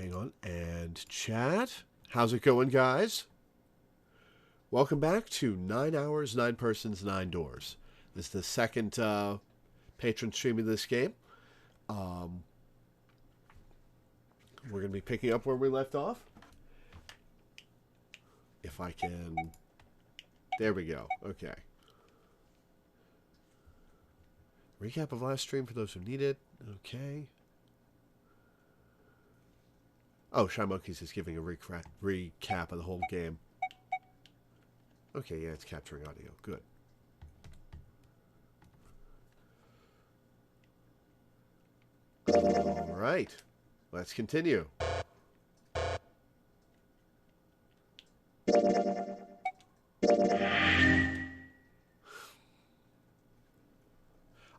hang on. And chat. How's it going, guys? Welcome back to 9 Hours, 9 Persons, 9 Doors. This is the second patron stream of this game. We're going to be picking up where we left off. If I can... There we go. Okay. Recap of last stream for those who need it. Okay. Oh, Shy Monkeys is giving a recap of the whole game. Okay, yeah, it's capturing audio. Good. All right. Let's continue.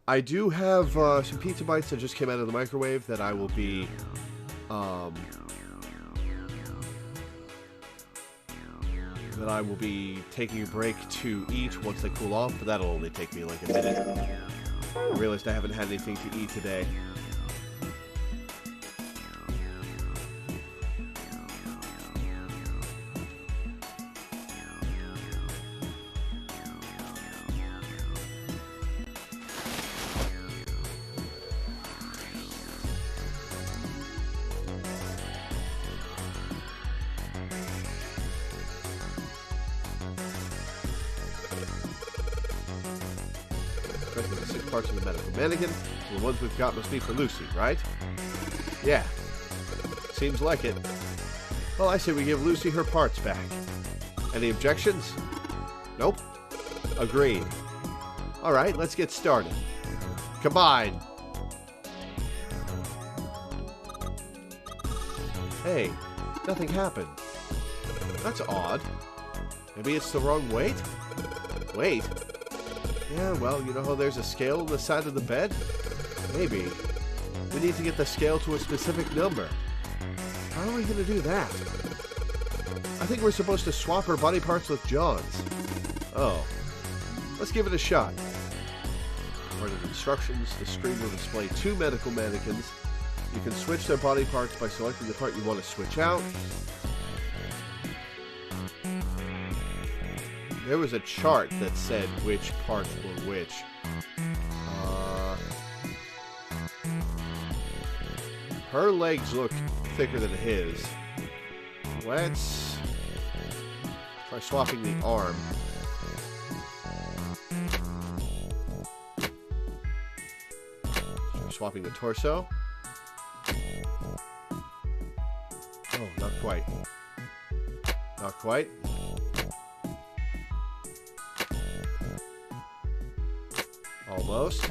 I do have some pizza bites that just came out of the microwave that I will be taking a break to eat once they cool off, but that'll only take me like a minute. I realized I haven't had anything to eat today. Mannequin, so the ones we've got must be for Lucy, right? Yeah. Seems like it. Well, I say we give Lucy her parts back. Any objections? Nope. Agreed. Alright, let's get started. Combine! Hey, nothing happened. That's odd. Maybe it's the wrong weight? Weight? Yeah, well, you know how there's a scale on the side of the bed? Maybe. We need to get the scale to a specific number. How are we going to do that? I think we're supposed to swap her body parts with John's. Oh. Let's give it a shot. According to instructions, the screen will display 2 medical mannequins. You can switch their body parts by selecting the part you want to switch out. There was a chart that said which parts were which. Her legs look thicker than his. Let's try swapping the arm. Try swapping the torso. Oh, not quite. Not quite. Almost.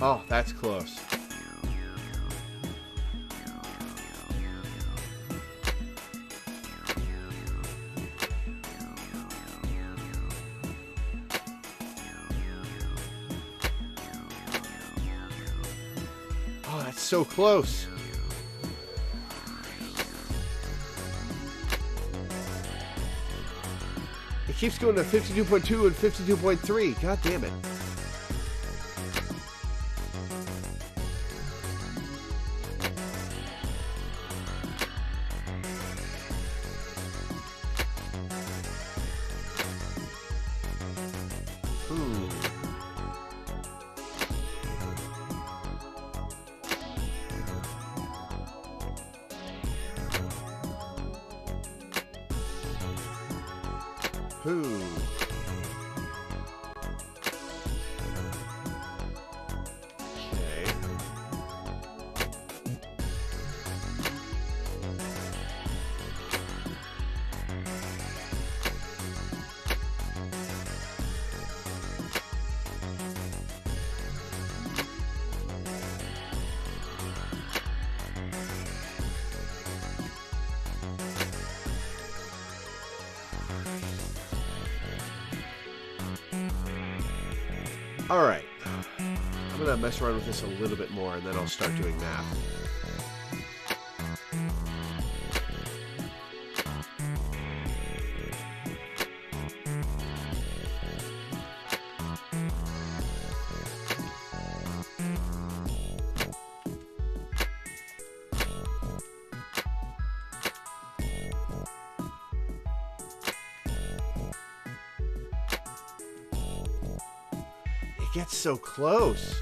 Oh, that's close. So close. It keeps going to 52.2 and 52.3. God damn it. Alright, I'm going to mess around with this a little bit more and then I'll start doing math. gets so close.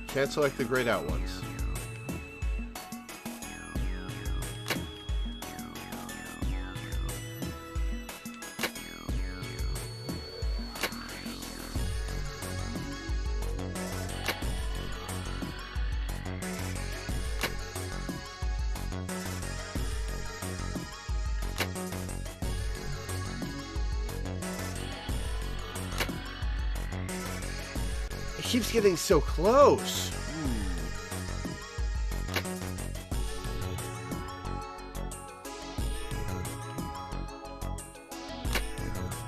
Can't select the grayed out ones. It keeps getting so close.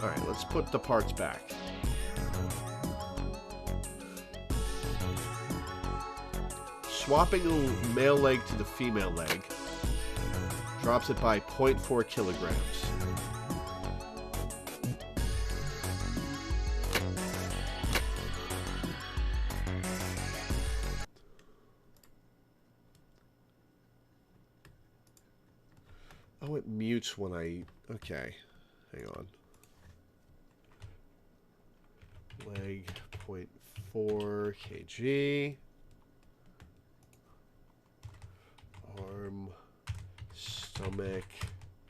Alright, let's put the parts back. Swapping the male leg to the female leg drops it by 0.4 kilograms. Oh, it mutes when I... Okay, hang on. Leg 0.4 kg. Arm, stomach,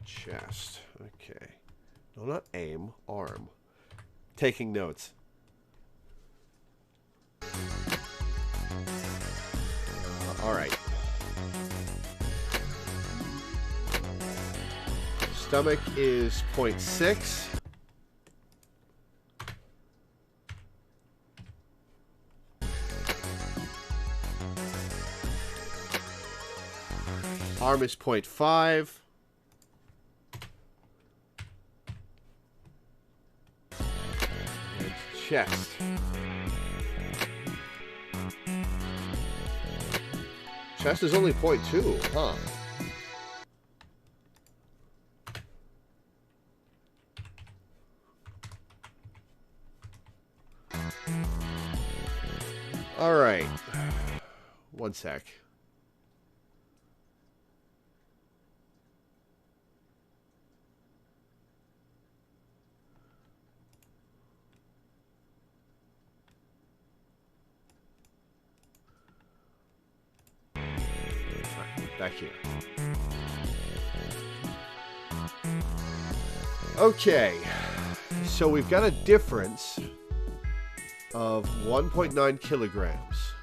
chest. Okay. No, not aim, arm. Taking notes. All right. Stomach is 0.6. Arm is 0.5. And chest. Chest is only 0.2, huh? All right. One sec. Back here. Okay, so we've got a difference of 1.9 kilograms.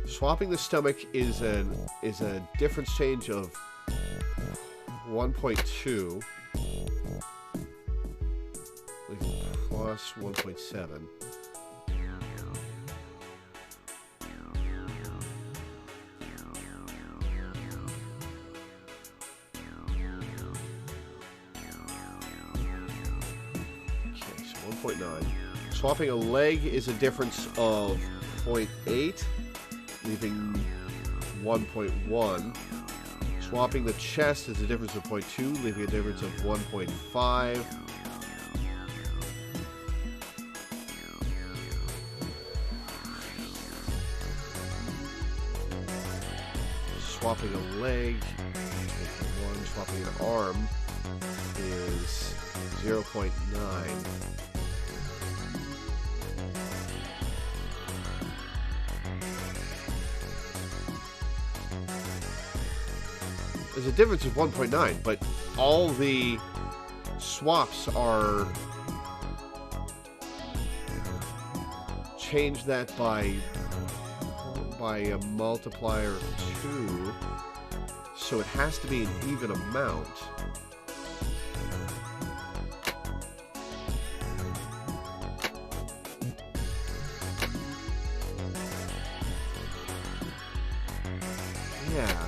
Swapping the stomach is a difference change of 1.2 plus 1.7. Swapping a leg is a difference of 0.8, leaving 1.1. Swapping the chest is a difference of 0.2, leaving a difference of 1.5. Swapping a leg, 1. Swapping an arm is 0.9. There's a difference of 1.9, but all the swaps are change that by a multiplier of 2, so it has to be an even amount. Yeah.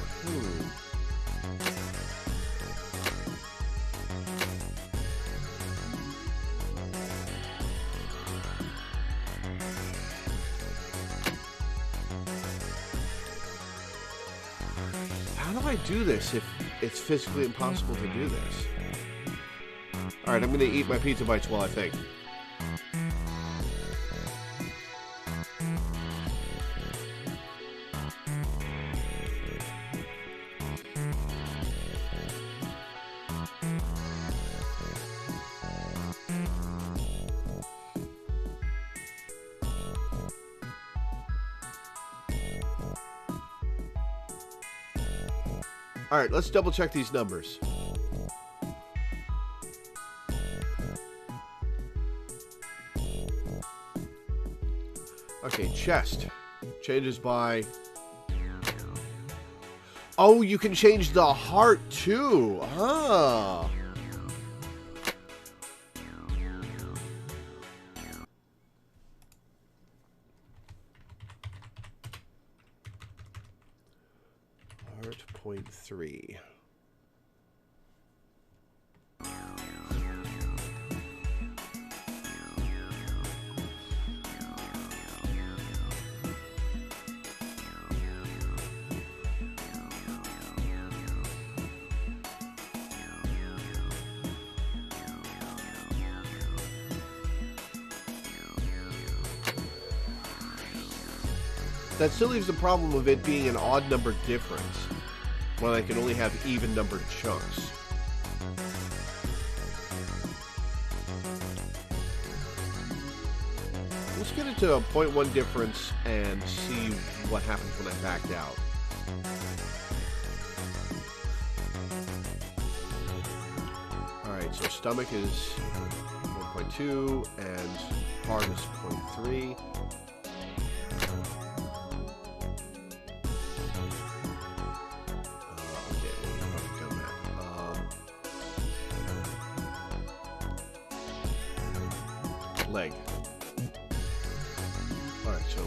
how do I do this if it's physically impossible to do this? Alright, I'm going to eat my pizza bites while I think. Alright, let's double check these numbers. Okay, chest. Changes by... Oh, you can change the heart too. Ah. Heart 0.3. That still leaves the problem of it being an odd number difference when I can only have even numbered chunks. Let's get it to a 0.1 difference and see what happens when I backed out. Alright, so stomach is 1.2 and heart is 0.3. Leg. Alright, so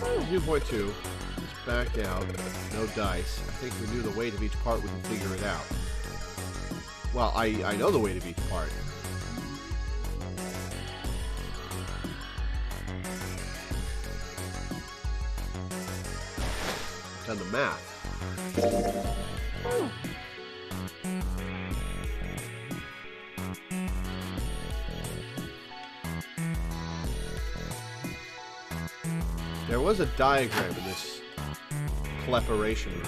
2.2. Let's back out. No dice. I think we knew the weight of each part, we can figure it out. Well, I know the weight of each part. Done the math. There was a diagram in this preparation room.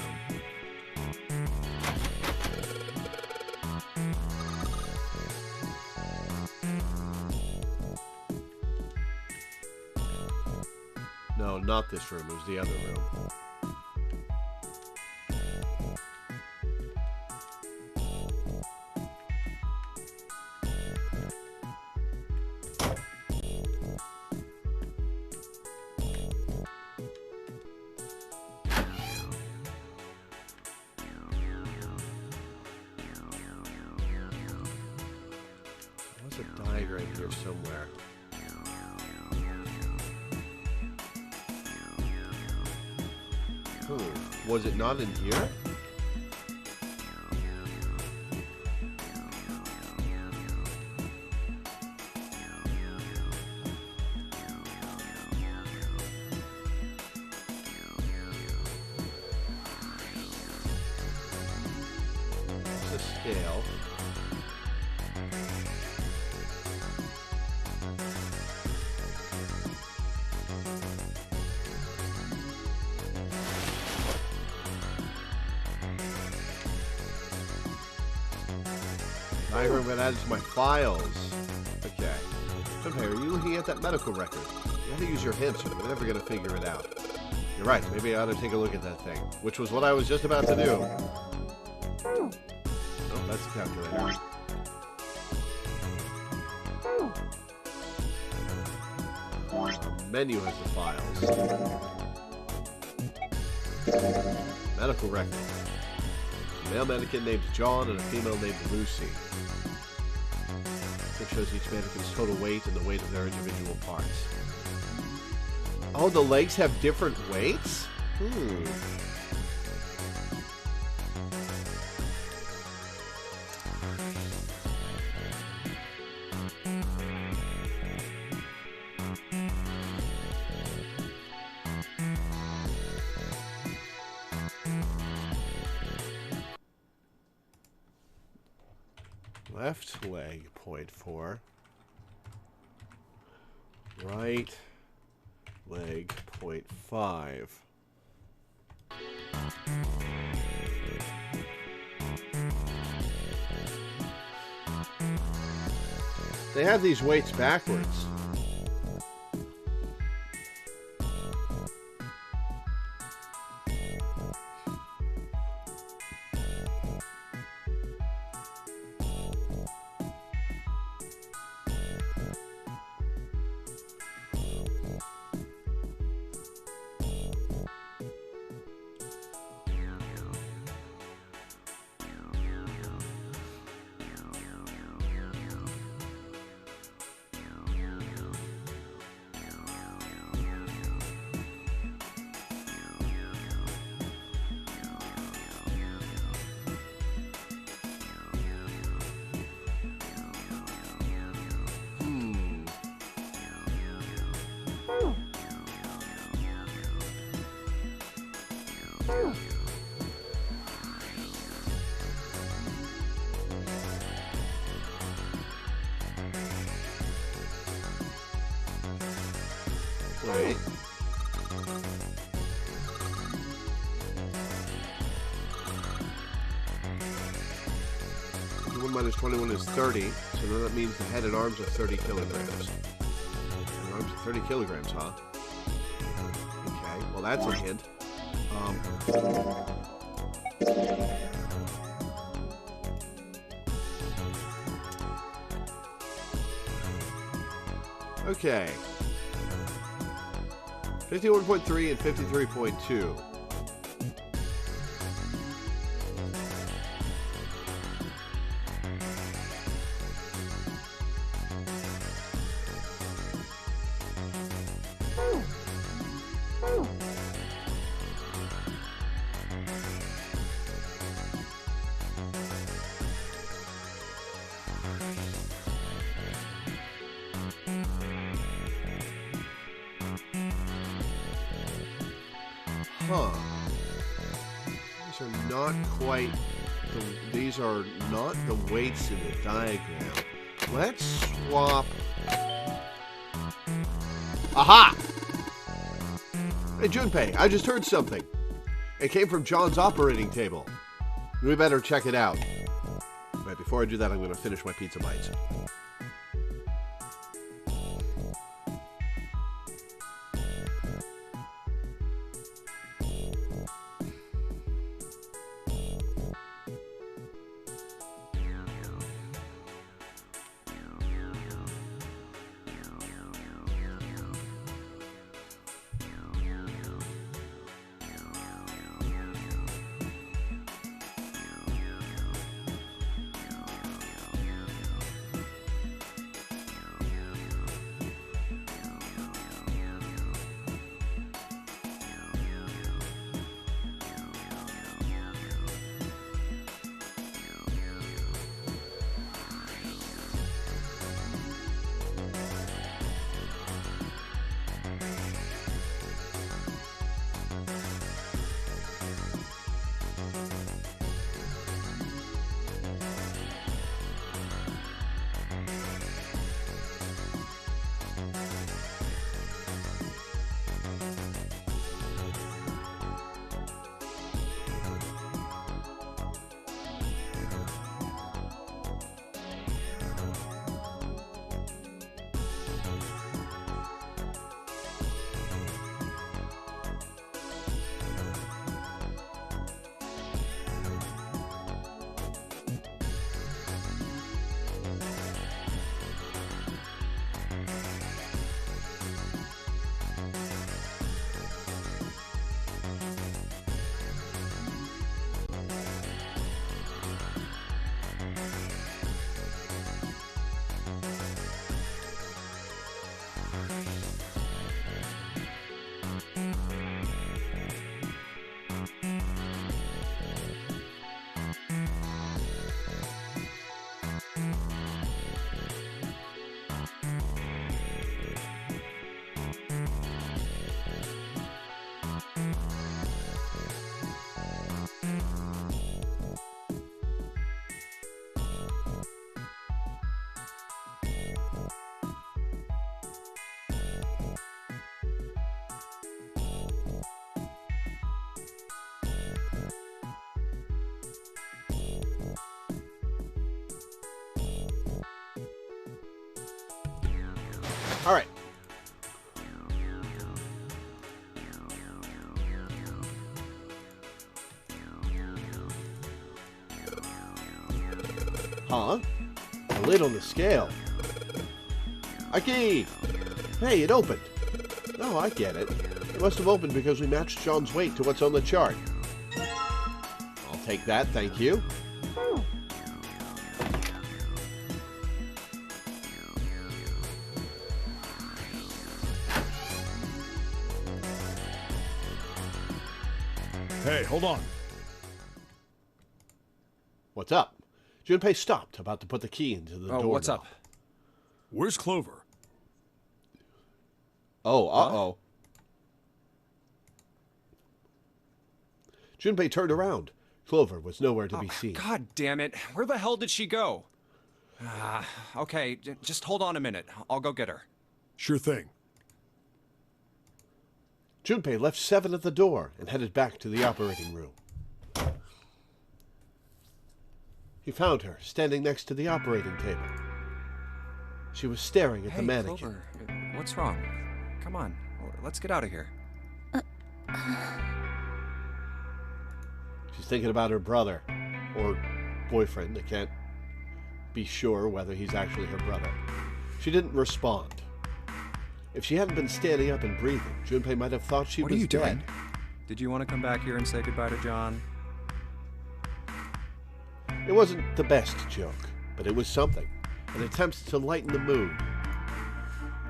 No, not this room. It was the other room. There's a diagram here somewhere. Was it not in here? It's a scale. I'm going to add it to my files. Okay. Okay, are you looking at that medical record? You have to use your hints or we're never going to figure it out. You're right, maybe I ought to take a look at that thing. Which was what I was just about to do. Oh, that's the calculator. Menu has the files. Medical record. A male mannequin named John and a female named Lucy. It shows each mannequin's total weight and the weight of their individual parts. Oh, the legs have different weights? Left leg, 0.4. Right leg, 0.5. They have these weights backwards. Wait. 21 minus 21 is 30, so then that means the head and arms are 30 kilograms. Head and arms are 30 kilograms, huh? Okay, well that's a hint. Okay. 51.3 and 53.2. Huh. These are not the weights in the diagram. Let's swap. Aha! Hey, Junpei, I just heard something. It came from John's operating table. We better check it out. Right, before I do that, I'm going to finish my pizza bites. All right. Huh? A lid on the scale. A key! Hey, it opened. Oh, I get it. It must have opened because we matched John's weight to what's on the chart. I'll take that, thank you. Hey, hold on. What's up? Junpei stopped, about to put the key into the door. What's up? Where's Clover? Oh, uh-oh. Junpei turned around. Clover was nowhere to be seen. God damn it. Where the hell did she go? Okay, just hold on a minute. I'll go get her. Sure thing. Junpei left Seven at the door and headed back to the operating room. He found her standing next to the operating table. She was staring at the mannequin. Clover, what's wrong? Come on, let's get out of here. She's thinking about her brother, or boyfriend. I can't be sure whether he's actually her brother. She didn't respond. If she hadn't been standing up and breathing, Junpei might have thought she was dead. What are you doing? Did you want to come back here and say goodbye to John? It wasn't the best joke, but it was something. An attempt to lighten the mood.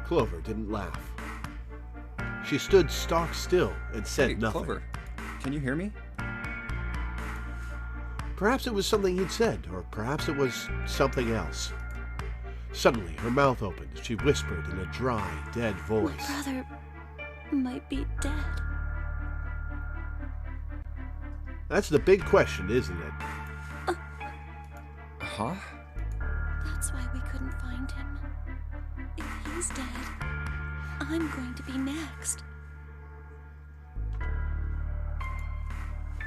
Clover didn't laugh. She stood stock still and said nothing. Clover, can you hear me? Perhaps it was something he'd said, or perhaps it was something else. Suddenly, her mouth opened. She whispered in a dry, dead voice. My brother might be dead. That's the big question, isn't it? Huh? That's why we couldn't find him. If he's dead, I'm going to be next.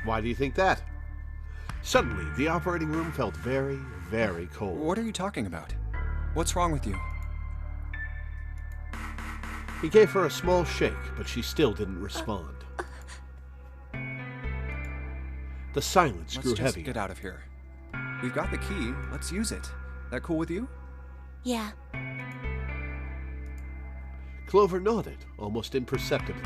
Why do you think that? Suddenly, the operating room felt very, very cold. What are you talking about? What's wrong with you? He gave her a small shake, but she still didn't respond. The silence grew heavy. Let's just get out of here. We've got the key. Let's use it. That cool with you? Yeah. Clover nodded, almost imperceptibly.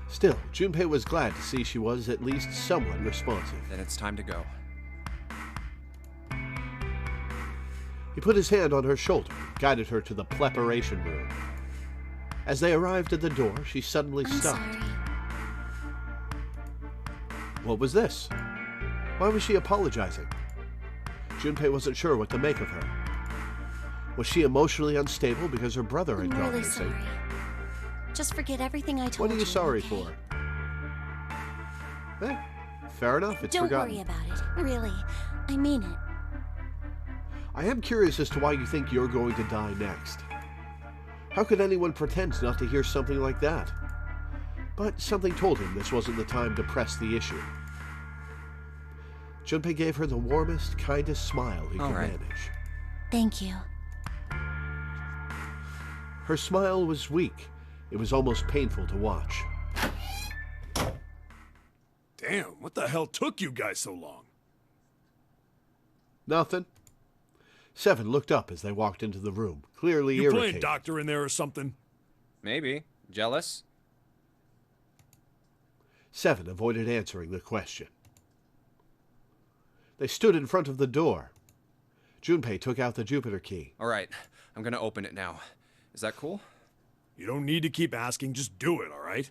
Still, Junpei was glad to see she was at least somewhat responsive. Then it's time to go. He put his hand on her shoulder, guided her to the preparation room. As they arrived at the door, she suddenly stopped. Sorry. What was this? Why was she apologizing? Junpei wasn't sure what to make of her. Was she emotionally unstable because her brother had I'm gone really missing? sorry. Just forget everything I told you. What are you sorry okay? for? Fair enough, it's forgotten. Don't worry about it. Really. I mean it. I am curious as to why you think you're going to die next. How could anyone pretend not to hear something like that? But something told him this wasn't the time to press the issue. Junpei gave her the warmest, kindest smile he could manage. Thank you. Her smile was weak. It was almost painful to watch. Damn, what the hell took you guys so long? Nothing. Seven looked up as they walked into the room, clearly You irritated. playing doctor in there or something? Maybe. Jealous? Seven avoided answering the question. They stood in front of the door. Junpei took out the Jupiter key. All right, I'm gonna open it now. Is that cool? You don't need to keep asking, just do it, all right?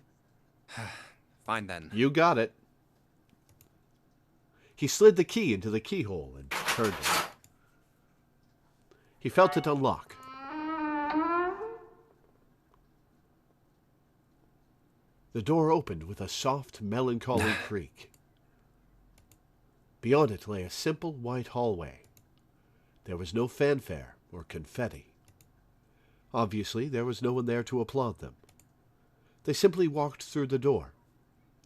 Fine then. You got it. He slid the key into the keyhole and turned it. He felt it unlock. The door opened with a soft, melancholy creak. Beyond it lay a simple white hallway. There was no fanfare or confetti. Obviously, there was no one there to applaud them. They simply walked through the door.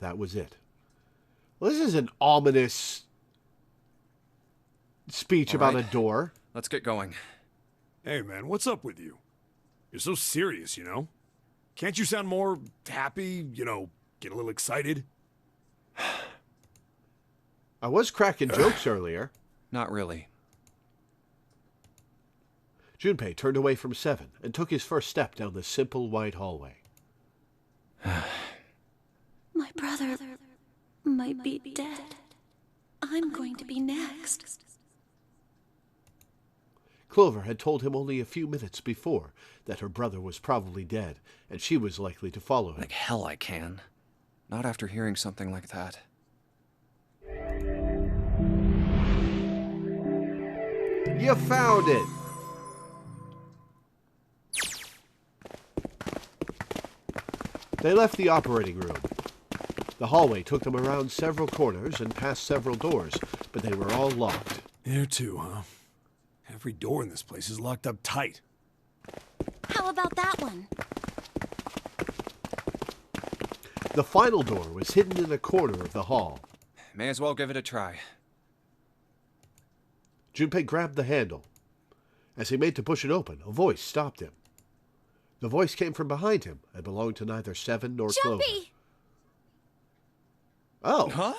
That was it. Well, this is an ominous speech about a door. Let's get going. Hey, man, what's up with you? You're so serious, you know? Can't you sound more happy, you know, get a little excited? I was cracking jokes earlier. Not really. Junpei turned away from Seven and took his first step down the simple white hallway. My brother might be dead. I'm going to be next. Clover had told him only a few minutes before that her brother was probably dead, and she was likely to follow him. Like hell I can. Not after hearing something like that. You found it! They left the operating room. The hallway took them around several corners and past several doors, but they were all locked. There too, huh? Every door in this place is locked up tight. How about that one? The final door was hidden in a corner of the hall. May as well give it a try. Junpei grabbed the handle. As he made to push it open, a voice stopped him. The voice came from behind him and belonged to neither Seven nor Clover. Jumpy! Oh! Huh?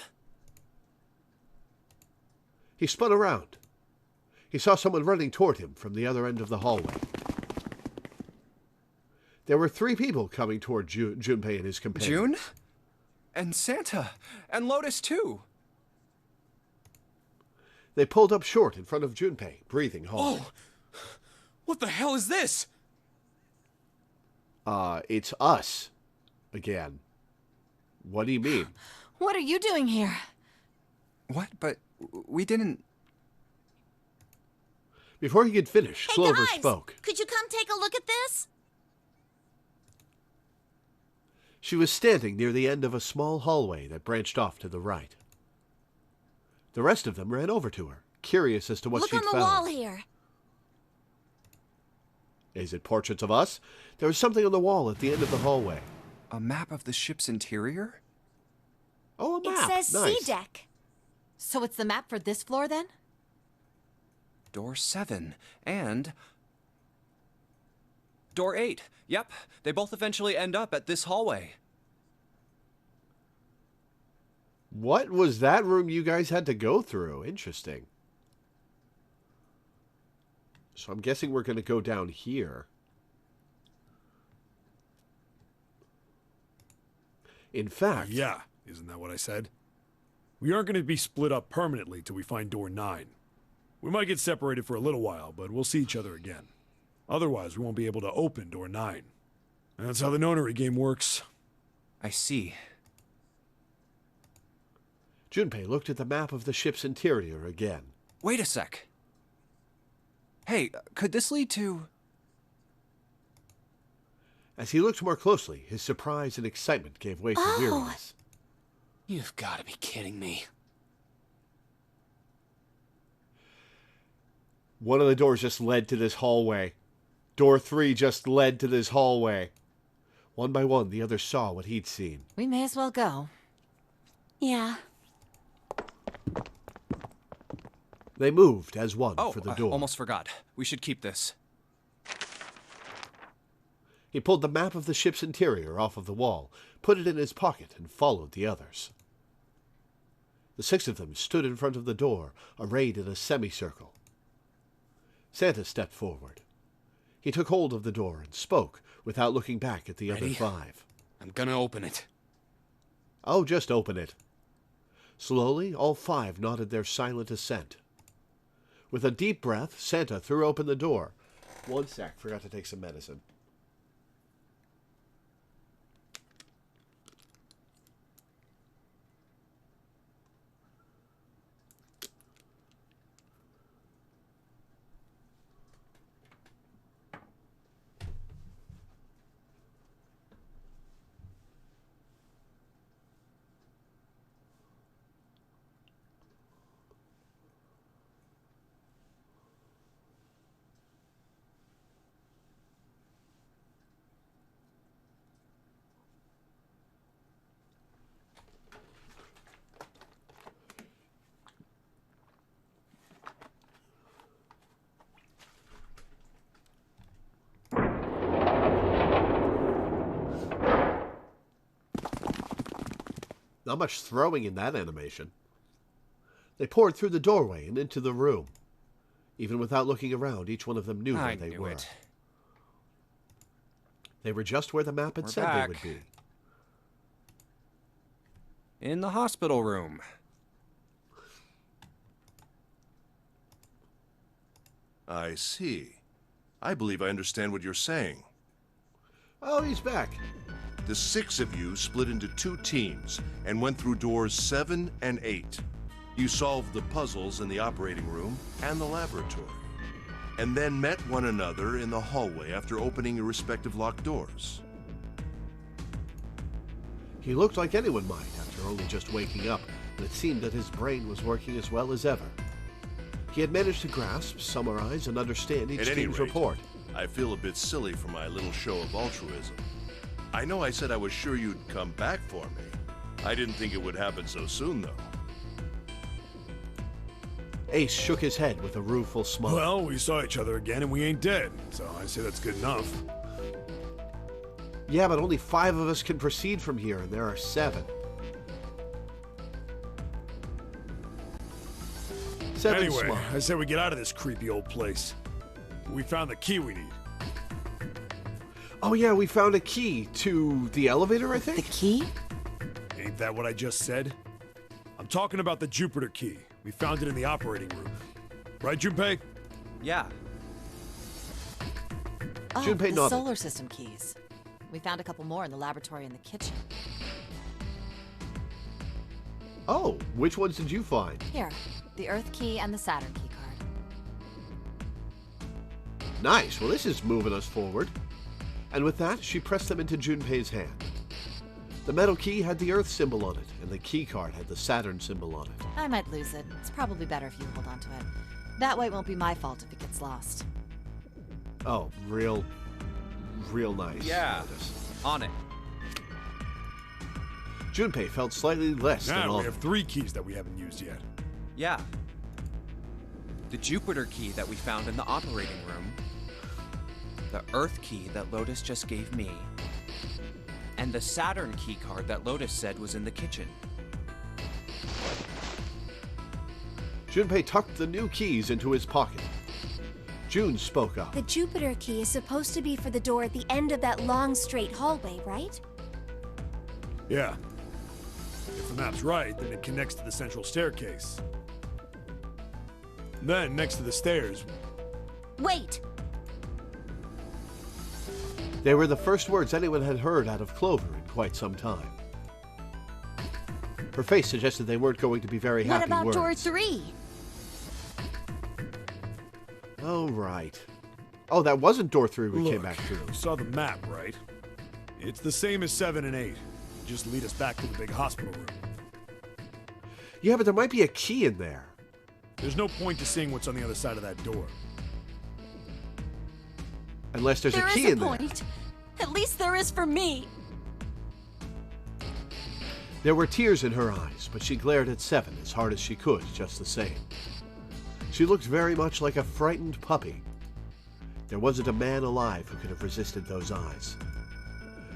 He spun around. He saw someone running toward him from the other end of the hallway. There were 3 people coming toward Junpei and his companion. June? And Santa. And Lotus, too. They pulled up short in front of Junpei, breathing hard. Oh! What the hell is this? It's us. Again. What do you mean? What are you doing here? What? But we didn't... Before he could finish, Hey Clover guys, spoke. could you come take a look at this? She was standing near the end of a small hallway that branched off to the right. The rest of them ran over to her, curious as to what Look she'd on the found. wall here. Is it portraits of us? There was something on the wall at the end of the hallway. A map of the ship's interior? Oh, a map. It says Nice. C deck. So it's the map for this floor then? Door 7. And... Door 8. Yep, they both eventually end up at this hallway. What was that room you guys had to go through? Interesting. So I'm guessing we're going to go down here. In fact... Yeah, isn't that what I said? We aren't going to be split up permanently till we find door 9. We might get separated for a little while, but we'll see each other again. Otherwise, we won't be able to open door 9. And that's how the nonary game works. I see. Junpei looked at the map of the ship's interior again. Wait a sec. Hey, could this lead to... As he looked more closely, his surprise and excitement gave way to weariness. You've got to be kidding me. One of the doors just led to this hallway. Door 3 just led to this hallway. One by one, the others saw what he'd seen. We may as well go. Yeah. They moved as one Oh, for the door. almost forgot. We should keep this. He pulled the map of the ship's interior off of the wall, put it in his pocket, and followed the others. The 6 of them stood in front of the door, arrayed in a semicircle. Santa stepped forward. He took hold of the door and spoke, without looking back at the other Ready? 5. I'm gonna open it. Oh, just open it. Slowly, all 5 nodded their silent assent. With a deep breath, Santa threw open the door. One sec, forgot to take some medicine. Not much throwing in that animation. They poured through the doorway and into the room. Even without looking around, each one of them knew where they were. It. They were just where the map had We're said back. they would be. In the hospital room. I see. I believe I understand what you're saying. Oh, he's back. The 6 of you split into 2 teams and went through doors 7 and 8. You solved the puzzles in the operating room and the laboratory, and then met one another in the hallway after opening your respective locked doors. He looked like anyone might after only just waking up, and it seemed that his brain was working as well as ever. He had managed to grasp, summarize, and understand each At any team's rate, report. I feel a bit silly for my little show of altruism. I know I said I was sure you'd come back for me. I didn't think it would happen so soon, though. Ace shook his head with a rueful smile. Well, we saw each other again and we ain't dead, so I say that's good enough. Yeah, but only 5 of us can proceed from here, and there are 7. 7 Anyway, smiled. I say we get out of this creepy old place. We found the key we need. Oh yeah, we found a key to the elevator, I The think? key? Ain't that what I just said? I'm talking about the Jupiter key. We found it in the operating room. Right, Junpei? Yeah. Oh, Junpei the nodded. solar system keys. We found a couple more in the laboratory in the kitchen. Oh, which ones did you find? Here, the Earth key and the Saturn key card. Nice, well this is moving us forward. And with that, she pressed them into Junpei's hand. The metal key had the Earth symbol on it, and the key card had the Saturn symbol on it. I might lose it. It's probably better if you hold on to it. That way it won't be my fault if it gets lost. Oh, real nice. Yeah. Lotus. On it. Junpei felt slightly less than Now all. we have 3 keys that we haven't used yet. Yeah. The Jupiter key that we found in the operating room. The Earth key that Lotus just gave me. And the Saturn key card that Lotus said was in the kitchen. Junpei tucked the new keys into his pocket. June spoke up. The Jupiter key is supposed to be for the door at the end of that long, straight hallway, right? Yeah. If the map's right, then it connects to the central staircase. Then, next to the stairs, Wait! They were the first words anyone had heard out of Clover in quite some time. Her face suggested they weren't going to be very What happy about words. door 3? Oh, right. Oh, that wasn't door 3 we came look, back through. you saw the map, right? It's the same as 7 and 8. Just lead us back to the big hospital room. Yeah, but there might be a key in there. There's no point to seeing what's on the other side of that door. Unless there's There a is key a in there. point. At least there is for me. There were tears in her eyes, but she glared at Seven as hard as she could, just the same. She looked very much like a frightened puppy. There wasn't a man alive who could have resisted those eyes.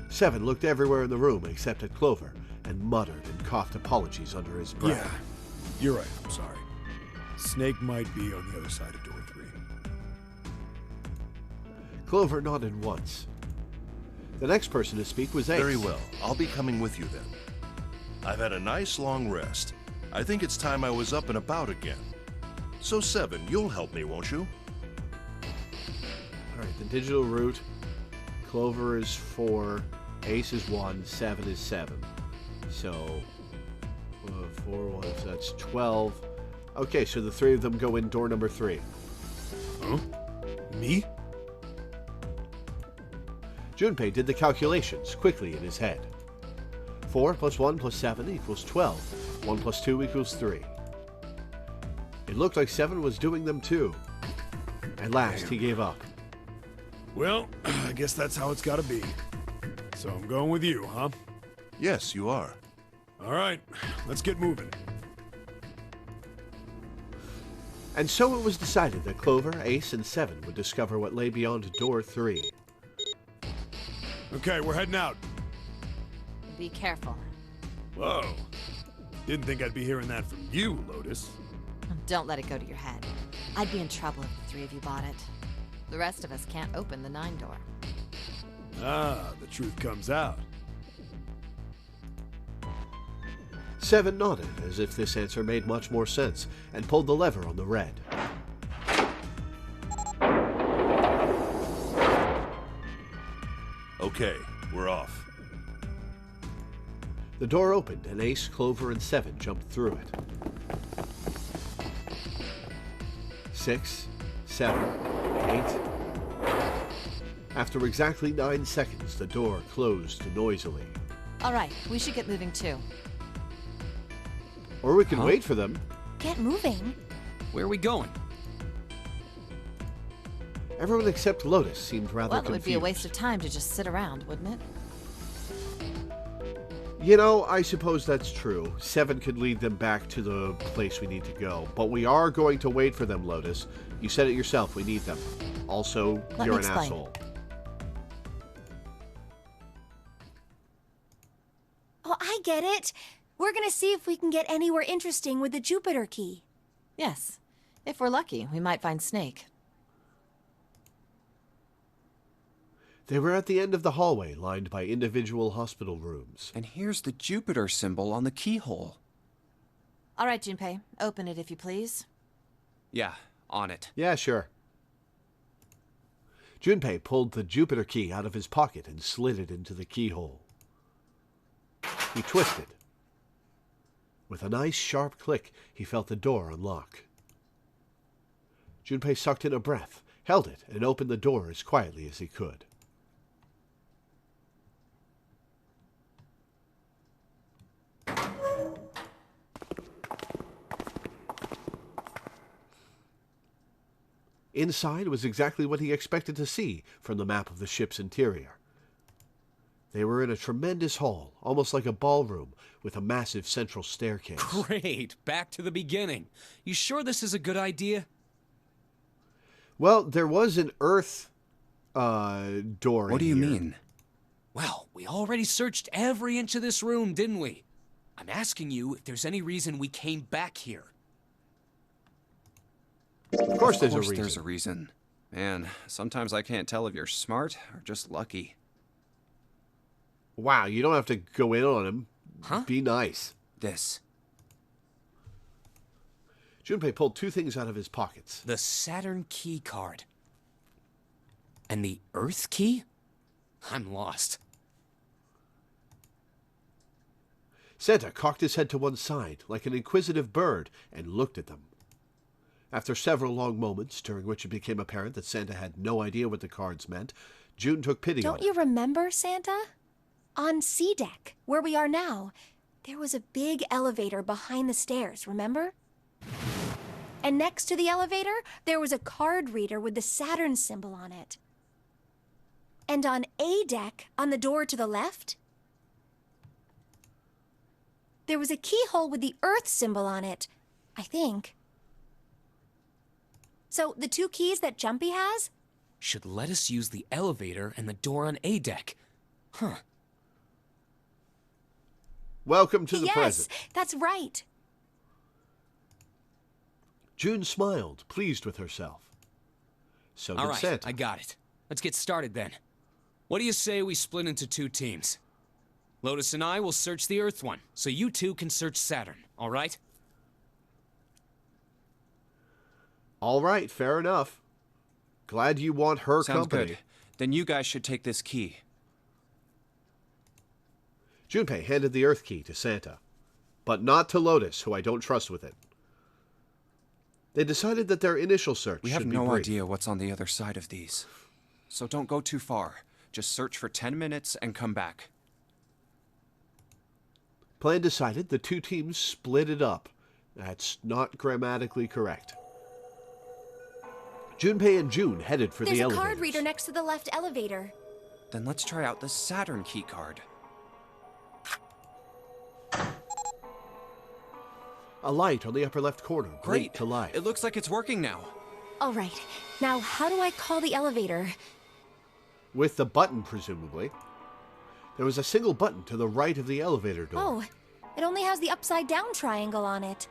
Seven looked everywhere in the room except at Clover and muttered and coughed apologies under his breath. Yeah, you're right. I'm sorry. Snake might be on the other side of door 3. Clover nodded once. The next person to speak was Ace. Very well. I'll be coming with you then. I've had a nice long rest. I think it's time I was up and about again. So, Seven, you'll help me, won't you? All right, the digital route. Clover is 4, Ace is 1, 7 is 7. So, 4, 1, so that's 12. Okay, so the 3 of them go in door number 3. Huh? Me? Junpei did the calculations quickly in his head. 4 plus 1 plus 7 equals 12. 1 plus 2 equals 3. It looked like 7 was doing them too. At last, he gave up. Well, I guess that's how it's gotta be. So I'm going with you, huh? Yes, you are. All right, let's get moving. And so it was decided that Clover, Ace, and 7 would discover what lay beyond door 3. Okay, we're heading out. Be careful. Whoa, Didn't think I'd be hearing that from you, Lotus. Don't let it go to your head. I'd be in trouble if the three of you bought it. The rest of us can't open the 9 door. Ah, the truth comes out. 7 nodded, as if this answer made much more sense, and pulled the lever on the red. Okay, we're off. The door opened, and Ace, Clover, and 7 jumped through it. 6, 7, 8. After exactly 9 seconds, the door closed noisily. All right, we should get moving too. Or we can wait for them. Get moving. Where are we going? Everyone except Lotus seemed rather Well, it confused. would be a waste of time to just sit around, wouldn't it? You know, I suppose that's true. 7 could lead them back to the place we need to go. But we are going to wait for them, Lotus. You said it yourself, we need them. Also, Let you're me an explain. asshole. Oh, I get it. We're gonna see if we can get anywhere interesting with the Jupiter key. Yes. If we're lucky, we might find Snake. They were at the end of the hallway, lined by individual hospital rooms. And here's the Jupiter symbol on the keyhole. All right, Junpei, open it if you please. Yeah, on it. Yeah, sure. Junpei pulled the Jupiter key out of his pocket and slid it into the keyhole. He twisted. With a nice sharp click, he felt the door unlock. Junpei sucked in a breath, held it, and opened the door as quietly as he could. Inside was exactly what he expected to see from the map of the ship's interior. They were in a tremendous hall, almost like a ballroom, with a massive central staircase. Great, back to the beginning. You sure this is a good idea? Well, there was an Earth door. What do you here. mean? Well, we already searched every inch of this room, didn't we? I'm asking you if there's any reason we came back here. Of course there's Of course a reason. there's a reason. Man, sometimes I can't tell if you're smart or just lucky. Wow, you don't have to go in on him. Huh? Be nice. This. Junpei pulled 2 things out of his pockets. The Saturn key card. And the Earth key? I'm lost. Santa cocked his head to one side, like an inquisitive bird, and looked at them. After several long moments, during which it became apparent that Santa had no idea what the cards meant, June took pity on Don't him. you remember, Santa? On C deck, where we are now, there was a big elevator behind the stairs, remember? And next to the elevator, there was a card reader with the Saturn symbol on it. And on A deck, on the door to the left, there was a keyhole with the Earth symbol on it, I think. So the 2 keys that Jumpy has? Should let us use the elevator and the door on A deck. Huh. Welcome to the Yes, present. that's right. June smiled, pleased with herself. So All did right, Santa. I got it. Let's get started then. What do you say we split into 2 teams? Lotus and I will search the Earth one, so you 2 can search Saturn, all right? All right, fair enough. Glad you want her Sounds company. good. Then you guys should take this key. Junpei handed the Earth key to Santa, but not to Lotus, who I don't trust with it. They decided that their initial search We should have be no brief. idea what's on the other side of these. So don't go too far. Just search for 10 minutes and come back. Plan decided, the 2 teams split it up. That's not grammatically correct. Junpei and June headed for There's the a elevators. card reader next to the left elevator. Then let's try out the Saturn key card. A light on the upper left corner Great. blinked to life. It looks like it's working now. All right, now how do I call the elevator? With the button, presumably. There was a single button to the right of the elevator door. Oh, It only has the upside-down triangle on it.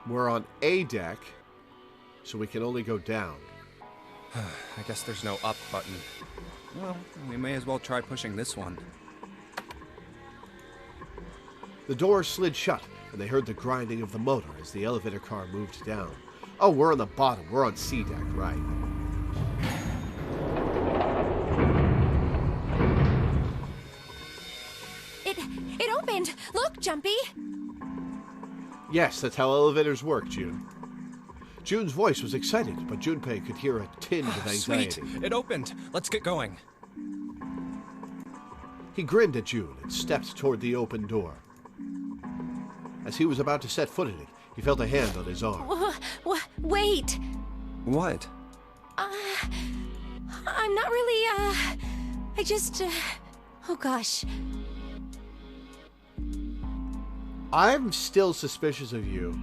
We're on A deck, so we can only go down. I guess there's no up button. Well, we may as well try pushing this one. The door slid shut, and they heard the grinding of the motor as the elevator car moved down. Oh, we're on the bottom. We're on C deck, right. It opened! Look, Jumpy! Yes, that's how elevators work, June. June's voice was excited, but Junpei could hear a tinge of anxiety. Sweet! It opened! Let's get going. He grinned at June and stepped toward the open door. As he was about to set foot in it, he felt a hand on his arm. Wait! What? I'm not really, I just, oh gosh. I'm still suspicious of you.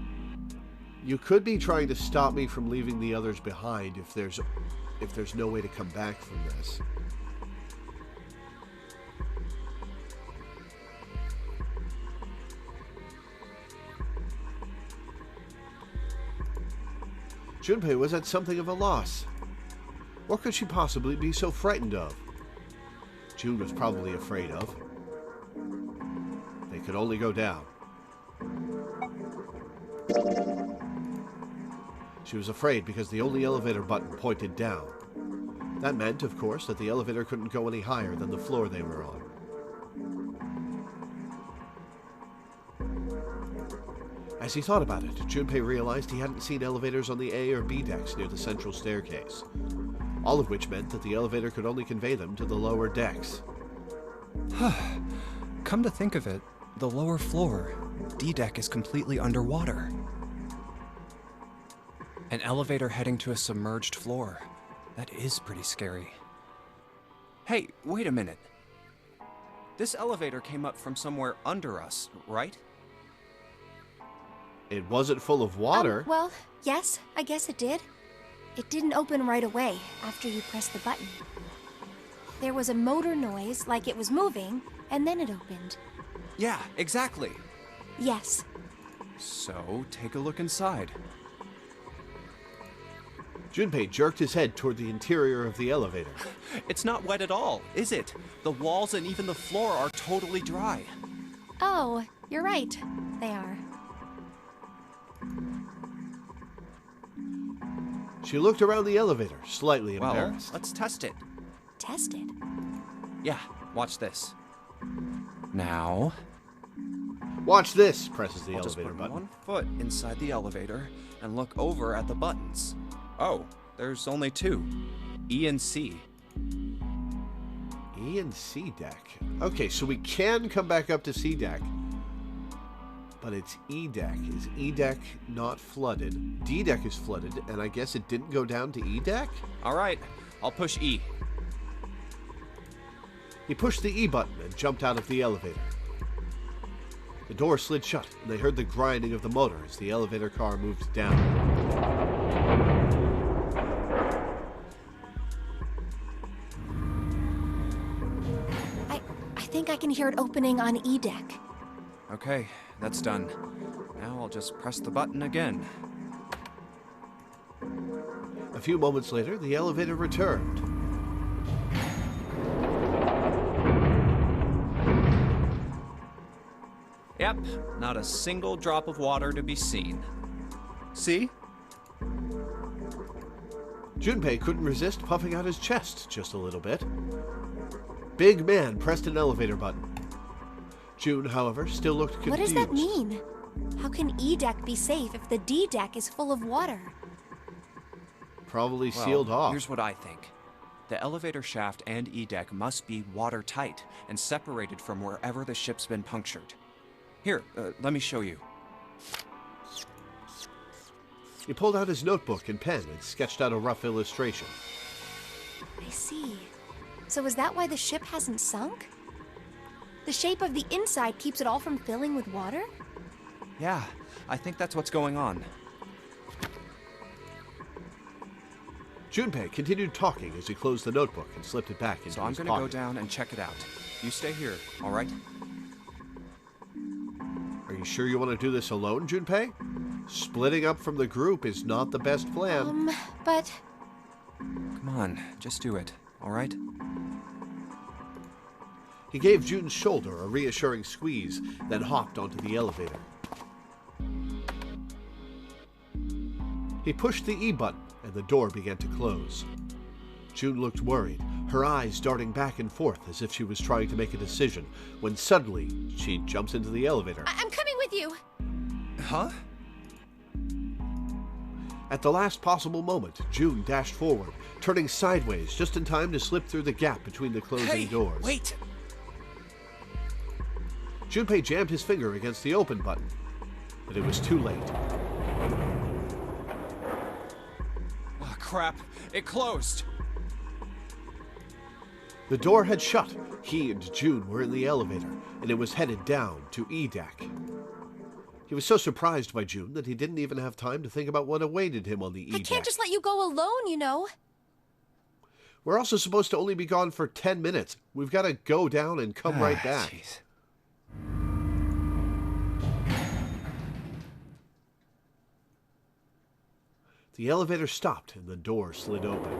You could be trying to stop me from leaving the others behind if there's no way to come back from this. Junpei was at something of a loss. What could she possibly be so frightened of? June was probably afraid of. They could only go down. She was afraid because the only elevator button pointed down. That meant, of course, that the elevator couldn't go any higher than the floor they were on. As he thought about it, Junpei realized he hadn't seen elevators on the A or B decks near the central staircase, all of which meant that the elevator could only convey them to the lower decks. Come to think of it, the lower floor, D deck, is completely underwater. An elevator heading to a submerged floor. That is pretty scary. Hey, wait a minute. This elevator came up from somewhere under us, right? It wasn't full of water. Well, yes, I guess it did. It didn't open right away after you pressed the button. There was a motor noise like it was moving, and then it opened. Yeah, exactly. Yes. So, take a look inside. Junpei jerked his head toward the interior of the elevator. It's not wet at all, is it? The walls and even the floor are totally dry. Oh, you're right. They are. She looked around the elevator, slightly Well, embarrassed. let's test it. Test it? Yeah, watch this. Now, Watch this, presses the I'll just elevator put button. one foot inside the elevator and look over at the buttons. Oh, there's only two. E and C. E and C deck. Okay, so we can come back up to C deck. But it's E deck. Is E deck not flooded? D deck is flooded, and I guess it didn't go down to E deck? All right, I'll push E. He pushed the E button and jumped out of the elevator. The door slid shut, and they heard the grinding of the motor as the elevator car moved down. I think I can hear it opening on E deck. Okay, that's done. Now I'll just press the button again. A few moments later, the elevator returned. Yep, not a single drop of water to be seen. See? Junpei couldn't resist puffing out his chest just a little bit. Big Man pressed an elevator button. June, however, still looked confused. What does that mean? How can E deck be safe if the D deck is full of water? Probably sealed off. Here's what I think. The elevator shaft and E deck must be watertight and separated from wherever the ship's been punctured. Here, let me show you. He pulled out his notebook and pen and sketched out a rough illustration. I see. So is that why the ship hasn't sunk? The shape of the inside keeps it all from filling with water? Yeah, I think that's what's going on. Junpei continued talking as he closed the notebook and slipped it back into So I'm his gonna pocket. go down and check it out. You stay here, all right? Are you sure you want to do this alone, Junpei? Splitting up from the group is not the best plan. But Come on, just do it, all right? He gave June's shoulder a reassuring squeeze, then hopped onto the elevator. He pushed the E button, and the door began to close. June looked worried, her eyes darting back and forth as if she was trying to make a decision, when suddenly she jumps into the elevator. I'm coming with you. Huh? At the last possible moment, June dashed forward, turning sideways just in time to slip through the gap between the closing doors. Wait! Junpei jammed his finger against the open button, but it was too late. Oh, crap. It closed. The door had shut. He and June were in the elevator, and it was headed down to E deck. He was so surprised by June that he didn't even have time to think about what awaited him on the E I deck. can't just let you go alone, you know. We're also supposed to only be gone for 10 minutes. We've got to go down and come right back. Jeez. The elevator stopped and the door slid open.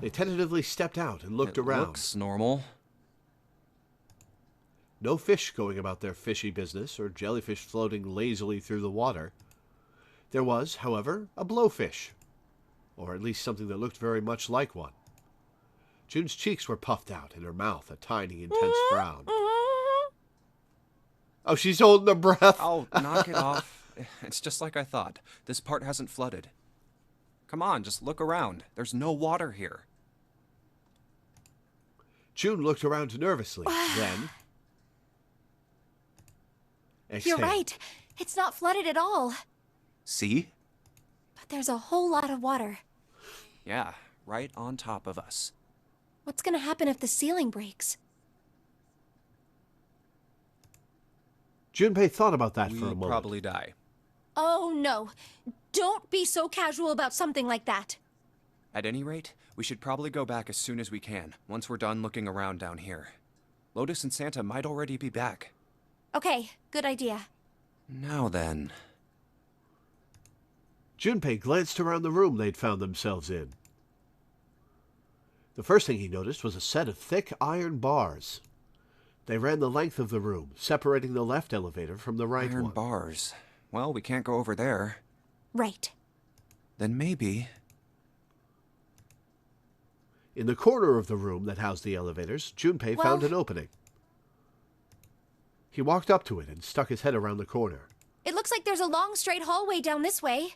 They tentatively stepped out and looked around. Looks normal. No fish going about their fishy business or jellyfish floating lazily through the water. There was, however, a blowfish, or at least something that looked very much like one. June's cheeks were puffed out and her mouth a tiny, intense frown. Oh, she's holding her breath. Oh, knock it off. It's just like I thought. This part hasn't flooded. Come on, just look around. There's no water here. June looked around nervously, then exhaled. You're right. It's not flooded at all. See? But there's a whole lot of water. Yeah, right on top of us. What's gonna happen if the ceiling breaks? Junpei thought about that for a We'd moment. probably die. Oh, no. Don't be so casual about something like that. At any rate, we should probably go back as soon as we can, once we're done looking around down here. Lotus and Santa might already be back. Okay, good idea. Now then. Junpei glanced around the room they'd found themselves in. The first thing he noticed was a set of thick iron bars. They ran the length of the room, separating the left elevator from the right Iron one. bars. Well, we can't go over there. Right. Then maybe... In the corner of the room that housed the elevators, Junpei found an opening. He walked up to it and stuck his head around the corner. It looks like there's a long straight hallway down this way.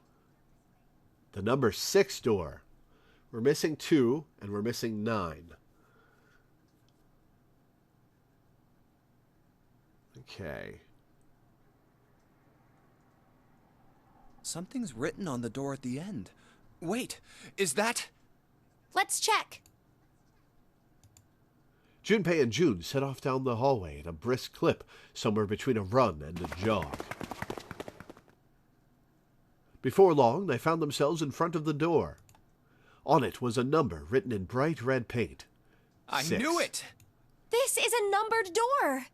The number 6 door. We're missing 2, and we're missing 9. Okay. Something's written on the door at the end. Wait, is that... Let's check. Junpei and June set off down the hallway at a brisk clip, somewhere between a run and a jog. Before long, they found themselves in front of the door. On it was a number written in bright red paint. I 6. knew it! This is a numbered door.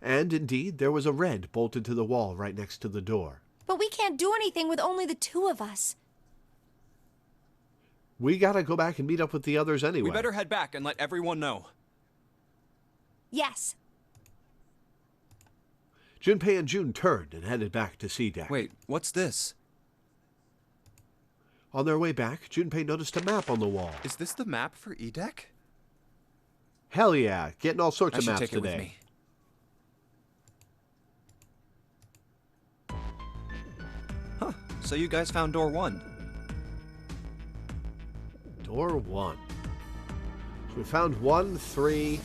And indeed, there was a red bolted to the wall right next to the door. But we can't do anything with only the 2 of us. We gotta go back and meet up with the others anyway. We better head back and let everyone know. Yes. Junpei and June turned and headed back to C deck. Wait, what's this? On their way back, Junpei noticed a map on the wall. Is this the map for E-Deck? Hell yeah, getting all sorts I of should maps take it today. with me. Huh, so you guys found door 1. Door 1. So we found 1, 3,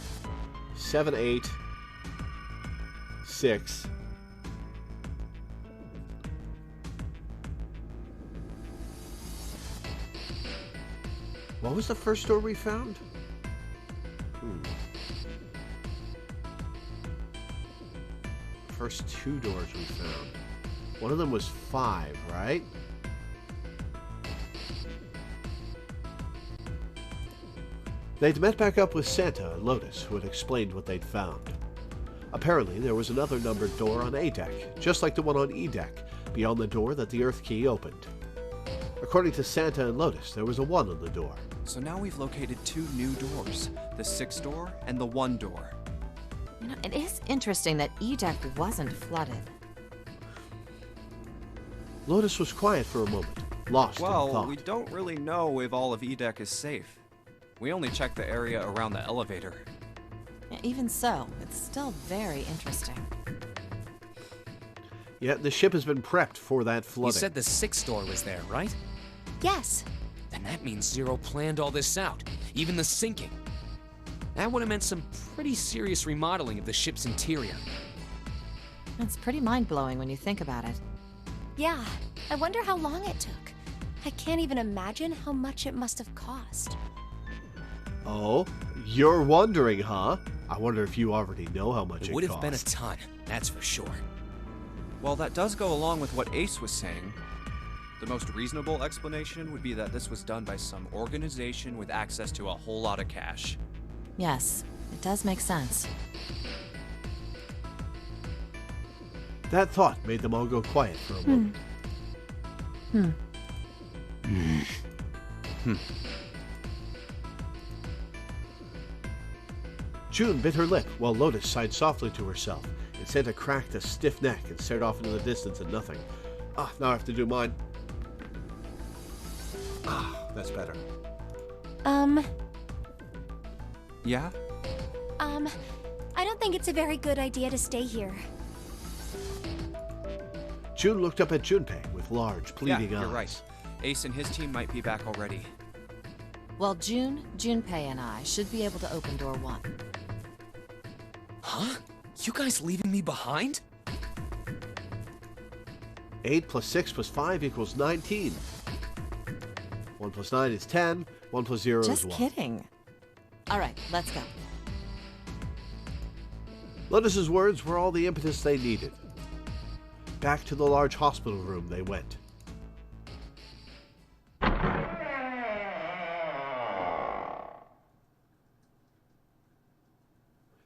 7, 8, 6. What was the first door we found? First 2 doors we found. One of them was 5, right? They'd met back up with Santa and Lotus, who had explained what they'd found. Apparently, there was another numbered door on A deck, just like the one on E deck, beyond the door that the Earth key opened. According to Santa and Lotus, there was a 1 on the door. So now we've located 2 new doors, the 6 door and the 1 door. You know, it is interesting that E deck wasn't flooded. Lotus was quiet for a moment, lost in Well, thought. we don't really know if all of E deck is safe. We only checked the area around the elevator. Yeah, even so, it's still very interesting. Yet the ship has been prepped for that You flooding. said the 6th door was there, right? Yes. Then that means Zero planned all this out, even the sinking. That would have meant some pretty serious remodeling of the ship's interior. It's pretty mind-blowing when you think about it. Yeah. I wonder how long it took. I can't even imagine how much it must have cost. Oh, you're wondering, huh? I wonder if you already know how much It it would have cost. been a ton, that's for sure. Well, that does go along with what Ace was saying. The most reasonable explanation would be that this was done by some organization with access to a whole lot of cash. Yes, it does make sense. That thought made them all go quiet for a moment. June bit her lip while Lotus sighed softly to herself, and Santa cracked a stiff neck and stared off into the distance at nothing. Ah, now I have to do mine. Ah, that's better. Yeah? I don't think it's a very good idea to stay here. June looked up at Junpei with large, pleading yeah, eyes. you're right. Ace and his team might be back already. Well, Junpei and I should be able to open door 1. Huh? You guys leaving me behind? 8 plus 6 plus 5 equals 19. 1 plus 9 is 10. 1 plus 0 is 1. Just kidding. All right, let's go. Lotus's words were all the impetus they needed. Back to the large hospital room they went.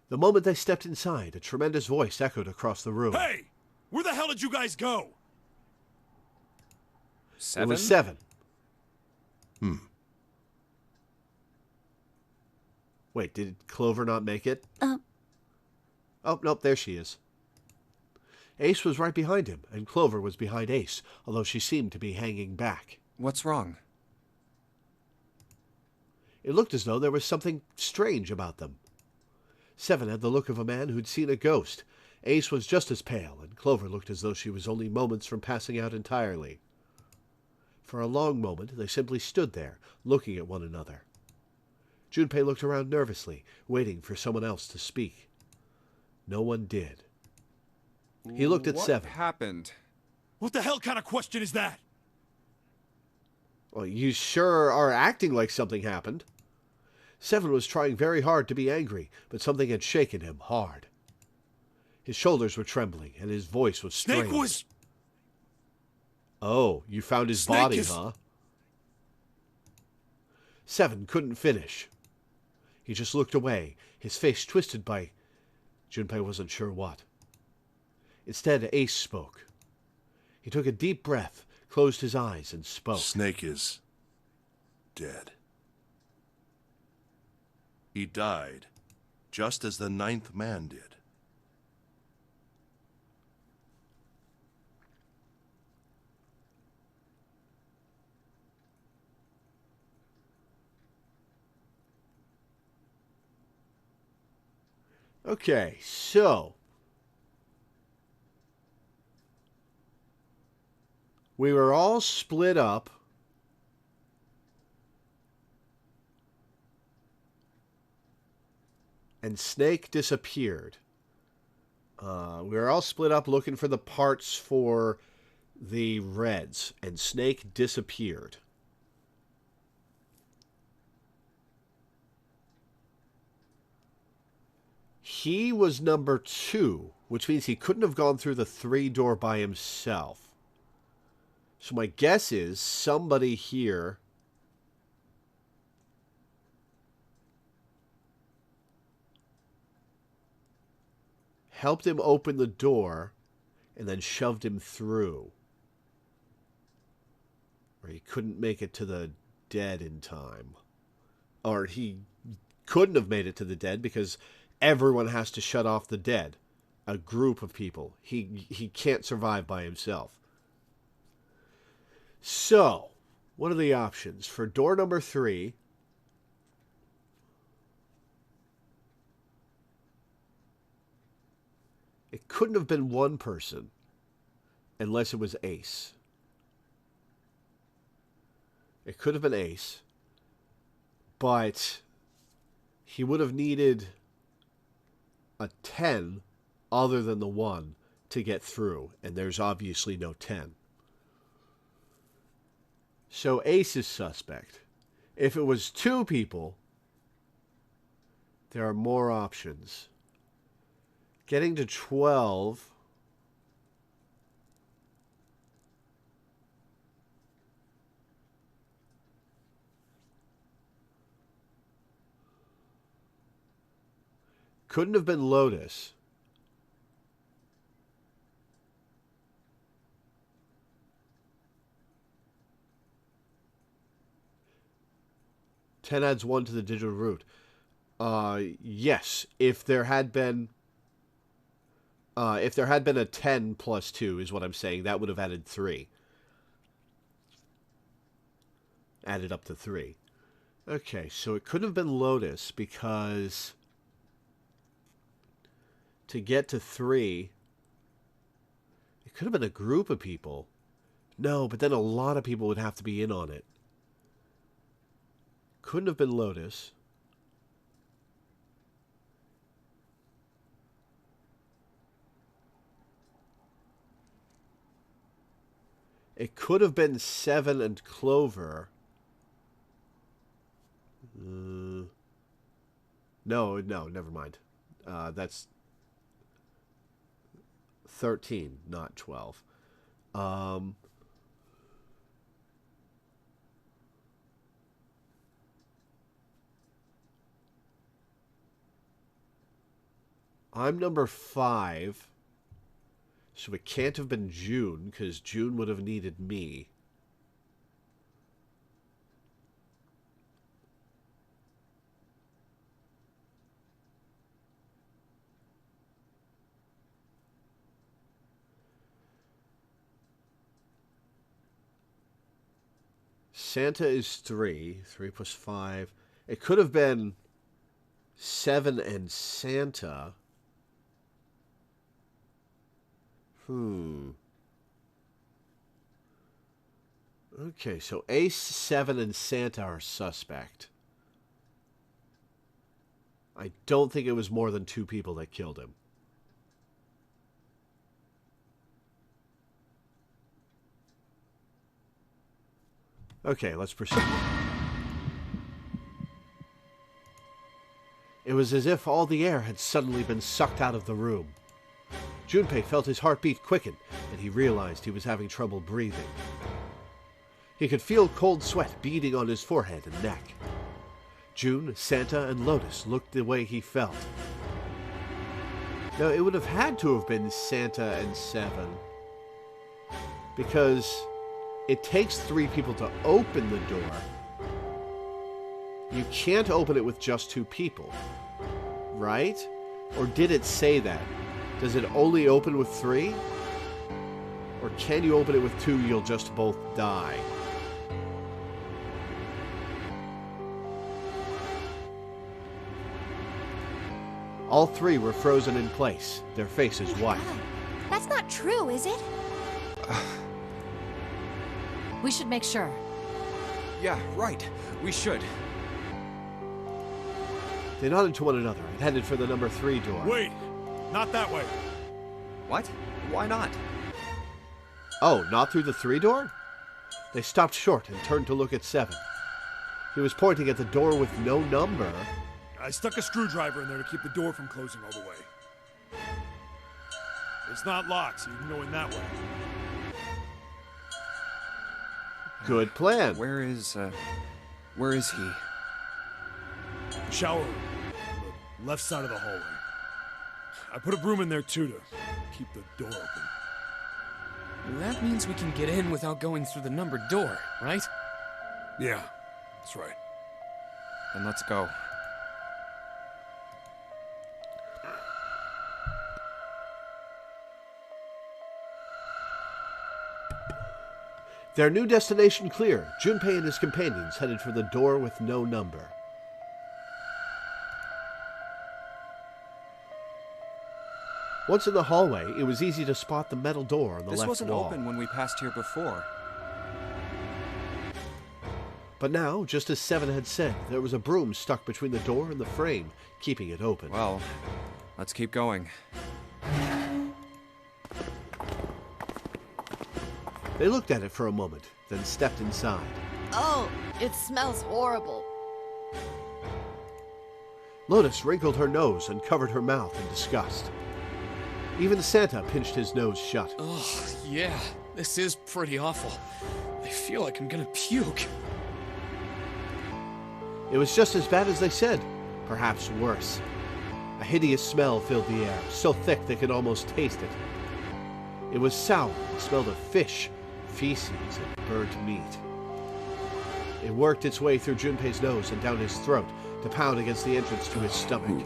The moment they stepped inside, a tremendous voice echoed across the room. Hey! Where the hell did you guys go? It 7? was 7. Wait, did Clover not make it? Oh, nope, there she is. Ace was right behind him, and Clover was behind Ace, although she seemed to be hanging back. What's wrong? It looked as though there was something strange about them. 7 had the look of a man who'd seen a ghost. Ace was just as pale, and Clover looked as though she was only moments from passing out entirely. For a long moment, they simply stood there, looking at one another. Junpei looked around nervously, waiting for someone else to speak. No one did. He looked at 7. What happened? What the hell kind of question is that? Well, you sure are acting like something happened. 7 was trying very hard to be angry, but something had shaken him hard. His shoulders were trembling, and his voice was strained. Snake was... Oh, you found his Snake body, is- huh? 7 couldn't finish. He just looked away, his face twisted by... Junpei wasn't sure what. Instead, Ace spoke. He took a deep breath, closed his eyes, and spoke. Snake is dead. He died just as the 9th man did. Okay, so... we were all split up. And Snake disappeared. We were all split up looking for the parts for the Reds, and Snake disappeared. he was number 2, which means he couldn't have gone through the 3 door by himself. So my guess is somebody here helped him open the door and then shoved him through. Or he couldn't make it to the dead in time. Or he couldn't have made it to the dead because everyone has to shut off the dead. A group of people. He can't survive by himself. So, what are the options? For door number 3, it couldn't have been one person unless it was Ace. It could have been Ace, but he would have needed a 10 other than the 1 to get through, and there's obviously no 10. So Ace is suspect. If it was 2 people, there are more options. Getting to 12... couldn't have been Lotus. Ten adds 1 to the digital root. Yes, if there had been a 10 plus 2 is what I'm saying, that would have added 3. Added up to 3. Okay, so it couldn't have been Lotus because to get to 3, it could have been a group of people. No, but then a lot of people would have to be in on it. Couldn't have been Lotus. It could have been 7 and Clover. No, never mind. That's 13, not 12. I'm number 5, so it can't have been June, because June would have needed me. Santa is 3. 3 plus 5. It could have been 7 and Santa. Okay, so Ace, 7, and Santa are suspect. I don't think it was more than 2 people that killed him. Okay, let's proceed. It was as if all the air had suddenly been sucked out of the room. Junpei felt his heartbeat quicken, and he realized he was having trouble breathing. He could feel cold sweat beading on his forehead and neck. June, Santa, and Lotus looked the way he felt. Now, it would have had to have been Santa and 7, because it takes 3 people to open the door. You can't open it with just 2 people, right? Or did it say that? Does it only open with 3? Or can you open it with 2, you'll just both die? All 3 were frozen in place, their faces white. That's not true, is it? We should make sure. Yeah, right. We should. They nodded to one another and headed for the number 3 door. Wait! Not that way! What? Why not? Oh, not through the 3 door? They stopped short and turned to look at 7. He was pointing at the door with no number. I stuck a screwdriver in there to keep the door from closing all the way. It's not locked, so you can go in that way. Good plan. Where is he? Shower room, on the left side of the hallway. I put a broom in there too to keep the door open. That means we can get in without going through the numbered door, right? Yeah, that's right. Then let's go. Their new destination clear, Junpei and his companions headed for the door with no number. Once in the hallway, it was easy to spot the metal door on the left wall. This wasn't open when we passed here before. But now, just as Seven had said, there was a broom stuck between the door and the frame, keeping it open. Well, let's keep going. They looked at it for a moment, then stepped inside. Oh, it smells horrible. Lotus wrinkled her nose and covered her mouth in disgust. Even Santa pinched his nose shut. Oh, yeah, this is pretty awful. I feel like I'm gonna puke. It was just as bad as they said, perhaps worse. A hideous smell filled the air, so thick they could almost taste it. It was sour and smelled of fish, feces, and burnt meat. It worked its way through Junpei's nose and down his throat to pound against the entrance to his stomach.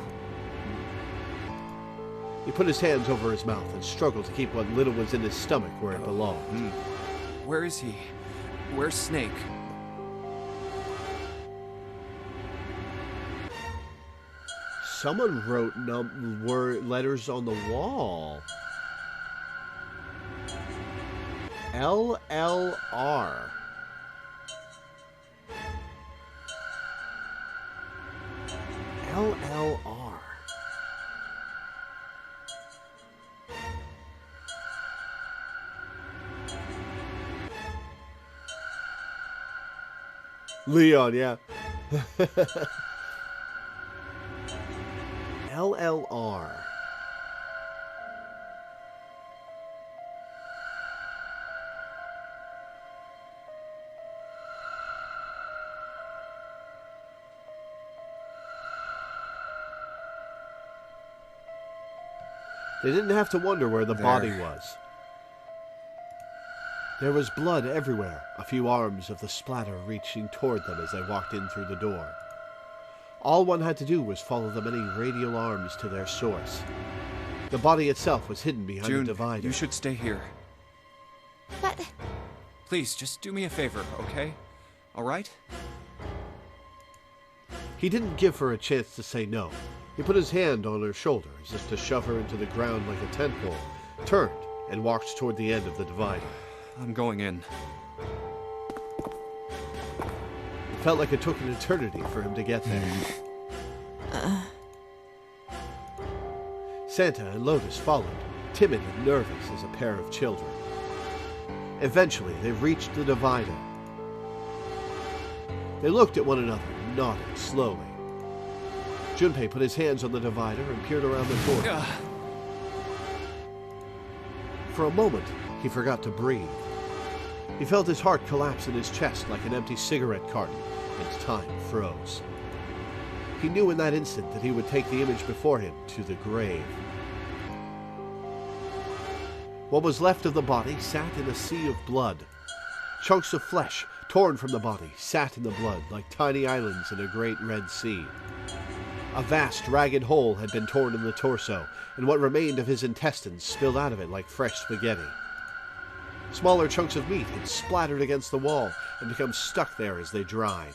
He put his hands over his mouth and struggled to keep what little was in his stomach where it belonged. Where is he? Where's Snake? Someone wrote letters on the wall. LLR. LLR. Leon, yeah. LLR. They didn't have to wonder where the body was. There was blood everywhere, a few arms of the splatter reaching toward them as they walked in through the door. All one had to do was follow the many radial arms to their source. The body itself was hidden behind June, a divider. you should stay here. But Please, just do me a favor, okay? All right? He didn't give her a chance to say no. He put his hand on her shoulder as if to shove her into the ground like a tent pole, turned, and walked toward the end of the divider. I'm going in. It felt like it took an eternity for him to get there. Santa and Lotus followed, timid and nervous as a pair of children. Eventually, they reached the divider. They looked at one another and nodded slowly. Junpei put his hands on the divider and peered around the corner. For a moment, he forgot to breathe. He felt his heart collapse in his chest like an empty cigarette carton, and time froze. He knew in that instant that he would take the image before him to the grave. What was left of the body sat in a sea of blood. Chunks of flesh, torn from the body, sat in the blood like tiny islands in a great Red Sea. A vast, ragged hole had been torn in the torso, and what remained of his intestines spilled out of it like fresh spaghetti. Smaller chunks of meat had splattered against the wall and become stuck there as they dried.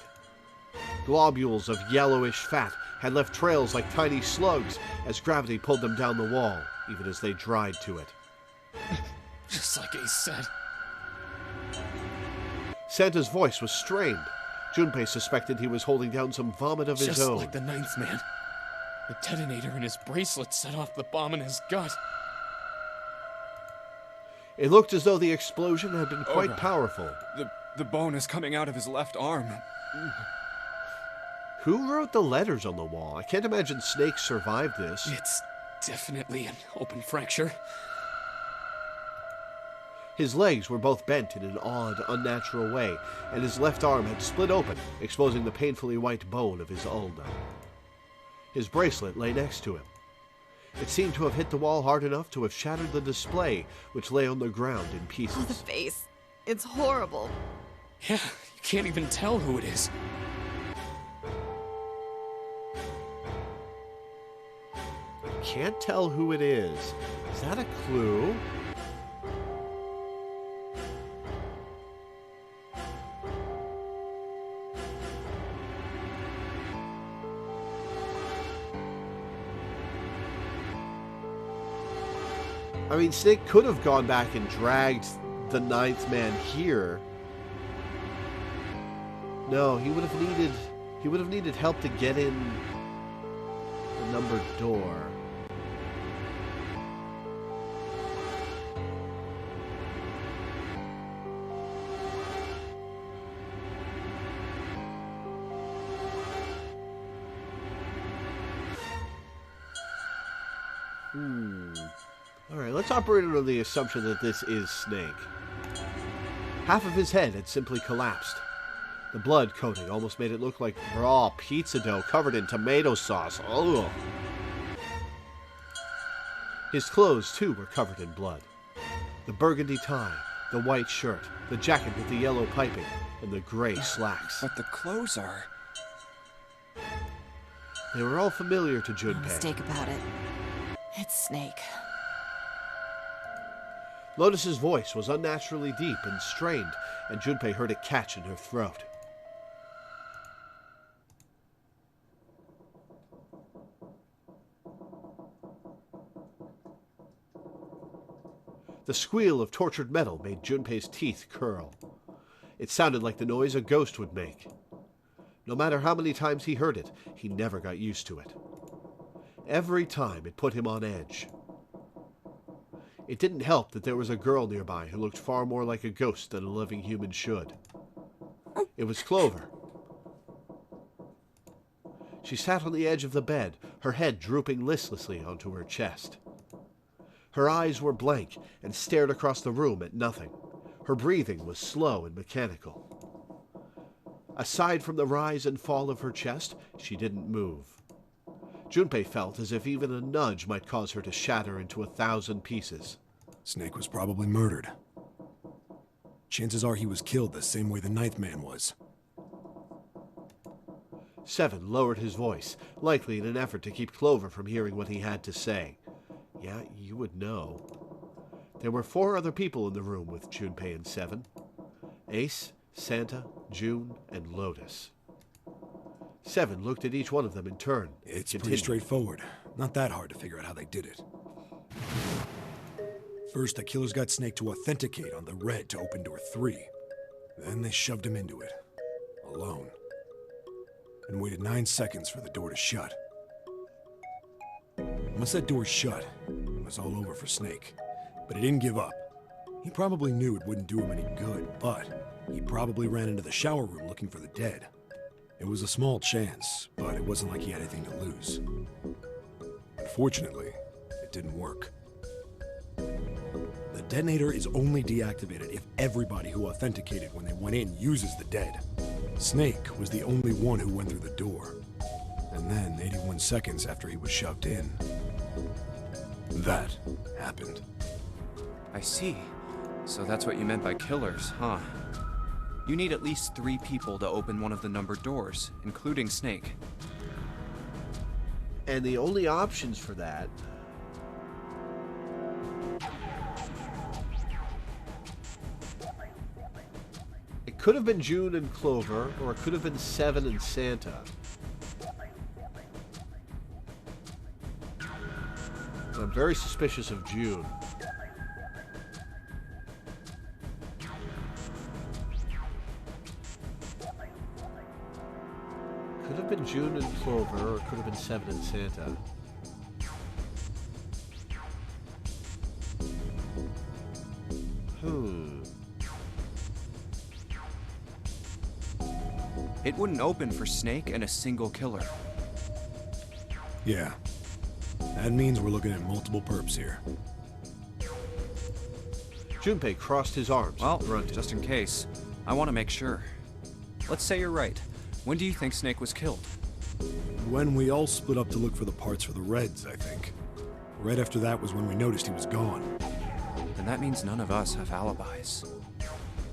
Globules of yellowish fat had left trails like tiny slugs as gravity pulled them down the wall, even as they dried to it. Just like he said. Santa's voice was strained. Junpei suspected he was holding down some vomit of his Just own. like the ninth man. The detonator in his bracelet set off the bomb in his gut. It looked as though the explosion had been quite God. powerful. The bone is coming out of his left arm. Who wrote the letters on the wall? I can't imagine Snake survived this. It's definitely an open fracture. His legs were both bent in an odd, unnatural way, and his left arm had split open, exposing the painfully white bone of his ulna. His bracelet lay next to him. It seemed to have hit the wall hard enough to have shattered the display, which lay on the ground in pieces. Oh, the face. It's horrible. Yeah, you can't even tell who it is. Can't tell who it is. Is that a clue? I mean, Snake could have gone back and dragged the ninth man here. No, he would have needed help to get in the numbered door. Alright, let's operate under the assumption that this is Snake. Half of his head had simply collapsed. The blood coating almost made it look like raw pizza dough covered in tomato sauce. Ugh. His clothes, too, were covered in blood. The burgundy tie, the white shirt, the jacket with the yellow piping, and the gray slacks. But the clothes are... They were all familiar to No Junpei. mistake about it. It's Snake. Lotus's voice was unnaturally deep and strained, and Junpei heard it catch in her throat. The squeal of tortured metal made Junpei's teeth curl. It sounded like the noise a ghost would make. No matter how many times he heard it, he never got used to it. Every time it put him on edge. It didn't help that there was a girl nearby who looked far more like a ghost than a living human should. It was Clover. She sat on the edge of the bed, her head drooping listlessly onto her chest. Her eyes were blank and stared across the room at nothing. Her breathing was slow and mechanical. Aside from the rise and fall of her chest, she didn't move. Junpei felt as if even a nudge might cause her to shatter into 1,000 pieces. Snake was probably murdered. Chances are he was killed the same way the ninth man was. Seven lowered his voice, likely in an effort to keep Clover from hearing what he had to say. Yeah, you would know. There were 4 other people in the room with Junpei and Seven. Ace, Santa, June, and Lotus. Seven looked at each one of them in turn. It's pretty straightforward. Not that hard to figure out how they did it. First, the killers got Snake to authenticate on the red to open door 3. Then they shoved him into it. Alone. And waited 9 seconds for the door to shut. Once that door shut, it was all over for Snake. But he didn't give up. He probably knew it wouldn't do him any good, but he probably ran into the shower room looking for the dead. It was a small chance, but it wasn't like he had anything to lose. Unfortunately, it didn't work. The detonator is only deactivated if everybody who authenticated when they went in uses the dead. Snake was the only one who went through the door. And then, 81 seconds after he was shoved in, that happened. I see. So that's what you meant by killers, huh? You need at least 3 people to open one of the numbered doors, including Snake. And the only options for that... It could have been June and Clover, or it could have been Seven and Santa. But I'm very suspicious of June. Could have been June and Clover, or it could have been Seven and Santa. It wouldn't open for Snake and a single killer. Yeah. That means we're looking at multiple perps here. Junpei crossed his arms. Well, grunted. just in case, I want to make sure. Let's say you're right. When do you think Snake was killed? When we all split up to look for the parts for the Reds, I think. Right after that was when we noticed he was gone. Then that means none of us have alibis.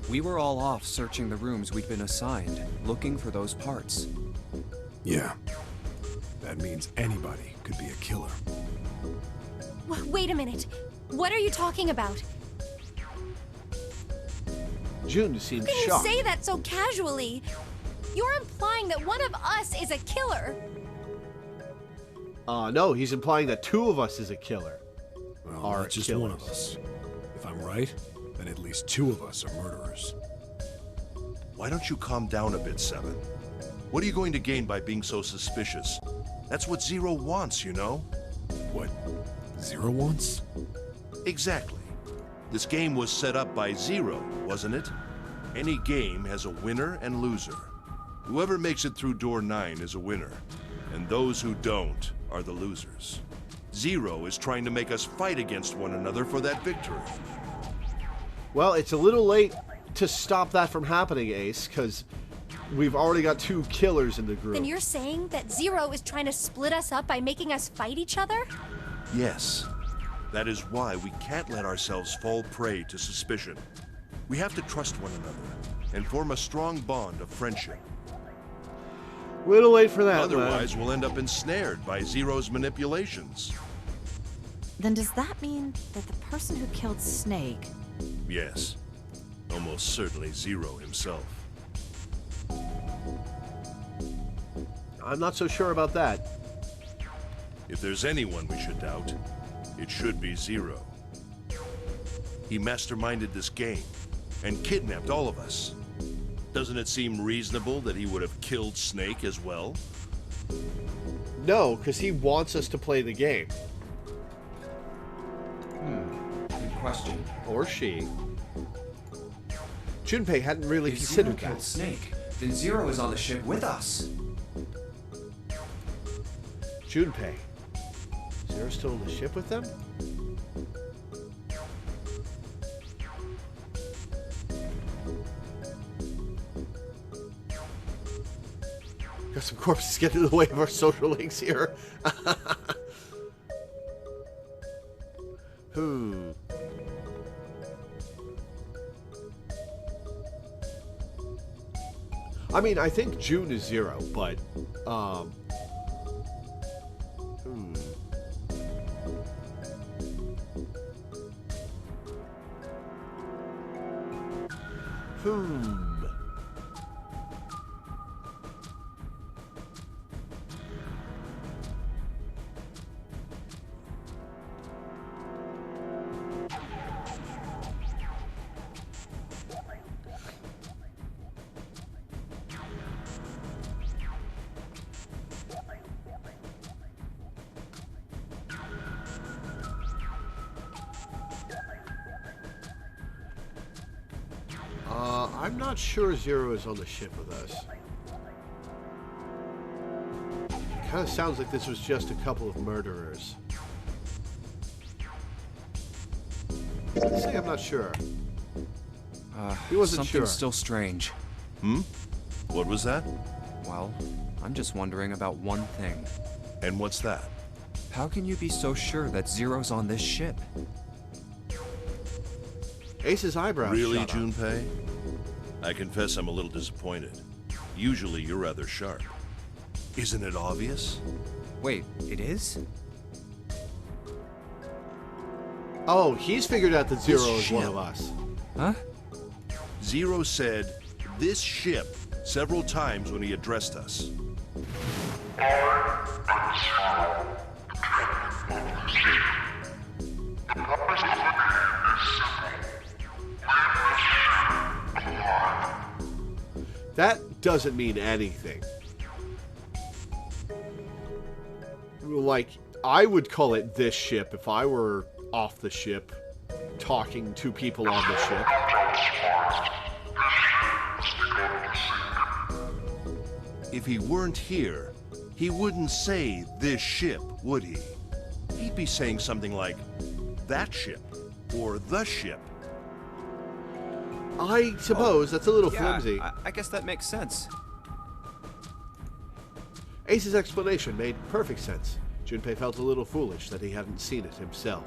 We were all off searching the rooms we'd been assigned, looking for those parts. Yeah. That means anybody could be a killer. Wait a minute. What are you talking about? June seemed How can you shocked. say that so casually? You're implying that one of us is a killer. No, he's implying that two of us is a killer. Well, Are that's just killers. one of us. If I'm right, then at least two of us are murderers. Why don't you calm down a bit, Seven? What are you going to gain by being so suspicious? That's what Zero wants, you know? What Zero wants? Exactly. This game was set up by Zero, wasn't it? Any game has a winner and loser. Whoever makes it through door 9 is a winner, and those who don't are the losers. Zero is trying to make us fight against one another for that victory. Well, it's a little late to stop that from happening, Ace, because we've already got two killers in the group. Then you're saying that Zero is trying to split us up by making us fight each other? Yes. That is why we can't let ourselves fall prey to suspicion. We have to trust one another and form a strong bond of friendship. Little late for that, Otherwise, man. we'll end up ensnared by Zero's manipulations. Then does that mean that the person who killed Snake... Yes. Almost certainly Zero himself. I'm not so sure about that. If there's anyone we should doubt, it should be Zero. He masterminded this game and kidnapped all of us. Doesn't it seem reasonable that he would have killed Snake as well? No, because he wants us to play the game. Good question. Or she. Junpei hadn't really If Zero considered killed that. Snake, then Zero is on the ship with us. Junpei. Zero still on the ship with them? Got some corpses getting in the way of our social links here. I mean, I think June is Zero, but, I'm not sure Zero is on the ship with us. Kind of sounds like this was just a couple of murderers. Let's say I'm not sure. He wasn't Something's sure. still strange. What was that? Well, I'm just wondering about one thing. And what's that? How can you be so sure that Zero's on this ship? Ace's eyebrows Really, shot up. Junpei? I confess I'm a little disappointed. Usually you're rather sharp. Isn't it obvious? Wait, it is? Oh, he's figured out that Zero This is one ship. of us. Huh? Zero said, "this ship," several times when he addressed us. That doesn't mean anything. Like, I would call it this ship if I were off the ship, talking to people on the ship. If he weren't here, he wouldn't say this ship, would he? He'd be saying something like, that ship, or the ship. I suppose that's a little flimsy. I guess that makes sense. Ace's explanation made perfect sense. Junpei felt a little foolish that he hadn't seen it himself.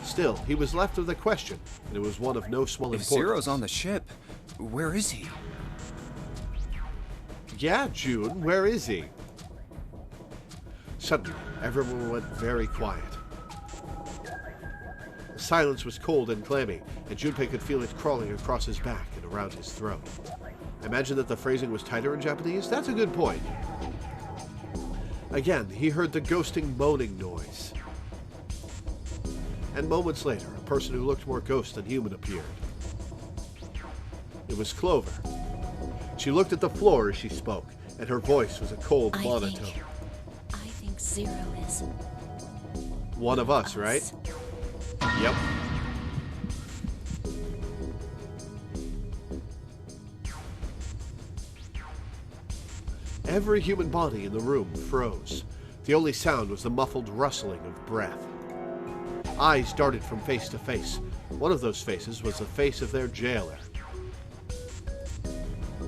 Still, he was left with a question, and it was one of no small If importance. Zero's on the ship, where is he? Yeah, June, where is he? Suddenly, everyone went very quiet. The silence was cold and clammy, and Junpei could feel it crawling across his back and around his throat. Imagine that the phrasing was tighter in Japanese? That's a good point. Again, he heard the ghosting moaning noise. And moments later, a person who looked more ghost than human appeared. It was Clover. She looked at the floor as she spoke, and her voice was a cold monotone. I think Zero is One of us, right? Yep. Every human body in the room froze. The only sound was the muffled rustling of breath. Eyes darted from face to face. One of those faces was the face of their jailer.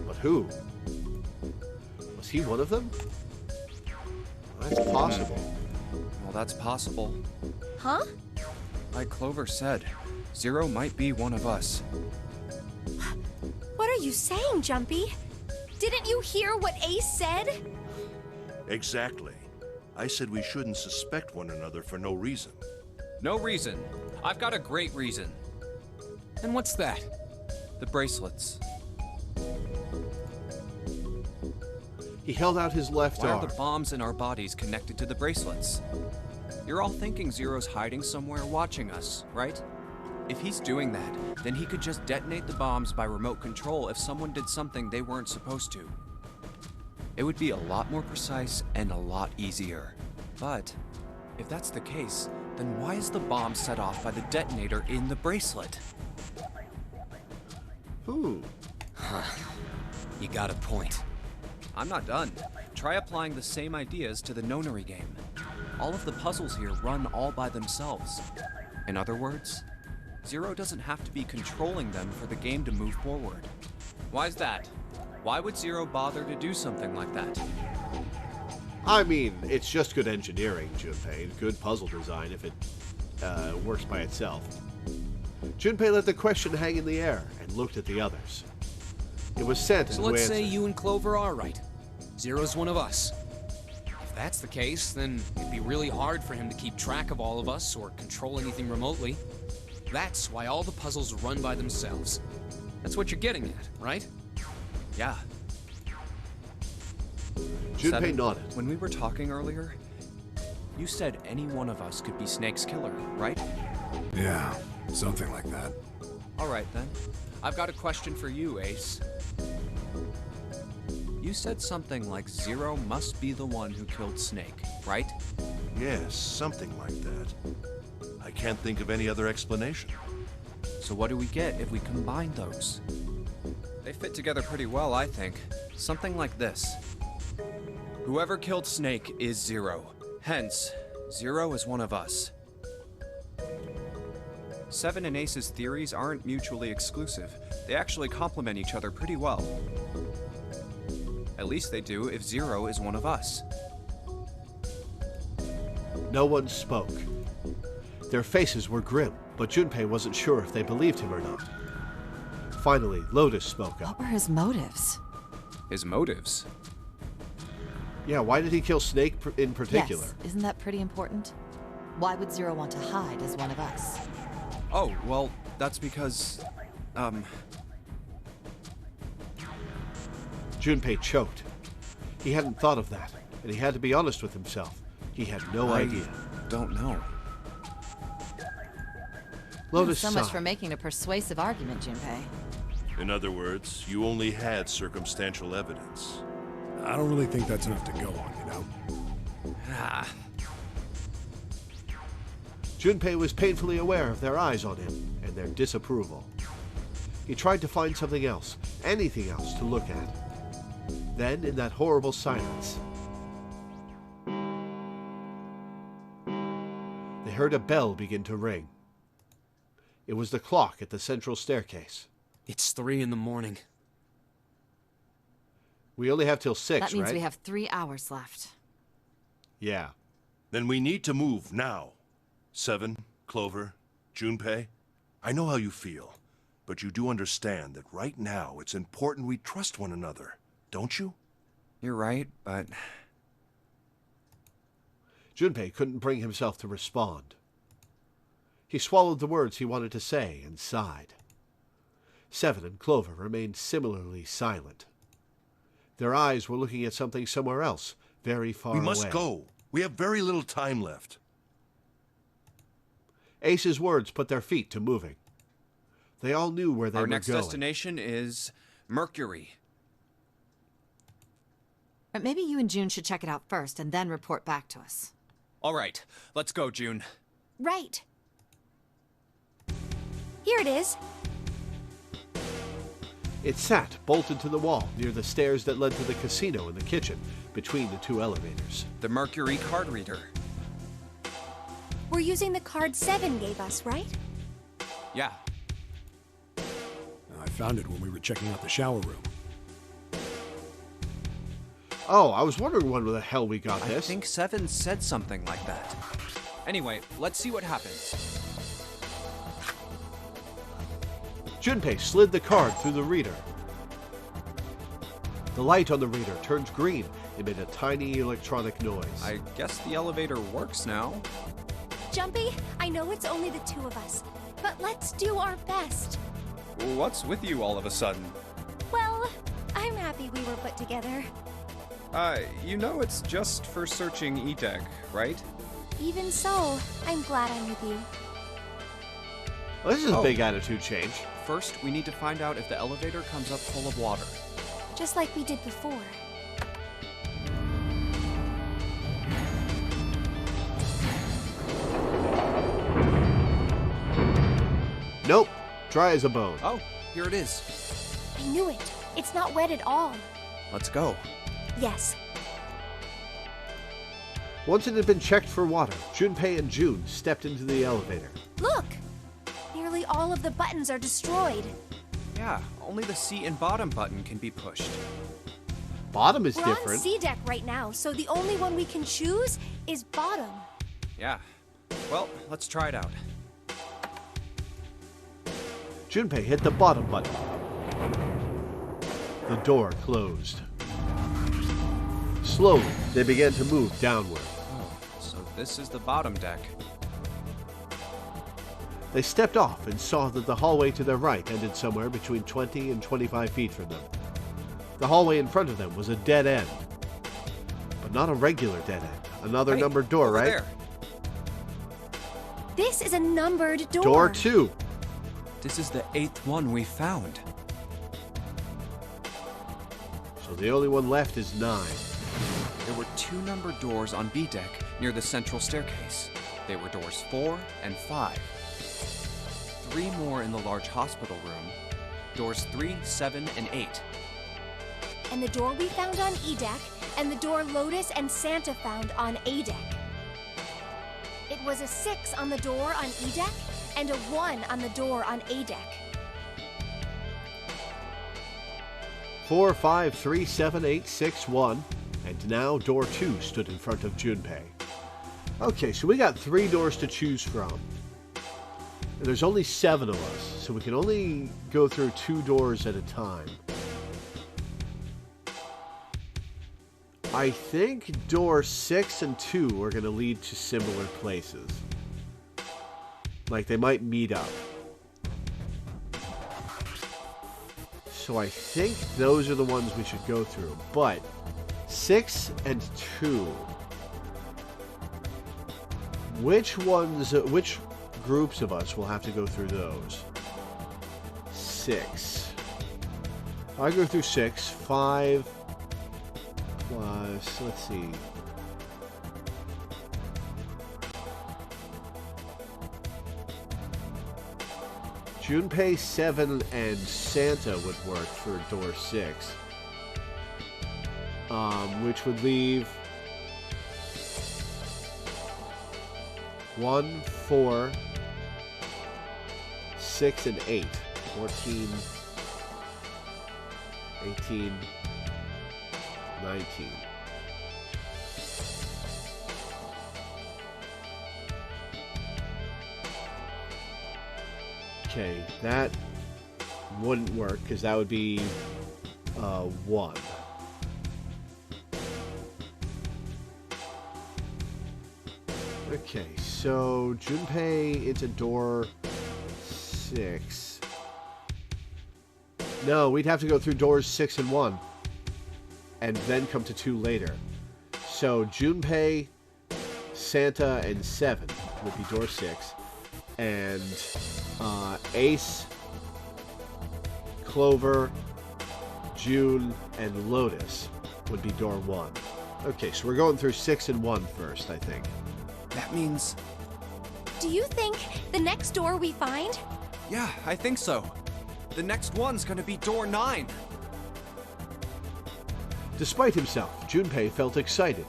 But who? Was he one of them? That's possible. Well, that's possible. Huh? Like Clover said, Zero might be one of us. What are you saying, Jumpy? Didn't you hear what Ace said? Exactly. I said we shouldn't suspect one another for no reason. No reason. I've got a great reason. And what's that? The bracelets. He held out his left Why arm. are the bombs in our bodies connected to the bracelets? You're all thinking Zero's hiding somewhere watching us, right? If he's doing that, then he could just detonate the bombs by remote control if someone did something they weren't supposed to. It would be a lot more precise and a lot easier. But if that's the case, then why is the bomb set off by the detonator in the bracelet? Who? You got a point. I'm not done. Try applying the same ideas to the nonary game. All of the puzzles here run all by themselves. In other words, Zero doesn't have to be controlling them for the game to move forward. Why's that? Why would Zero bother to do something like that? I mean, it's just good engineering, Junpei. Good puzzle design if it works by itself. Junpei let the question hang in the air and looked at the others. It was Santa So who let's answered. say you and Clover are right. Zero's one of us. If that's the case, then it'd be really hard for him to keep track of all of us or control anything remotely. That's why all the puzzles run by themselves. That's what you're getting at, right? Yeah. Junpei Seven, nodded. when we were talking earlier, you said any one of us could be Snake's killer, right? Yeah, something like that. All right, then. I've got a question for you, Ace. You said something like Zero must be the one who killed Snake, right? Yes, something like that. I can't think of any other explanation. So what do we get if we combine those? They fit together pretty well, I think. Something like this. Whoever killed Snake is Zero. Hence, Zero is one of us. Seven and Ace's theories aren't mutually exclusive. They actually complement each other pretty well. At least they do if Zero is one of us. No one spoke. Their faces were grim, but Junpei wasn't sure if they believed him or not. Finally, Lotus spoke up. What were his motives? His motives? Yeah, why did he kill Snake in particular? Yes, isn't that pretty important? Why would Zero want to hide as one of us? Oh, well, that's because, Junpei choked. He hadn't thought of that, and he had to be honest with himself. He had no idea. Don't know. Lotus So much sighed. for making a persuasive argument, Junpei. In other words, you only had circumstantial evidence. I don't really think that's enough to go on, you know? Ah, Junpei was painfully aware of their eyes on him and their disapproval. He tried to find something else, anything else to look at. Then, in that horrible silence, they heard a bell begin to ring. It was the clock at the central staircase. It's 3 in the morning. We only have till 6, That means right? we have 3 hours left. Yeah. Then we need to move now. Seven, Clover, Junpei, I know how you feel, but you do understand that right now it's important we trust one another, don't you? You're right, but Junpei couldn't bring himself to respond. He swallowed the words he wanted to say and sighed. Seven and Clover remained similarly silent. Their eyes were looking at something somewhere else, very far away. We must go. We have very little time left. Ace's words put their feet to moving. They all knew where they were our next going. destination is Mercury. But maybe you and June should check it out first and then report back to us. All right, let's go, June. Right. Here it is. It sat bolted to the wall near the stairs that led to the casino and the kitchen, between the 2 elevators. The Mercury card reader. We're using the card 7 gave us, right? Yeah. I found it when we were checking out the shower room. Oh, I was wondering when the hell we got I this. think Seven said something like that. Anyway, let's see what happens. Junpei slid the card through the reader. The light on the reader turned green and made a tiny electronic noise. I guess the elevator works now. Jumpy, I know it's only the 2 of us, but let's do our best. What's with you all of a sudden? Well, I'm happy we were put together. You know it's just for searching E-Deck, right? Even so, I'm glad I'm with you. Well, this is a Oh. big attitude change. First, we need to find out if the elevator comes up full of water. Just like we did before. Nope. Dry as a bone. Oh, here it is. I knew it. It's not wet at all. Let's go. Yes. Once it had been checked for water, Junpei and June stepped into the elevator. Look! Nearly all of the buttons are destroyed. Yeah, only the seat and bottom button can be pushed. Bottom is We're on different. C deck right now, so the only one we can choose is bottom. Yeah. Well, let's try it out. Junpei hit the bottom button. The door closed. Slowly, they began to move downward. Oh, so this is the bottom deck. They stepped off and saw that the hallway to their right ended somewhere between 20 and 25 feet from them. The hallway in front of them was a dead end. But not a regular dead end. Another Hey, numbered door, over right? there. This is a numbered door. Door 2. This is the 8th one we found. So the only one left is 9. There were 2 numbered doors on B deck near the central staircase. They were doors 4 and 5. 3 more in the large hospital room. Doors 3, 7, and 8. And the door we found on E deck, and the door Lotus and Santa found on A deck. It was a 6 on the door on E deck, and a 1 on the door on A deck. 4, 5, 3, 7, 8, 6, 1. And now door 2 stood in front of Junpei. Okay, so we got 3 doors to choose from. And there's only 7 of us, so we can only go through 2 doors at a time. I think door 6 and 2 are going to lead to similar places. Like, they might meet up. So I think those are the ones we should go through. But 6 and 2. Which groups of us will have to go through those? 6. I go through 6. 5 plus, let's see. Junpei, 7, and Santa would work for door 6. which would leave 1, 4, 6, and 8. 14, 18, 19. Okay, that wouldn't work because that would be 1. Okay, so Junpei into door 6. No, we'd have to go through doors 6 and 1 and then come to 2 later. So Junpei, Santa, and 7 would be door 6. And Ace, Clover, June, and Lotus would be door 1. Okay, so we're going through 6 and 1 first, I think. That means... Do you think the next door we find? Yeah, I think so. The next one's gonna be door 9. Despite himself, Junpei felt excited.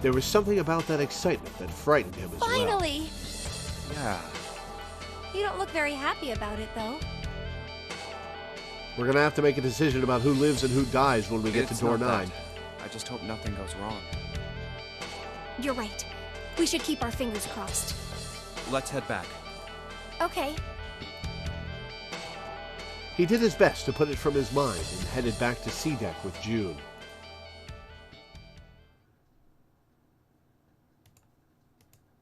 There was something about that excitement that frightened him as well. Finally! Yeah. You don't look very happy about it, though. We're going to have to make a decision about who lives and who dies when we get to door 9. That. I just hope nothing goes wrong. You're right. We should keep our fingers crossed. Let's head back. Okay. He did his best to put it from his mind and headed back to C deck with June.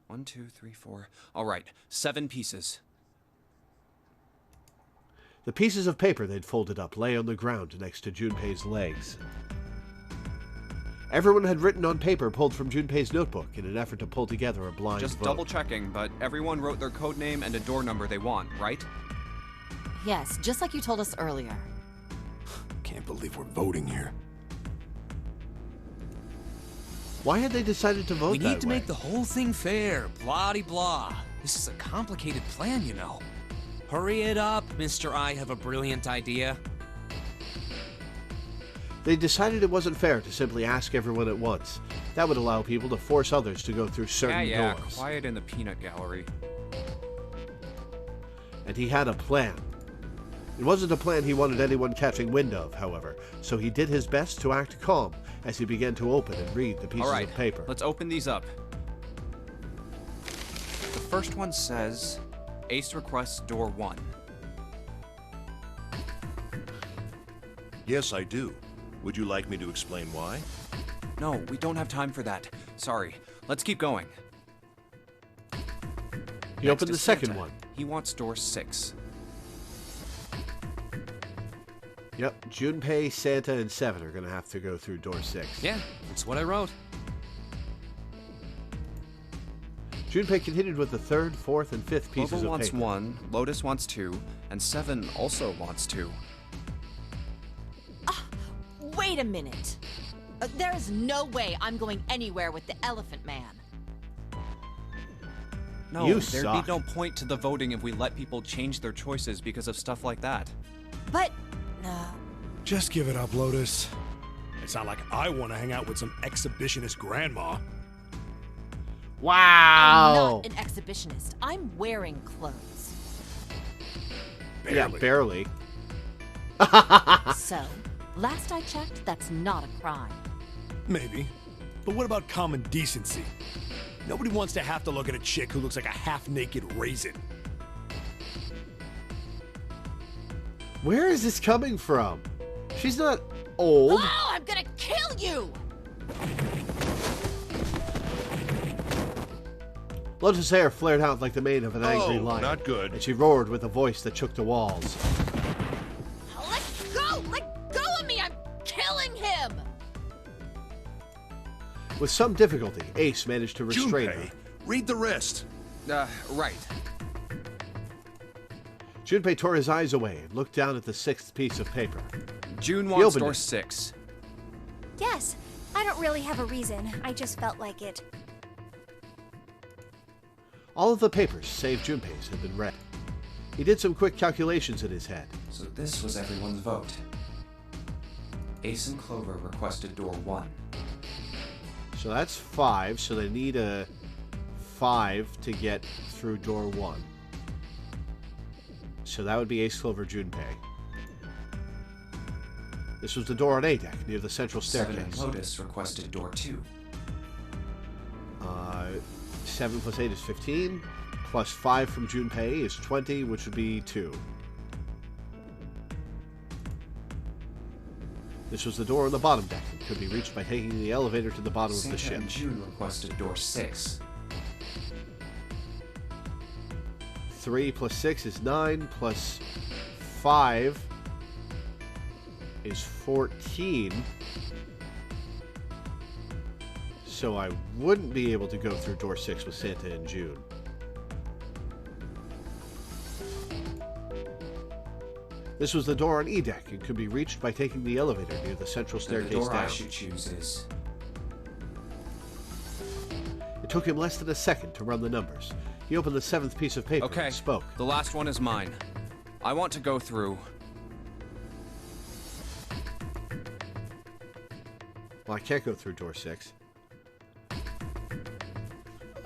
One, 2, 3, 4. All right, 7 pieces. The pieces of paper they'd folded up lay on the ground next to Junpei's legs. Everyone had written on paper pulled from Junpei's notebook in an effort to pull together a blind Just vote. double checking, but everyone wrote their code name and a door number they want, right? Yes, just like you told us earlier. Can't believe we're voting here. Why had they decided to vote We that need to way? make the whole thing fair, blah-de-blah. This is a complicated plan, you know. Hurry it up, Mr. I have a brilliant idea. They decided it wasn't fair to simply ask everyone at once. That would allow people to force others to go through certain Yeah, doors. quiet in the peanut gallery. And he had a plan. It wasn't a plan he wanted anyone catching wind of, however, so he did his best to act calm as he began to open and read the pieces All right, of paper. let's open these up. The first one says, Ace requests door 1. Yes, I do. Would you like me to explain why? No, we don't have time for that. Sorry. Let's keep going. He Next opened the is second Santa. one. He wants door 6. Yep, Junpei, Santa, and 7 are going to have to go through door 6. Yeah, that's what I wrote. Junpei continued with the 3rd, 4th, and 5th pieces Clover of wants paper. 1, Lotus wants 2, and 7 also wants 2. Wait a minute. There's no way I'm going anywhere with the Elephant Man. No, You there'd suck. be no point to the voting if we let people change their choices because of stuff like that. But... Just give it up, Lotus. It's not like I want to hang out with some exhibitionist grandma. Wow! I'm not an exhibitionist. I'm wearing clothes. Yeah, barely. So, last I checked, that's not a crime. Maybe. But what about common decency? Nobody wants to have to look at a chick who looks like a half-naked raisin. Where is this coming from? She's not old. Oh, I'm gonna kill you! Lotus' hair flared out like the mane of an angry lion. Not good. And she roared with a voice that shook the walls. Let go! Let go of me! I'm killing him! With some difficulty, Ace managed to restrain Junpei, her. read the rest. Right. Junpei tore his eyes away and looked down at the 6th piece of paper. June wants opened door it. 6. Yes. I don't really have a reason. I just felt like it. All of the papers, save Junpei's, had been read. He did some quick calculations in his head. So this was everyone's vote. Ace and Clover requested door 1. So that's 5, so they need a 5 to get through door 1. So that would be Ace, Clover, Junpei. This was the door on A deck, near the central 7 staircase. and Lotus requested door 2. 7 plus 8 is 15, plus 5 from Junpei is 20, which would be 2. This was the door on the bottom deck. It could be reached by taking the elevator to the bottom of the Santa ship. and June requested door 6. 3 plus 6 is 9, plus 5 is 14. So I wouldn't be able to go through door 6 with Santa and June. This was the door on E deck. It could be reached by taking the elevator near the central Then staircase the door I down. should choose is... It took him less than a second to run the numbers. He opened the 7th piece of paper Okay, and spoke. the last one is mine. I want to go through... Well, I can't go through door 6.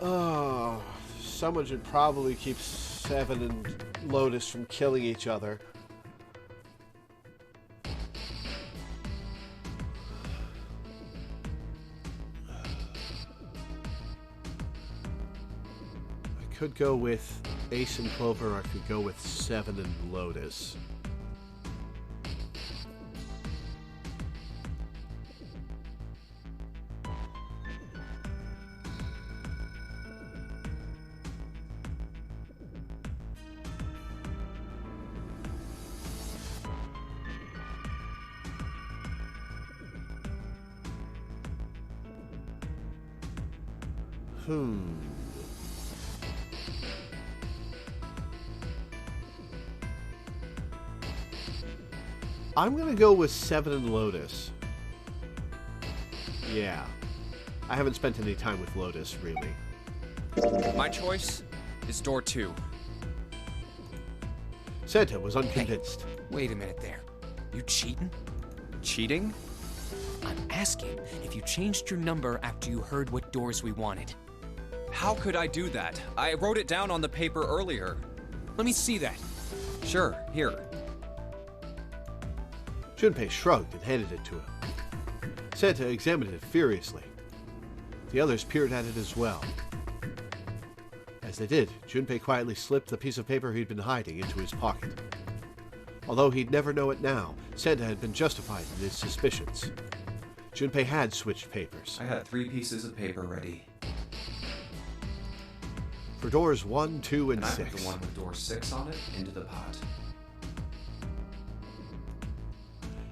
Oh, someone should probably keep 7 and Lotus from killing each other. I could go with Ace and Clover, or I could go with 7 and Lotus. I'm gonna go with 7 and Lotus. Yeah. I haven't spent any time with Lotus, really. My choice is door 2. Santa was unconvinced. Wait a minute there. You cheating? Cheating? I'm asking if you changed your number after you heard what doors we wanted. How could I do that? I wrote it down on the paper earlier. Let me see that. Sure, here. Junpei shrugged and handed it to him. Santa examined it furiously. The others peered at it as well. As they did, Junpei quietly slipped the piece of paper he'd been hiding into his pocket. Although he'd never know it now, Santa had been justified in his suspicions. Junpei had switched papers. I had 3 pieces of paper ready. For doors 1, 2, and And I put 6. the one with door 6 on it into the pot.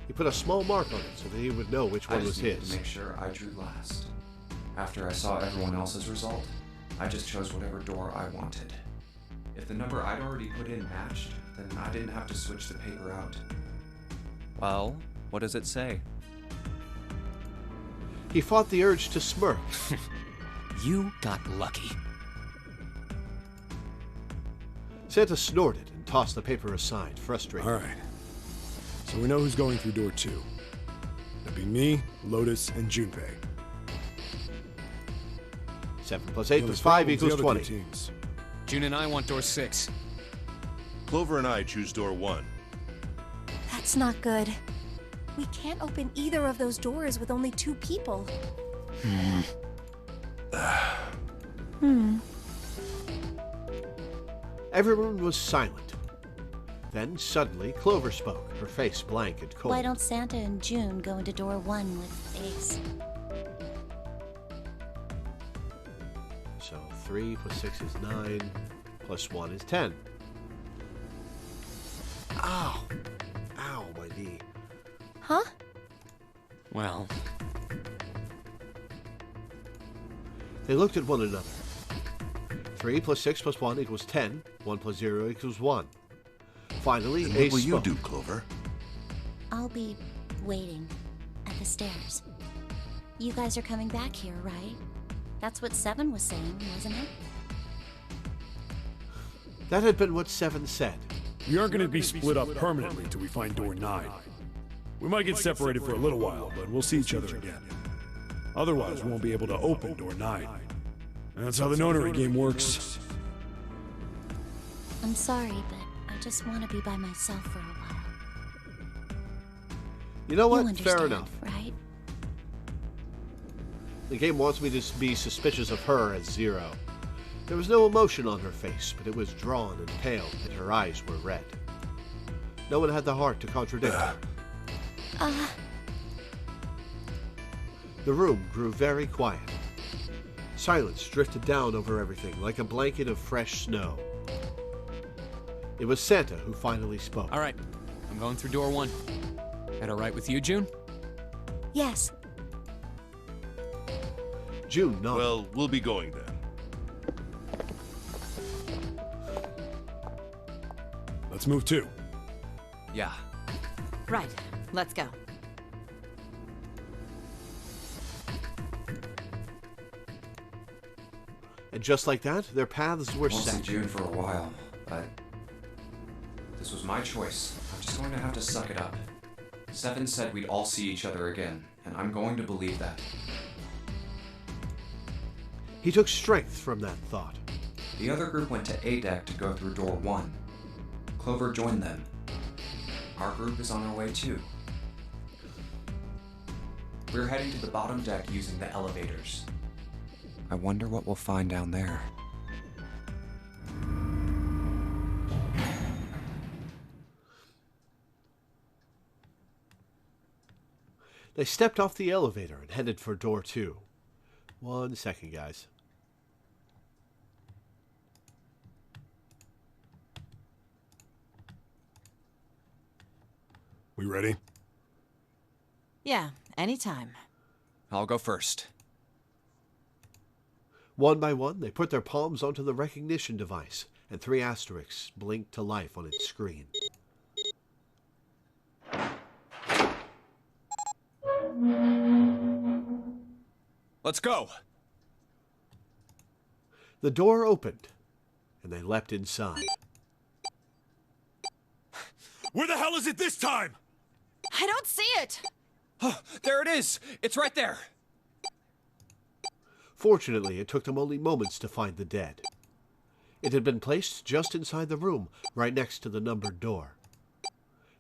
He put a small mark on it so that he would know which I one was just needed his. to make sure I drew last. After I saw everyone else's result, I just chose whatever door I wanted. If the number I'd already put in matched, then I didn't have to switch the paper out. Well, what does it say? He fought the urge to smirk. You got lucky. Santa snorted and tossed the paper aside, frustrated. All right. So we know who's going through door 2. That'd be me, Lotus, and Junpei. 7 plus 8 The plus other 5 problem's equals the other 20. 2 teams. June and I want door 6. Clover and I choose door 1. That's not good. We can't open either of those doors with only 2 people. Everyone was silent. Then, suddenly, Clover spoke, her face blank and cold. Why don't Santa and June go into door 1 with Ace? So 3 plus 6 is 9, plus 1 is 10. Ow! Ow, my knee. Huh? Well, They looked at one another. 3 plus 6 plus 1 equals 10. 1 plus 0 equals 1. Finally, Then Ace what will you spoke. do, Clover? I'll be waiting at the stairs. You guys are coming back here, right? That's what 7 was saying, wasn't it? That had been what 7 said. We aren't going to be split up permanently till we find door 9. We might get separated for a little while, but we'll see each other again. Otherwise, we won't be able to open door 9. That's how the nonary game works. I'm sorry, but I just want to be by myself for a while. You know what? You understand, Fair enough. right? The game wants me to be suspicious of her as Zero. There was no emotion on her face, but it was drawn and pale, and her eyes were red. No one had the heart to contradict her. The room grew very quiet. Silence drifted down over everything like a blanket of fresh snow. It was Santa who finally spoke. All right, I'm going through door 1. That all right with you, June? Yes. June nodded. Well, we'll be going then. Let's move too. Yeah. Right, let's go. And just like that, their paths were Won't see set. June for a while, but this was my choice. I'm just going to have to suck it up. Seven said we'd all see each other again, and I'm going to believe that. He took strength from that thought. The other group went to A deck to go through door 1. Clover joined them. Our group is on our way too. We're heading to the bottom deck using the elevators. I wonder what we'll find down there. They stepped off the elevator and headed for door 2. 1 second, guys. We ready? Yeah, anytime. I'll go first. One by one, they put their palms onto the recognition device, and 3 asterisks blinked to life on its screen. Let's go! The door opened, and they leapt inside. Where the hell is it this time? I don't see it! Oh, there it is! It's right there! Fortunately, it took them only moments to find the dead. It had been placed just inside the room, right next to the numbered door.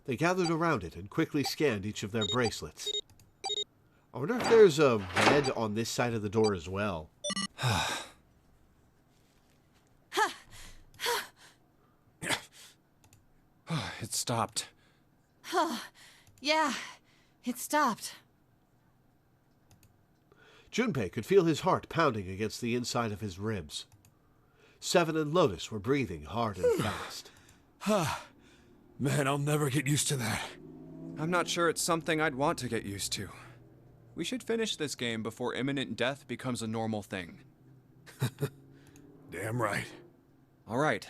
They gathered around it and quickly scanned each of their bracelets. I wonder if there's a red on this side of the door as well. It stopped. Yeah, it stopped. Junpei could feel his heart pounding against the inside of his ribs. Seven and Lotus were breathing hard and fast. Man, I'll never get used to that. I'm not sure it's something I'd want to get used to. We should finish this game before imminent death becomes a normal thing. Damn right. All right.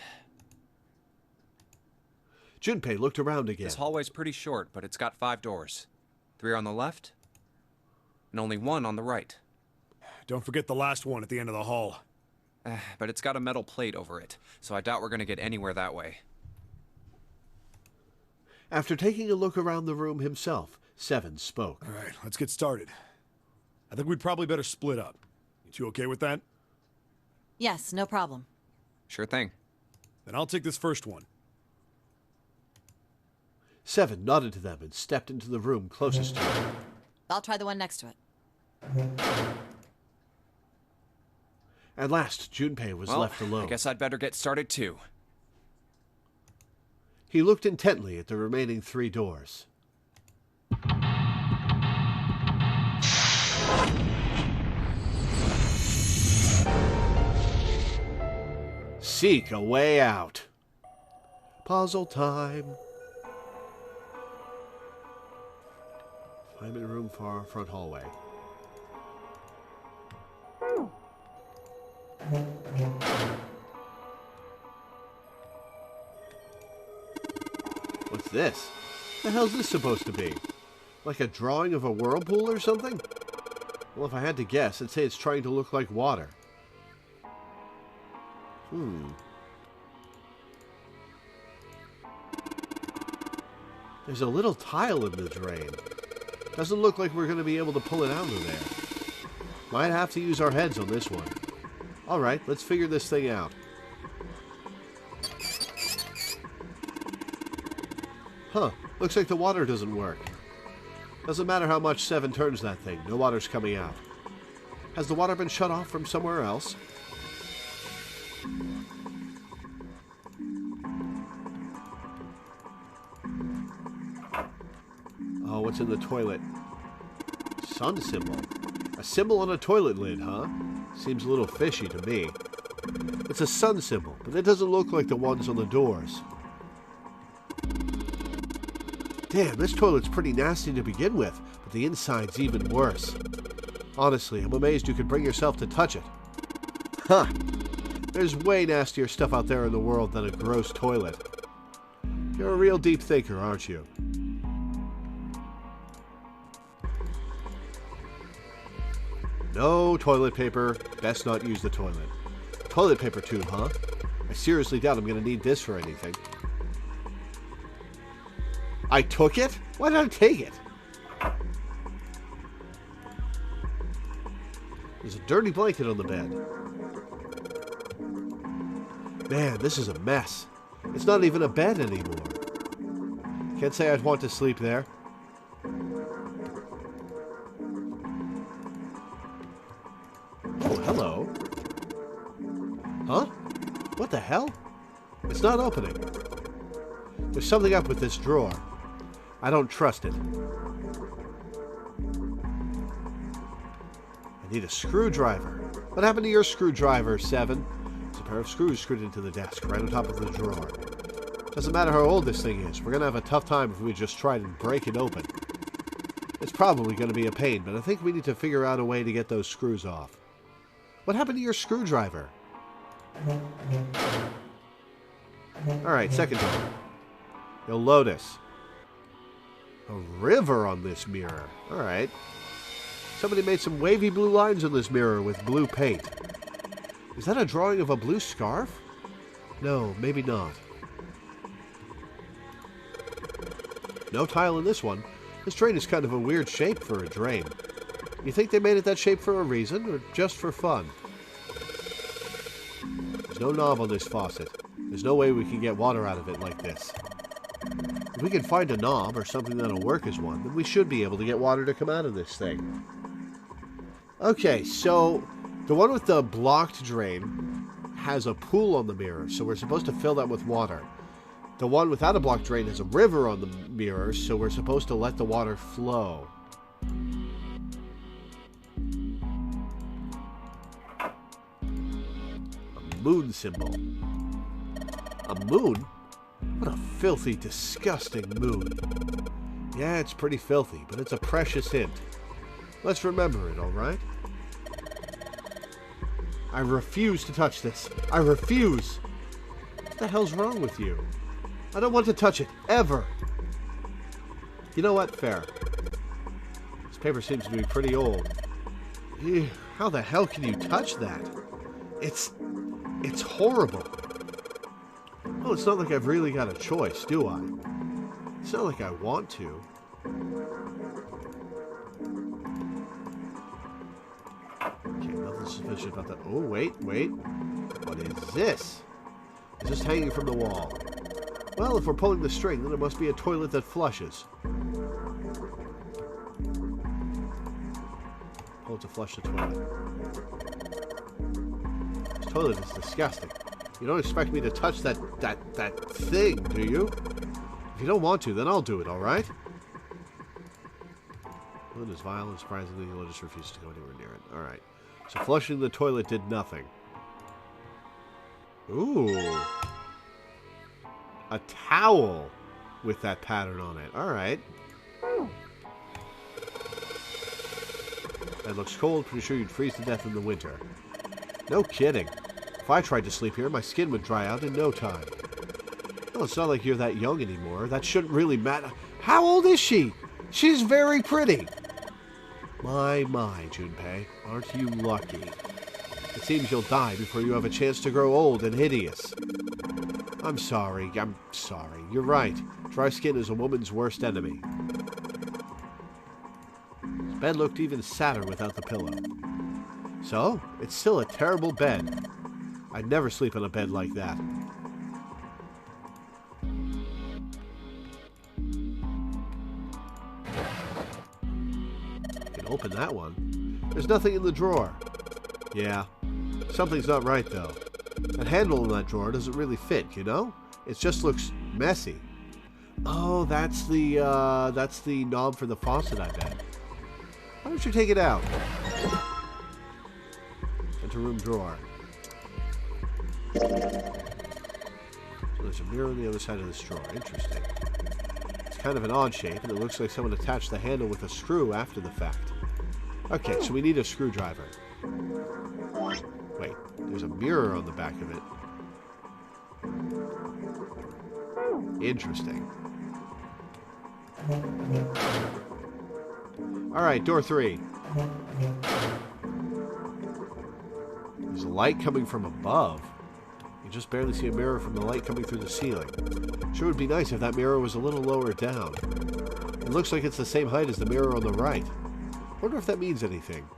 Junpei looked around again. This hallway's pretty short, but it's got 5 doors. 3 on the left, and only 1 on the right. Don't forget the last one at the end of the hall. But it's got a metal plate over it, so I doubt we're gonna get anywhere that way. After taking a look around the room himself, Seven spoke. All right, let's get started. I think we'd probably better split up. You two okay with that? Yes, no problem. Sure thing. Then I'll take this first one. Seven nodded to them and stepped into the room closest to him. I'll try the one next to it. At last, Junpei was left alone. I guess I'd better get started too. He looked intently at the remaining 3 doors. Seek a way out. Puzzle time. Find a room far front hallway. What's this? What the hell's this supposed to be? Like a drawing of a whirlpool or something? Well, if I had to guess, I'd say it's trying to look like water. There's a little tile in the drain. Doesn't look like we're going to be able to pull it out of there. Might have to use our heads on this one. Alright, let's figure this thing out. Huh, looks like the water doesn't work. Doesn't matter how much 7 turns that thing, no water's coming out. Has the water been shut off from somewhere else? Oh, what's in the toilet? Sun symbol. A symbol on a toilet lid, huh? Seems a little fishy to me. It's a sun symbol, but it doesn't look like the ones on the doors. Damn, this toilet's pretty nasty to begin with, but the inside's even worse. Honestly, I'm amazed you could bring yourself to touch it. Huh. There's way nastier stuff out there in the world than a gross toilet. You're a real deep thinker, aren't you? No toilet paper. Best not use the toilet. Toilet paper tube, huh? I seriously doubt I'm going to need this for anything. I took it? Why did I take it? There's a dirty blanket on the bed. Man, this is a mess. It's not even a bed anymore. Can't say I'd want to sleep there. Oh, hello. Huh? What the hell? It's not opening. There's something up with this drawer. I don't trust it. I need a screwdriver. What happened to your screwdriver, 7? It's a pair of screws screwed into the desk, right on top of the drawer. Doesn't matter how old this thing is. We're going to have a tough time if we just try and break it open. It's probably going to be a pain, but I think we need to figure out a way to get those screws off. What happened to your screwdriver? Alright, second door. You'll notice a river on this mirror. Alright. Somebody made some wavy blue lines on this mirror with blue paint. Is that a drawing of a blue scarf? No, maybe not. No tile in this one. This drain is kind of a weird shape for a drain. You think they made it that shape for a reason, or just for fun? There's no knob on this faucet. There's no way we can get water out of it like this. If we can find a knob or something that'll work as one, then we should be able to get water to come out of this thing. Okay, so the one with the blocked drain has a pool on the mirror, so we're supposed to fill that with water. The one without a blocked drain has a river on the mirror, so we're supposed to let the water flow. A moon symbol. A moon? What a filthy, disgusting moon. Yeah, it's pretty filthy, but it's a precious hint. Let's remember it, alright? I refuse to touch this. I refuse! What the hell's wrong with you? I don't want to touch it, ever! You know what? Fair. This paper seems to be pretty old. Ew, how the hell can you touch that? It's horrible. Oh, it's not like I've really got a choice, do I? It's not like I want to. Okay, nothing suspicious about that. Oh, wait. What is this? It's just hanging from the wall. Well, if we're pulling the string, then it must be a toilet that flushes. Pull it to flush the toilet. This toilet is disgusting. You don't expect me to touch that thing, do you? If you don't want to, then I'll do it, alright? It is vile and surprisingly, you'll just refuse to go anywhere near it. Alright. So flushing the toilet did nothing. Ooh. A towel with that pattern on it. Alright. That looks cold. Pretty sure you'd freeze to death in the winter. No kidding. If I tried to sleep here, my skin would dry out in no time. Well, it's not like you're that young anymore. That shouldn't really matter. How old is she? She's very pretty. My, Junpei. Aren't you lucky? It seems you'll die before you have a chance to grow old and hideous. I'm sorry. You're right. Dry skin is a woman's worst enemy. His bed looked even sadder without the pillow. So, it's still a terrible bed. I'd never sleep on a bed like that. Can open that one. There's nothing in the drawer. Yeah. Something's not right, though. That handle in that drawer doesn't really fit, you know? It just looks messy. Oh, that's the knob for the faucet, I bet. Why don't you take it out? Enter room drawer. So there's a mirror on the other side of this drawer. Interesting. It's kind of an odd shape, and it looks like someone attached the handle with a screw after the fact. Okay, so we need a screwdriver. Wait, there's a mirror on the back of it. Interesting. Alright, door 3. There's a light coming from above. You just barely see a mirror from the light coming through the ceiling. Sure would be nice if that mirror was a little lower down. It looks like it's the same height as the mirror on the right. Wonder if that means anything.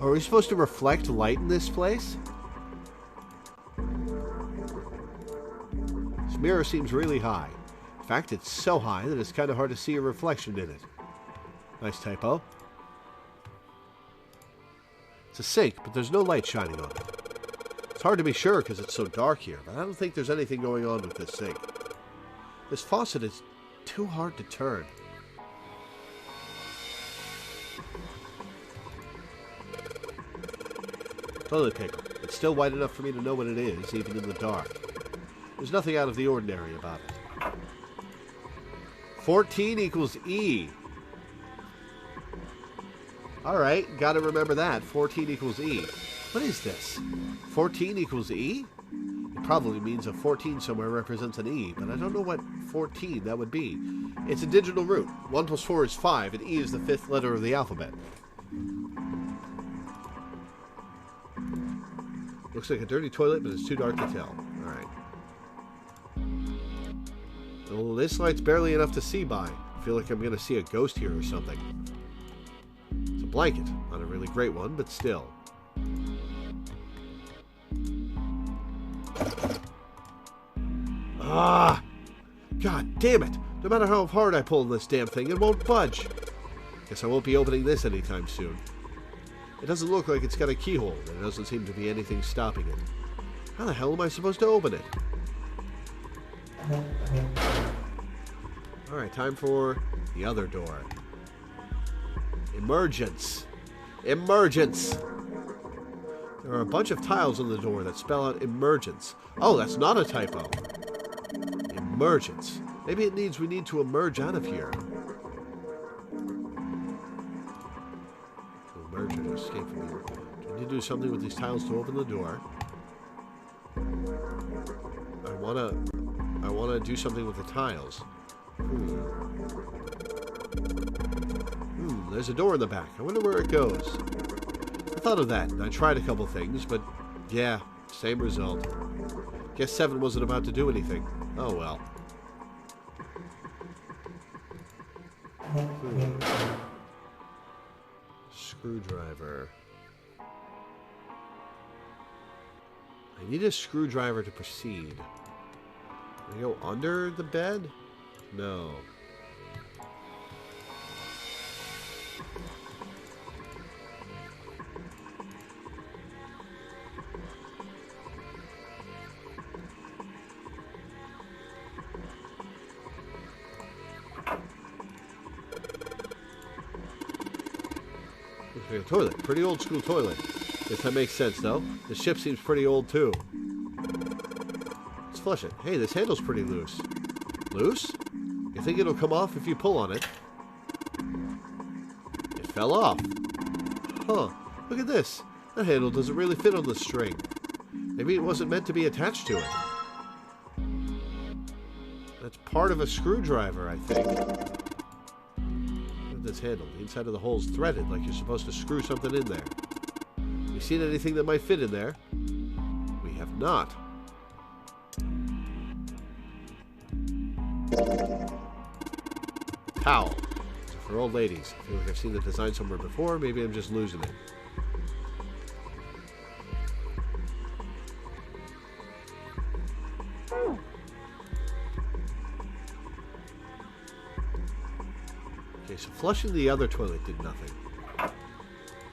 Are we supposed to reflect light in this place? This mirror seems really high. In fact, it's so high that it's kind of hard to see a reflection in it. Nice typo. It's a sink, but there's no light shining on it. It's hard to be sure because it's so dark here, but I don't think there's anything going on with this sink. This faucet is too hard to turn. Toilet paper. It's still white enough for me to know what it is, even in the dark. There's nothing out of the ordinary about it. 14 equals E. Alright, gotta remember that. 14 equals E. What is this? 14 equals E? It probably means a 14 somewhere represents an E, but I don't know what 14 that would be. It's a digital root. 1 plus 4 is 5, and E is the 5th letter of the alphabet. Looks like a dirty toilet, but it's too dark to tell. Alright. Well, this light's barely enough to see by. I feel like I'm going to see a ghost here or something. It's a blanket. Not a really great one, but still. Ah! God damn it! No matter how hard I pull on this damn thing, it won't budge. Guess I won't be opening this anytime soon. It doesn't look like it's got a keyhole, and there doesn't seem to be anything stopping it. How the hell am I supposed to open it? Alright, time for the other door. Emergence. Emergence! There are a bunch of tiles on the door that spell out emergence. Oh, that's not a typo. Emergence. Maybe it means we need to emerge out of here. To emerge or to escape from here. Do we need to do something with these tiles to open the door? I wanna do something with the tiles. There's a door in the back. I wonder where it goes. I thought of that, and I tried a couple things, but yeah, same result. Guess 7 wasn't about to do anything. Oh well. Screwdriver. I need a screwdriver to proceed. Can I go under the bed? No. Looks like a toilet. Pretty old school toilet. Guess that makes sense though. The ship seems pretty old too. Let's flush it. Hey, this handle's pretty loose. Loose? You think it'll come off if you pull on it? It fell off. Huh. Look at this. That handle doesn't really fit on the string. Maybe it wasn't meant to be attached to it. That's part of a screwdriver, I think. Look at this handle. The inside of the hole's threaded, like you're supposed to screw something in there. You seen anything that might fit in there? We have not. Towel. So for old ladies. I feel like I've seen the design somewhere before. Maybe I'm just losing it. Okay, so flushing the other toilet did nothing.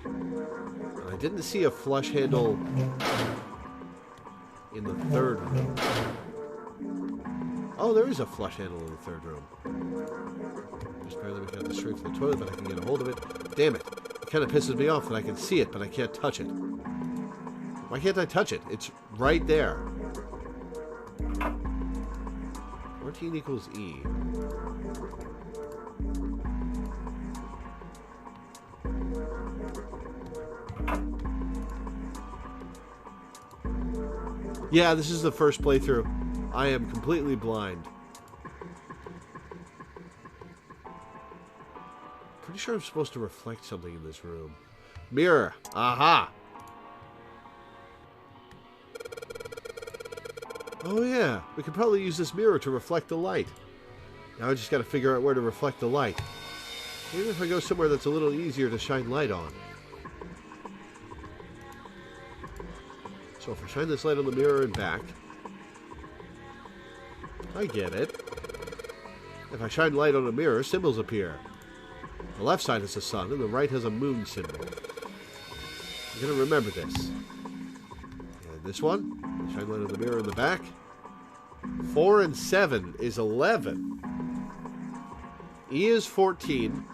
And I didn't see a flush handle in the third room. Oh, there is a flush handle in the third room. Just barely making out the string for the toilet, but I can get a hold of it. Damn it. It kind of pisses me off that I can see it, but I can't touch it. Why can't I touch it? It's right there. 14 equals E. Yeah, this is the first playthrough. I am completely blind. Pretty sure I'm supposed to reflect something in this room. Mirror. Aha! Oh yeah, we could probably use this mirror to reflect the light. Now I just gotta figure out where to reflect the light. Maybe if I go somewhere that's a little easier to shine light on. So if I shine this light on the mirror and back, I get it. If I shine light on a mirror, symbols appear. The left side has a sun and the right has a moon symbol. I'm gonna remember this. And this one, I shine light on the mirror in the back. 4 and 7 is 11. E is 14.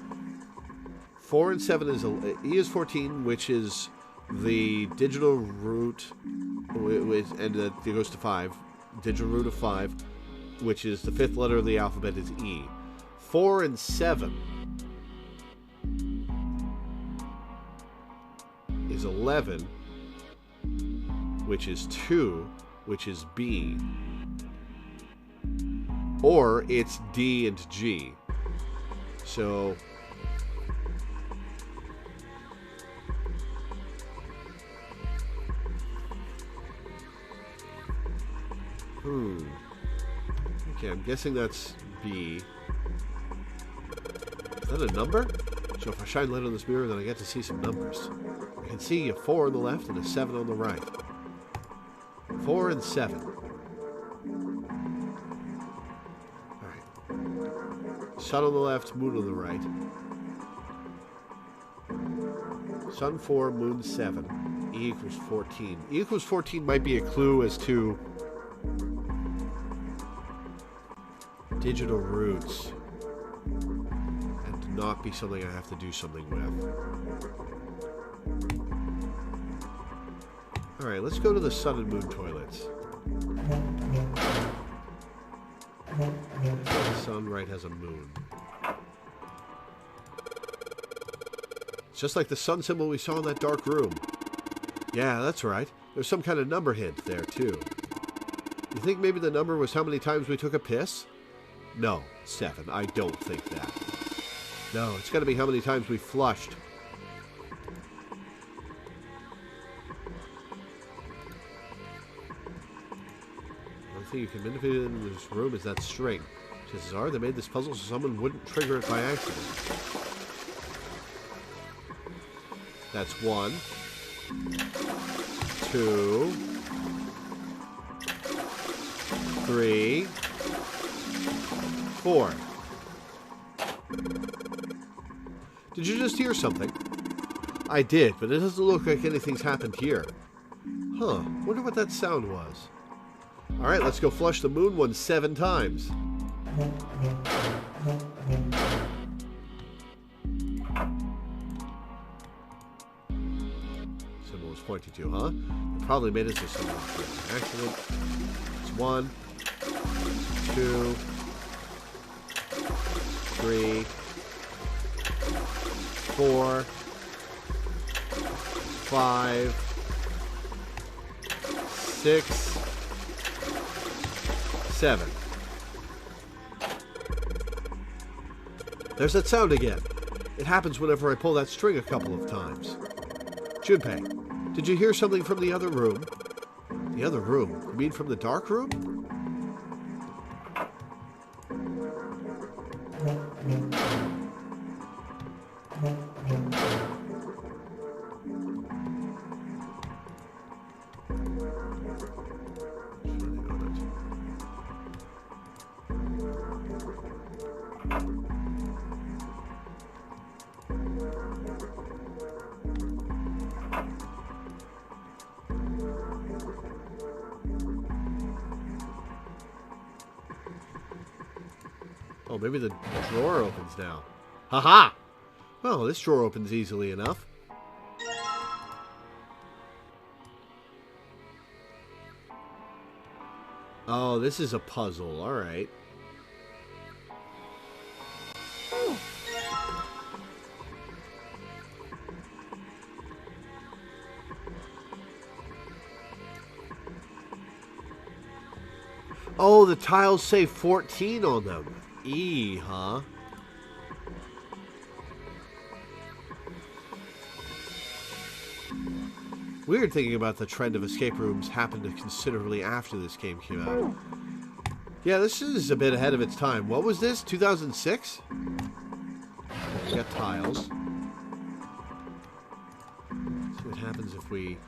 4 and 7 is E is 14, which is the digital root, and it goes to 5. Digital root of 5, which is the 5th letter of the alphabet, is E. 4 and 7 is 11, which is 2, which is B. Or it's D and G. So okay, I'm guessing that's B. Is that a number? So if I shine light on this mirror, then I get to see some numbers. I can see a 4 on the left and a 7 on the right. 4 and 7. Alright. Sun on the left, moon on the right. Sun 4, moon 7. E equals 14. E equals 14 might be a clue as to digital roots, and to not be something I have to do something with. Alright, let's go to the sun and moon toilets. The sun right has a moon. It's just like the sun symbol we saw in that dark room. Yeah, that's right. There's some kind of number hint there, too. You think maybe the number was how many times we took a piss? No, 7. I don't think that. No, it's got to be how many times we flushed. The only thing you can manipulate in this room is that string. Chances are they made this puzzle so someone wouldn't trigger it by accident. That's 1, 2, 3, 4. Did you just hear something? I did, but it doesn't look like anything's happened here. Huh, wonder what that sound was. Alright, let's go flush the moon one 7 times. Symbol was pointing to, huh? They probably made it so someone did an accident. It's 1, 2, 3, 4, 5, 6, 7. There's that sound again. It happens whenever I pull that string a couple of times. Junpei, did you hear something from the other room? The other room? You mean from the dark room? Oh, maybe the drawer opens now. Haha! Well, this drawer opens easily enough. Oh, this is a puzzle. Alright. Oh, the tiles say 14 on them. E, huh? Weird thinking about the trend of escape rooms happened considerably after this game came out. Yeah, this is a bit ahead of its time. What was this? 2006? We got tiles. See what happens if we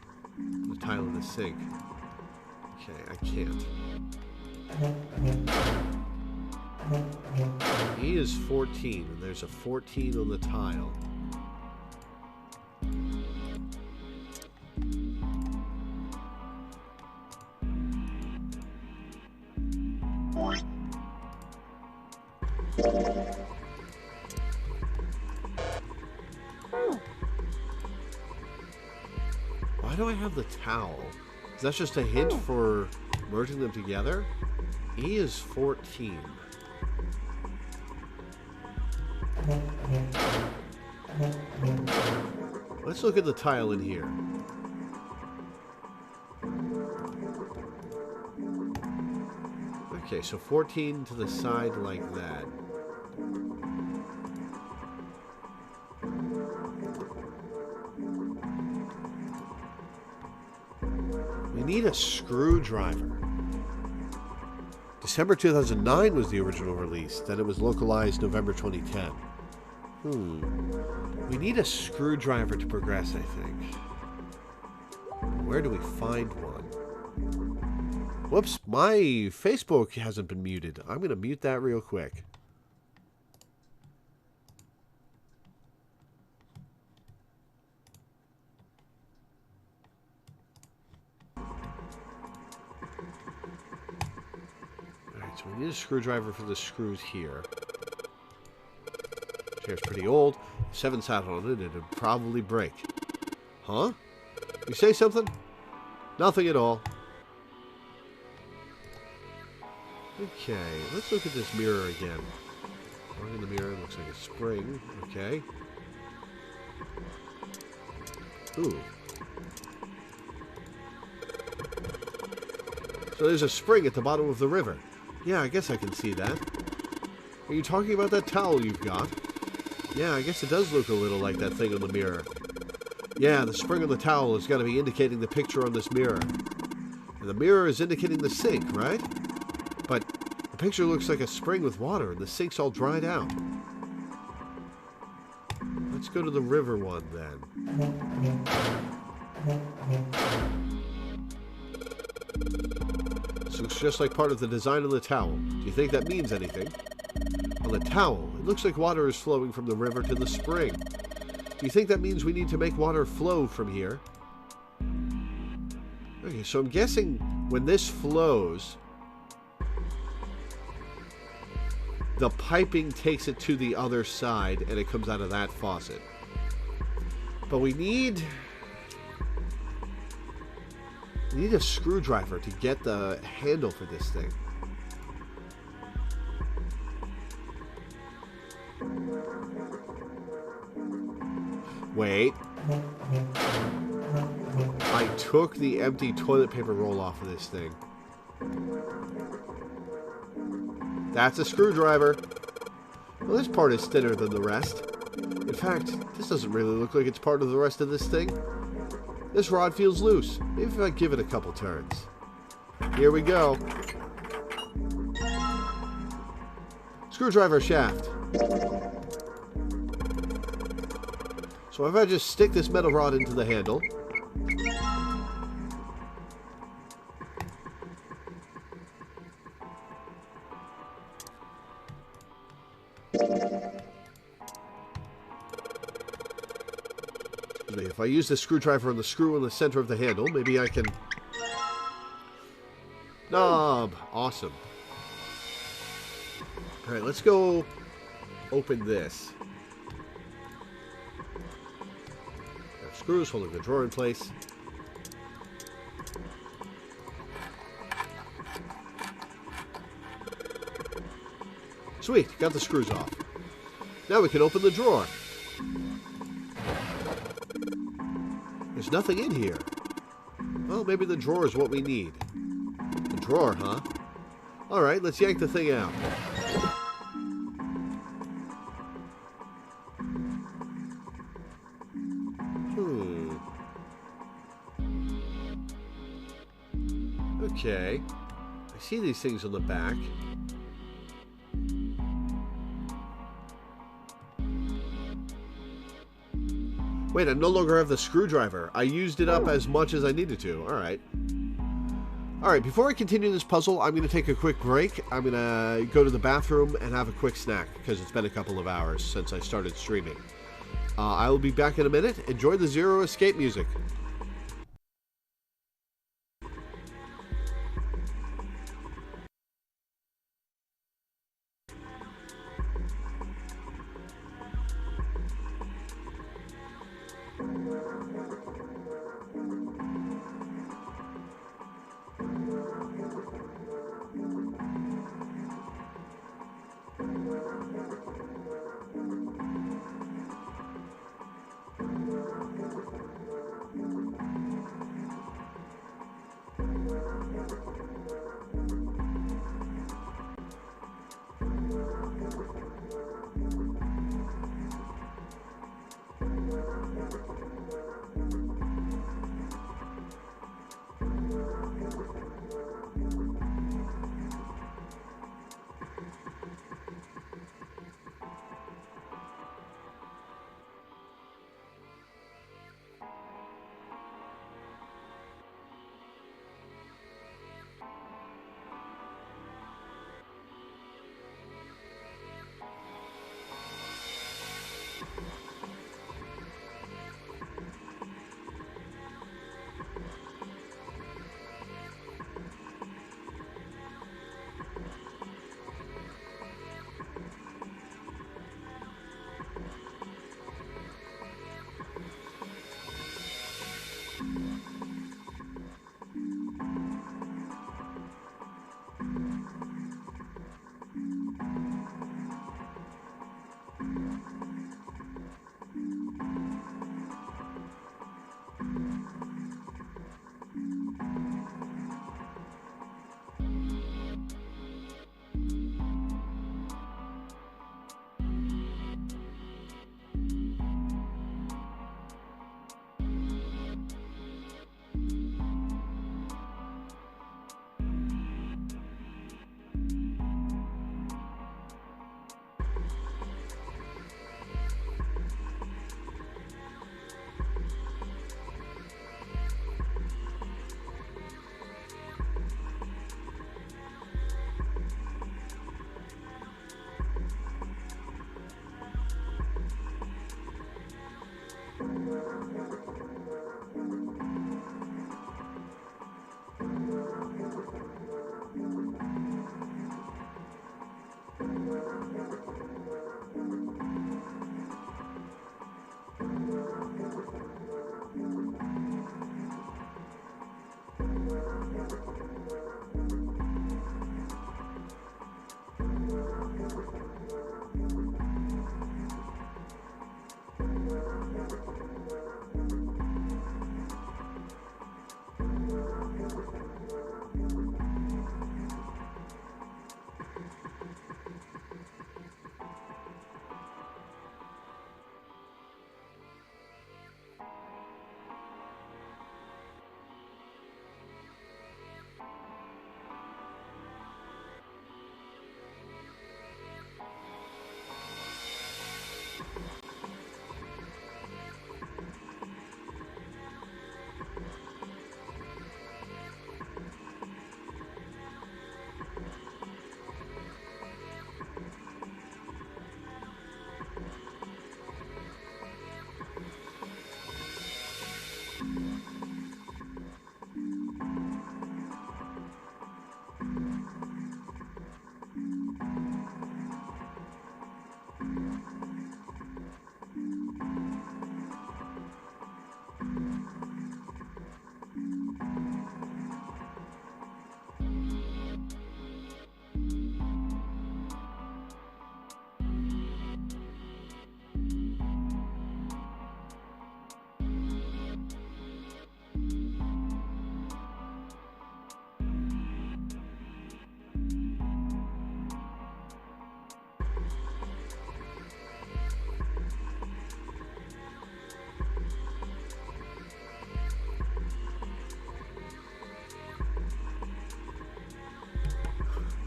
put a tile in the sink. Okay, I can't. E is 14, and there's a 14 on the tile. Why do I have the towel? Is that just a hint for merging them together? E is 14. Let's look at the tile in here. Okay, so 14 to the side like that. We need a screwdriver. December 2009 was the original release. Then it was localized November 2010. We need a screwdriver to progress, I think. Where do we find one? Whoops, my Facebook hasn't been muted. I'm going to mute that real quick. Alright, so we need a screwdriver for the screws here. Chair's pretty old. 7 sat on it, it'd probably break. Huh? You say something? Nothing at all. Okay, let's look at this mirror again. Right in the mirror, it looks like a spring. Okay. Ooh. So there's a spring at the bottom of the river. Yeah, I guess I can see that. Are you talking about that towel you've got? Yeah, I guess it does look a little like that thing on the mirror. Yeah, the spring on the towel has got to be indicating the picture on this mirror. And the mirror is indicating the sink, right? But the picture looks like a spring with water, and the sink's all dried out. Let's go to the river one, then. This looks just like part of the design on the towel. Do you think that means anything? On the towel, it looks like water is flowing from the river to the spring. Do you think that means we need to make water flow from here? Okay, so I'm guessing when this flows, the piping takes it to the other side and it comes out of that faucet. But we need a screwdriver to get the handle for this thing. Wait. I took the empty toilet paper roll off of this thing. That's a screwdriver. Well, this part is thinner than the rest. In fact, this doesn't really look like it's part of the rest of this thing. This rod feels loose. Maybe if I give it a couple turns. Here we go. Screwdriver shaft. So if I just stick this metal rod into the handle. Excuse me, if I use the screwdriver on the screw in the center of the handle, maybe I can... Knob! Awesome. Alright, let's go open this. Got screws holding the drawer in place. Sweet, got the screws off. Now we can open the drawer. There's nothing in here. Well, maybe the drawer is what we need. The drawer, huh? Alright, let's yank the thing out. Okay. I see these things on the back. Wait, I no longer have the screwdriver. I used it up as much as I needed to. Alright. Alright, before I continue this puzzle, I'm going to take a quick break. I'm going to go to the bathroom and have a quick snack, because it's been a couple of hours since I started streaming. I will be back in a minute. Enjoy the Zero Escape music.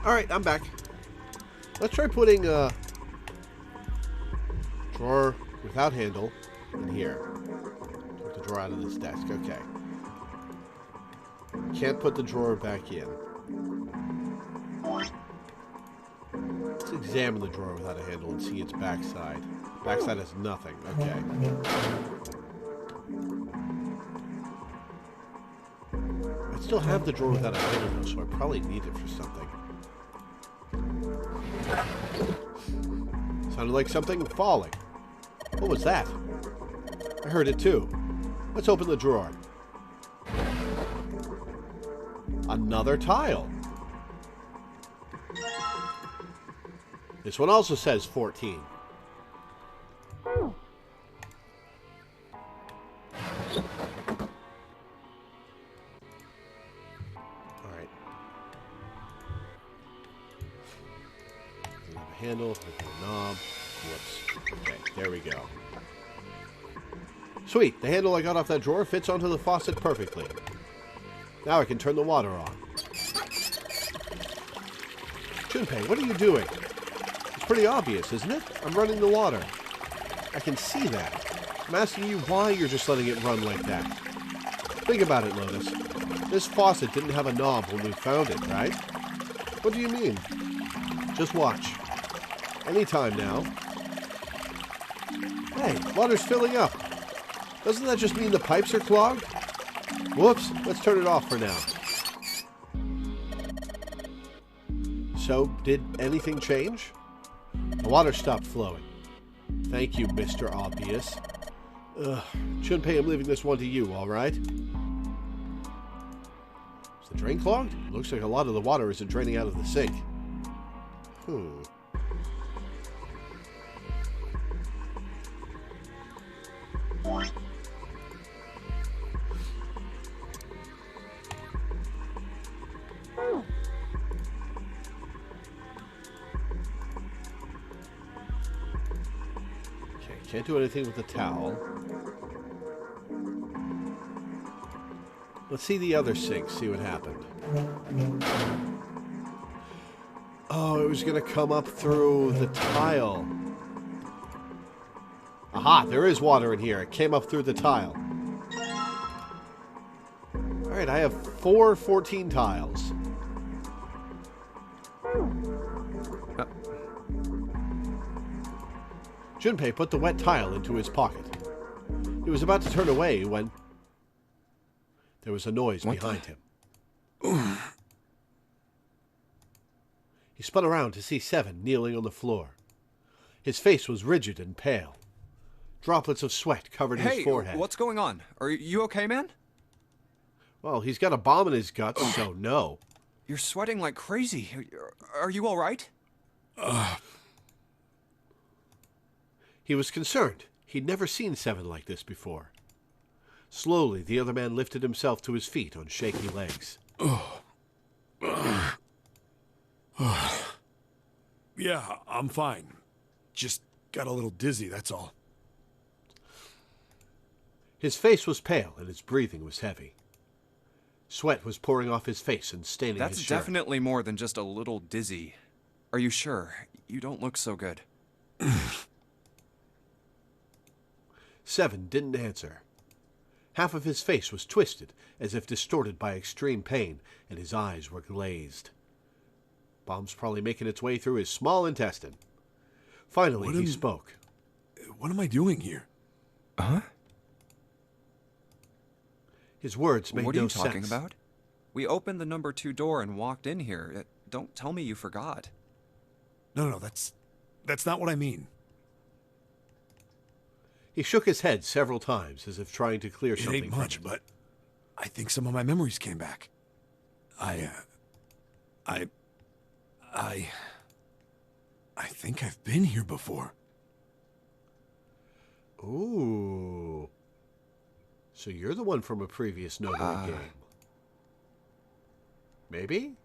Alright, I'm back. Let's try putting a drawer without handle in here. Took the drawer out of this desk. Okay. Can't put the drawer back in. Let's examine the drawer without a handle and see its backside. Backside has nothing. Okay. I still have the drawer without a handle though, so I probably need it for something. Sounded like something falling. What was that? I heard it too. Let's open the drawer. Another tile. This one also says 14. Alright. Doesn't have a handle, doesn't have a knob. Whoops. Okay, there we go. Sweet, the handle I got off that drawer fits onto the faucet perfectly. Now I can turn the water on. Junpei, what are you doing? It's pretty obvious, isn't it? I'm running the water. I can see that. I'm asking you why you're just letting it run like that. Think about it, Lotus. This faucet didn't have a knob when we found it, right? What do you mean? Just watch. Anytime now. Hey, water's filling up. Doesn't that just mean the pipes are clogged? Whoops, let's turn it off for now. So, did anything change? The water stopped flowing. Thank you, Mr. Obvious. Junpei, I'm leaving this one to you, alright? Is the drain clogged? Looks like a lot of the water isn't draining out of the sink. Can't do anything with the towel. Let's see the other sink, see what happened. Oh, it was going to come up through the tile. Aha, there is water in here. It came up through the tile. Alright, I have 14 tiles. Junpei put the wet tile into his pocket. He was about to turn away when there was a noise behind him. He spun around to see Seven kneeling on the floor. His face was rigid and pale. Droplets of sweat covered his forehead. Hey, what's going on? Are you okay, man? Well, he's got a bomb in his guts, so no. You're sweating like crazy. Are you all right? He was concerned. He'd never seen Seven like this before. Slowly, the other man lifted himself to his feet on shaky legs. Yeah, I'm fine. Just got a little dizzy, that's all. His face was pale and his breathing was heavy. Sweat was pouring off his face and staining his shirt. That's definitely more than just a little dizzy. Are you sure? You don't look so good. Seven didn't answer. Half of his face was twisted, as if distorted by extreme pain, and his eyes were glazed. Bomb's probably making its way through his small intestine. Finally, he spoke. What am I doing here? Huh? His words made no sense. What are you talking about? We opened the number 2 door and walked in here. Don't tell me you forgot. No, that's not what I mean. He shook his head several times, as if trying to clear something. It ain't much, but I think some of my memories came back. I think I've been here before. Ooh. So you're the one from a previous Notary game. Maybe?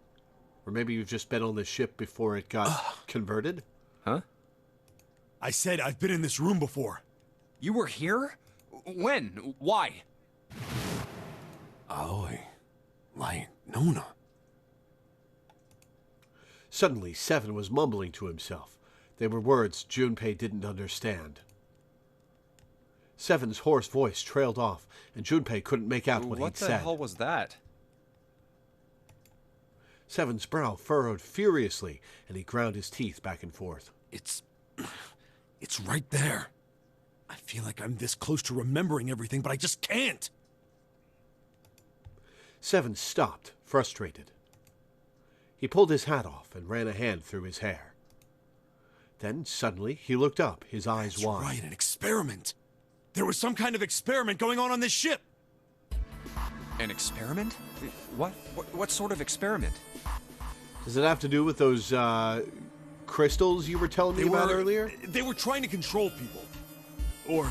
Or maybe you've just been on the ship before it got converted? Huh? I said I've been in this room before. You were here? When? Why? Aoi. Lai Nona. Suddenly, Seven was mumbling to himself. They were words Junpei didn't understand. Seven's hoarse voice trailed off, and Junpei couldn't make out what he'd said. What the hell was that? Seven's brow furrowed furiously, and he ground his teeth back and forth. It's right there. I feel like I'm this close to remembering everything, but I just can't. Seven stopped, frustrated. He pulled his hat off and ran a hand through his hair. Then, suddenly, he looked up, his eyes That's wide. Right, an experiment. There was some kind of experiment going on this ship. An experiment? What sort of experiment? Does it have to do with those, crystals you were telling me about earlier? They were trying to control people. Or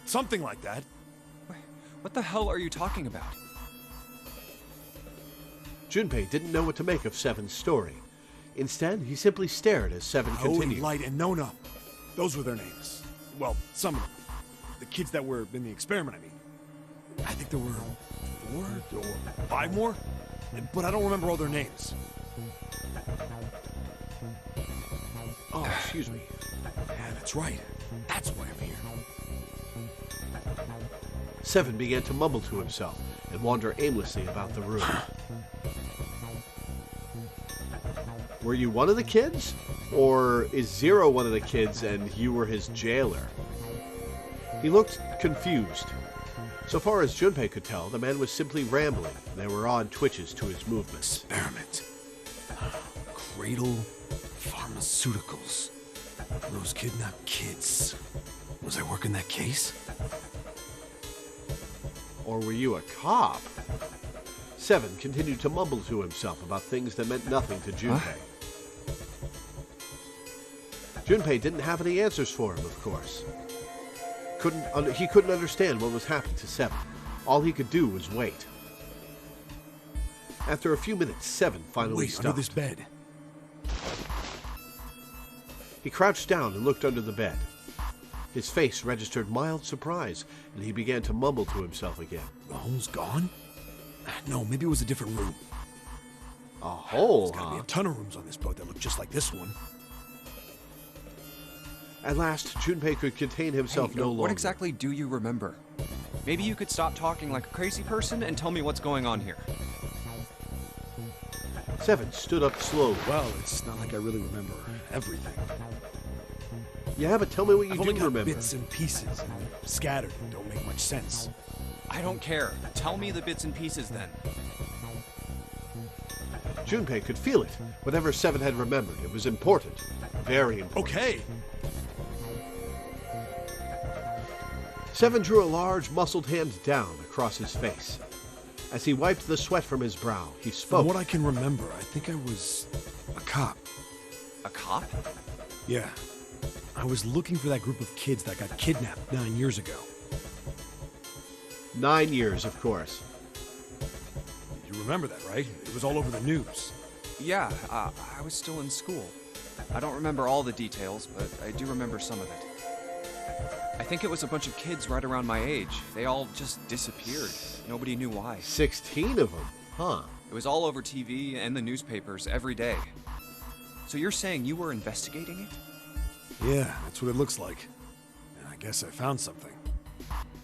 something like that. What the hell are you talking about? Junpei didn't know what to make of Seven's story. Instead, he simply stared as Seven continued. Light, and Nona. Those were their names. Well, some of them. The kids that were in the experiment, I mean. I think there were 4 or 5 more, but I don't remember all their names. Oh, excuse me. Yeah, that's right. That's why I'm here. Seven began to mumble to himself and wander aimlessly about the room. Were you one of the kids? Or is Zero one of the kids and you were his jailer? He looked confused. So far as Junpei could tell, the man was simply rambling, and there were odd twitches to his movements. Experiment. Cradle Pharmaceuticals. Those kidnapped kids. Was I working that case? Or were you a cop? Seven continued to mumble to himself about things that meant nothing to Junpei. Junpei didn't have any answers for him, of course. He couldn't understand what was happening to Seven. All he could do was wait. After a few minutes, Seven finally stopped. Under this bed. He crouched down and looked under the bed. His face registered mild surprise, and he began to mumble to himself again. The hole's gone? No, maybe it was a different room. A hole, There's gotta be a ton of rooms on this boat that look just like this one. At last, Junpei could contain himself no longer. What exactly do you remember? Maybe you could stop talking like a crazy person and tell me what's going on here. Seven stood up slowly. Well, it's not like I really remember everything. Yeah, but tell me what you I've do only got remember. bits and pieces, and scattered and don't make much sense. I don't care. Tell me the bits and pieces then. Junpei could feel it. Whatever Seven had remembered, it was important. Very important. Okay. Seven drew a large, muscled hand down across his face. As he wiped the sweat from his brow, he spoke. From what I can remember, I think I was a cop. A cop? Yeah. I was looking for that group of kids that got kidnapped 9 years ago. 9 years, of course. You remember that, right? It was all over the news. Yeah, I was still in school. I don't remember all the details, but I do remember some of it. I think it was a bunch of kids right around my age. They all just disappeared. Nobody knew why. 16 of them, huh? It was all over TV and the newspapers every day. So you're saying you were investigating it? Yeah, that's what it looks like. I guess I found something.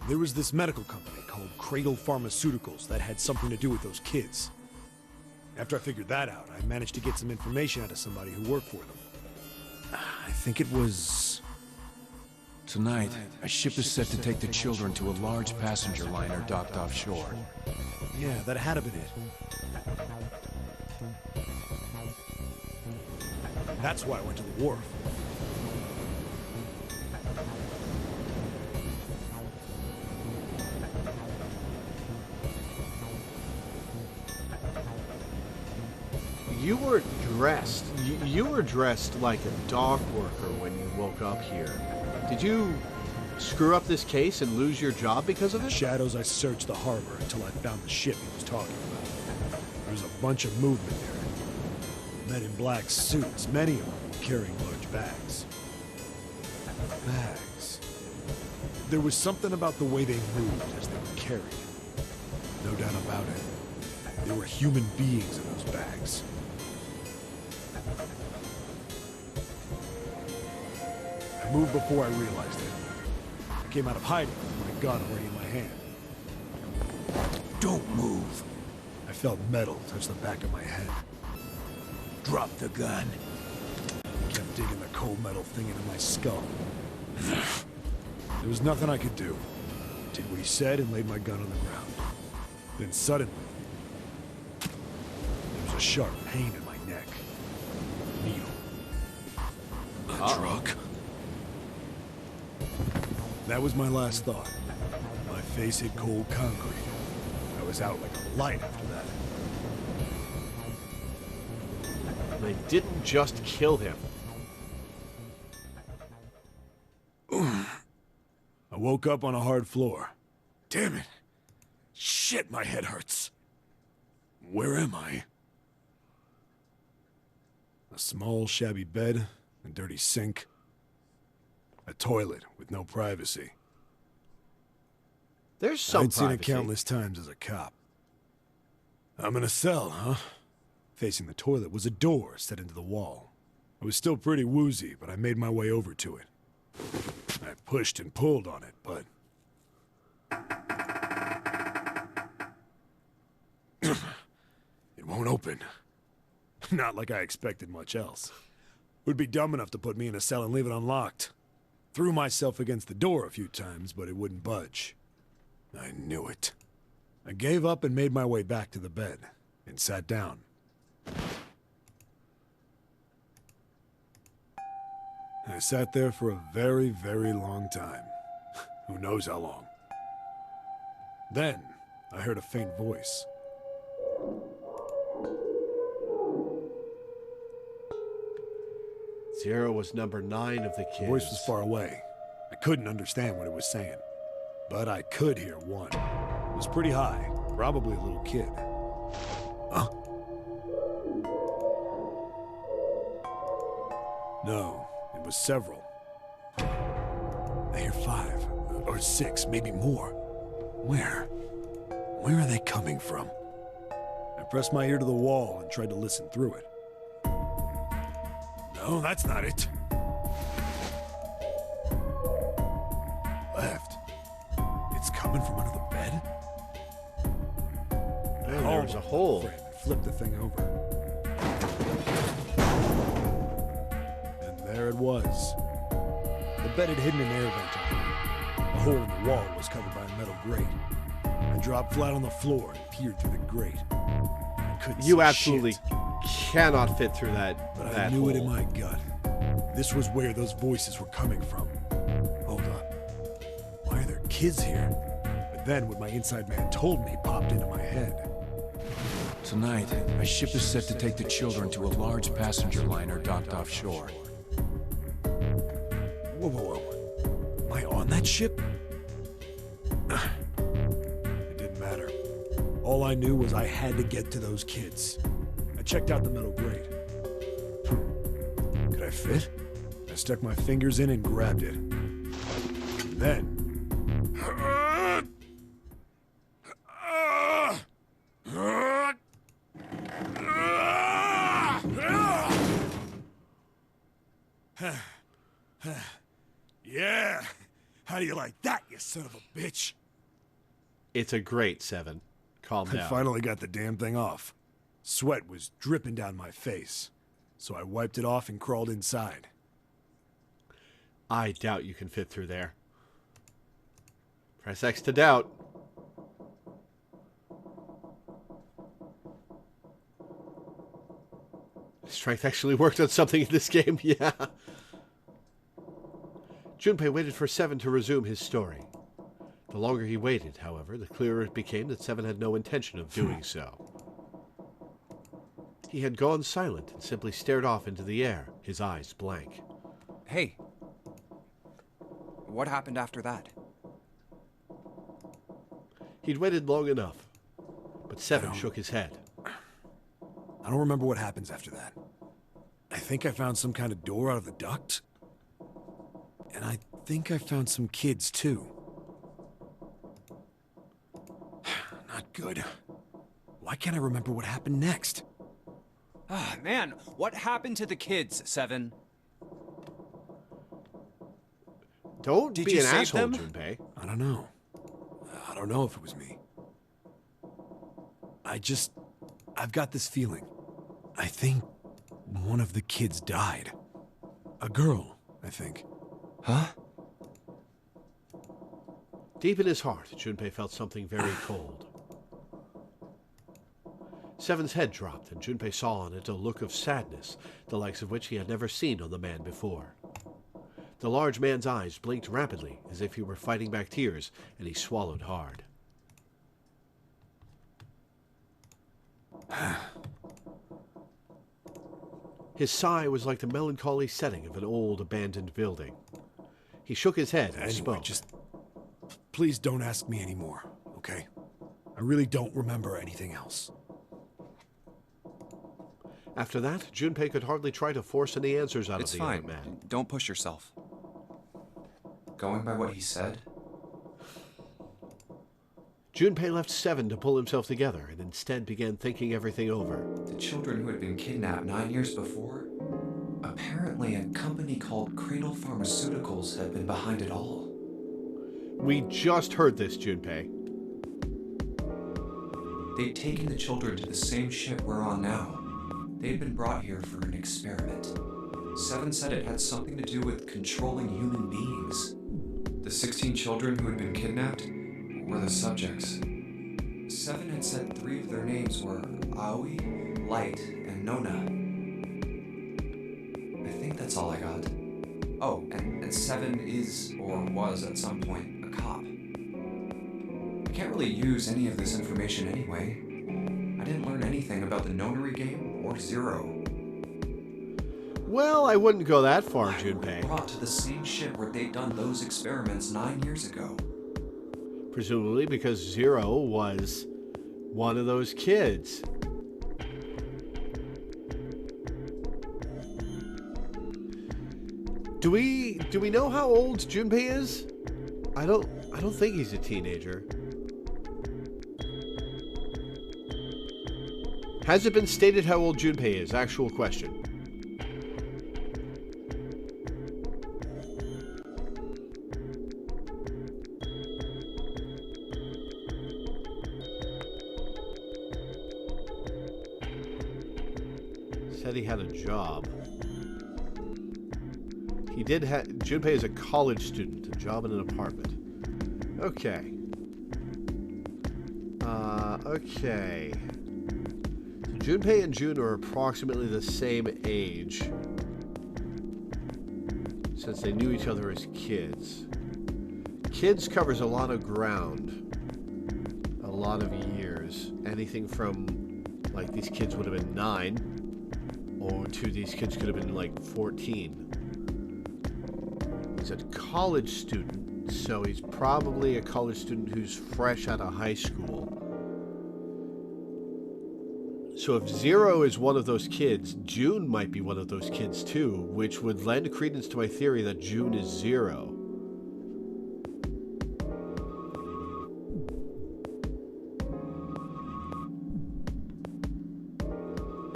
There was this medical company called Cradle Pharmaceuticals that had something to do with those kids. After I figured that out, I managed to get some information out of somebody who worked for them. I think it was... Tonight, a ship is set to take the children to a large passenger liner docked offshore. Yeah, that had to been it. That's why I went to the wharf. You were dressed. You were dressed like a dock worker when you woke up here. Did you screw up this case and lose your job because of it? Shadows, I searched the harbor until I found the ship he was talking about. There was a bunch of movement there. Men in black suits, many of them carrying large bags. Bags. There was something about the way they moved as they were carried. No doubt about it. There were human beings in those bags. I moved before I realized it. I came out of hiding with my gun already in my hand. Don't move. I felt metal touch the back of my head. Drop the gun. He kept digging the cold metal thing into my skull. There was nothing I could do. Did what he said and laid my gun on the ground. Then suddenly, there was a sharp pain in my neck. Needle. A drug? That was my last thought. My face hit cold concrete. I was out like a light after that. They didn't just kill him. I woke up on a hard floor. Damn it. Shit, my head hurts. Where am I? A small, shabby bed, a dirty sink, a toilet with no privacy. There's some I'd seen privacy. it countless times as a cop. I'm in a cell, huh? Facing the toilet was a door set into the wall. I was still pretty woozy, but I made my way over to it. I pushed and pulled on it, but... it won't open. Not like I expected much else. Would be dumb enough to put me in a cell and leave it unlocked. Threw myself against the door a few times, but it wouldn't budge. I knew it. I gave up and made my way back to the bed, and sat down. I sat there for a very, very long time. Who knows how long. Then, I heard a faint voice. Zero was number 9 of the The kids. voice was far away. I couldn't understand what it was saying. But I could hear one. It was pretty high, probably a little kid. Huh? No, it was several. I hear 5, or 6, maybe more. Where? Where are they coming from? I pressed my ear to the wall and tried to listen through it. No, that's not it. Left. It's coming from under the bed? Man, there was a hole. Flip the thing over. And there it was. The bed had hidden an air vent under it. The hole in the wall was covered by a metal grate. I dropped flat on the floor and peered through the grate. I couldn't You see absolutely shit, cannot fit through that. but I that knew hole. it in my gut. This was where those voices were coming from. Hold up. Why are there kids here? But then what my inside man told me popped into my head. Tonight, a ship is set to take the children to a large passenger liner docked offshore. Whoa, whoa, whoa. Am I on that ship? It didn't matter. All I knew was I had to get to those kids. I checked out the metal grate. Could I fit? I stuck my fingers in and grabbed it. And then... Yeah! How do you like that, you son of a bitch? It's a great 7. Calm I down. finally got the damn thing off. Sweat was dripping down my face, so I wiped it off and crawled inside. I doubt you can fit through there. Press X to doubt. Strength actually worked on something in this game, yeah. Junpei waited for 7 to resume his story. The longer he waited, however, the clearer it became that 7 had no intention of doing so. He had gone silent and simply stared off into the air, his eyes blank. Hey. What happened after that? He'd waited long enough, but 7 shook his head. I don't remember what happens after that. I think I found some kind of door out of the duct. And I think I found some kids, too. Not good. Why can't I remember what happened next? Ah, man, what happened to the kids, Seven? Don't Did be you an save asshole, them? Junpei. I don't know. I don't know if it was me. I've got this feeling. I think one of the kids died. A girl, I think. Huh? Deep in his heart, Junpei felt something very cold. Seven's head dropped, and Junpei saw on it a look of sadness, the likes of which he had never seen on the man before. The large man's eyes blinked rapidly, as if he were fighting back tears, and he swallowed hard. His sigh was like the melancholy setting of an old, abandoned building. He shook his head and Anyway, spoke. just please don't ask me anymore, okay? I really don't remember anything else. After that, Junpei could hardly try to force any answers out It's of the fine. other man. Don't push yourself. Going by what he said? Junpei left Seven to pull himself together and instead began thinking everything over. The children who had been kidnapped 9 years before? Apparently a company called Cradle Pharmaceuticals had been behind it all. We just heard this, Junpei. They'd taken the children to the same ship we're on now. They'd been brought here for an experiment. Seven said it had something to do with controlling human beings. The 16 children who had been kidnapped were the subjects. Seven had said 3 of their names were Aoi, Light, and Nona. I think that's all I got. Oh, and Seven is, or was at some point, a cop. I can't really use any of this information anyway. I didn't learn anything about the nonary game or Zero. Well, I wouldn't go that far, Why were we Junpei. brought to the same ship where they'd done those experiments 9 years ago. Presumably because Zero was one of those kids. Do we know how old Junpei is? I don't think he's a teenager. Has it been stated how old Junpei is? Actual question. Said he had a job. He did have... Junpei is a college student, a job in an apartment. Okay. Okay. So Junpei and June are approximately the same age, since they knew each other as kids. Kids covers a lot of ground, a lot of years. Anything from, like, these kids would have been 9, or to these kids could have been, like, 14. He's a college student, so he's probably a college student who's fresh out of high school. So if Zero is one of those kids, June might be one of those kids too, which would lend credence to my theory that June is Zero.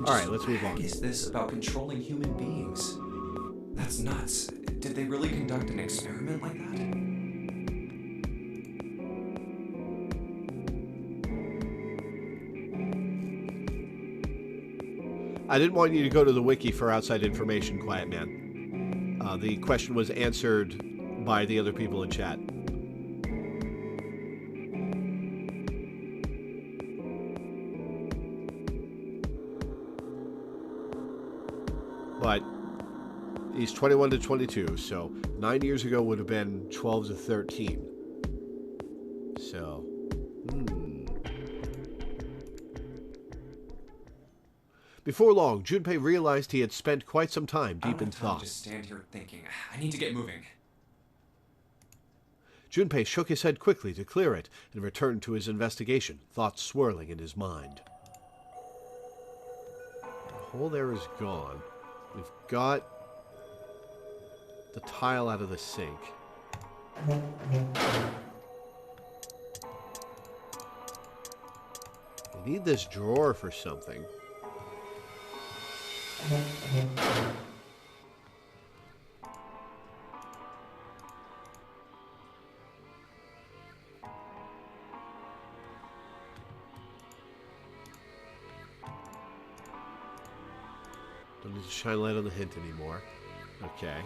Alright, let's move on. What is this about controlling human beings? That's nuts. Did they really conduct an experiment like that? I didn't want you to go to the wiki for outside information, Quiet Man. The question was answered by the other people in chat. But he's 21 to 22, so 9 years ago would have been 12 to 13. So, Before long, Junpei realized he had spent quite some time deep in I thought. just stand here thinking. I need to get moving. Junpei shook his head quickly to clear it and returned to his investigation, thoughts swirling in his mind. The hole there is gone. We've got the tile out of the sink. We need this drawer for something. Don't need to shine light on the hint anymore. Okay.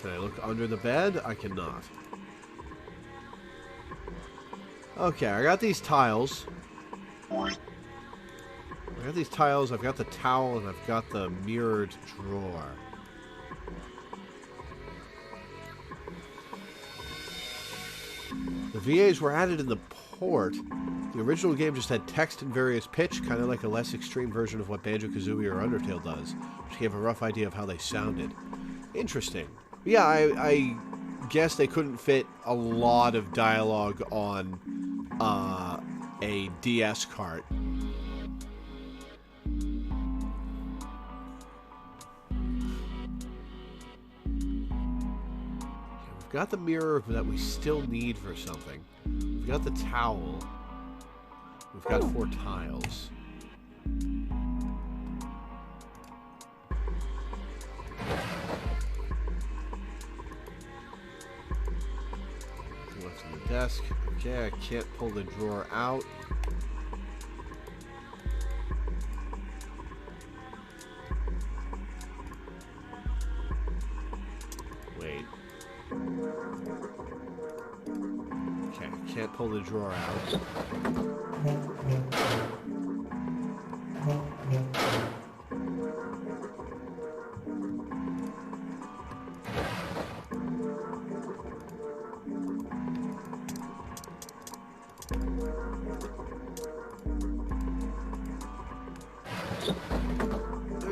Can I look under the bed? I cannot. Okay, I got these tiles. I've got the towel, and I've got the mirrored drawer. The VAs were added in the port. The original game just had text in various pitch, kind of like a less extreme version of what Banjo-Kazooie or Undertale does, which gave a rough idea of how they sounded. Interesting. Yeah, I guess they couldn't fit a lot of dialogue on a DS cart. We've got the mirror that we still need for something. We've got the towel. We've got 4 tiles. What's on the desk? Okay, I can't pull the drawer out. Wait. Okay, can't pull the drawer out.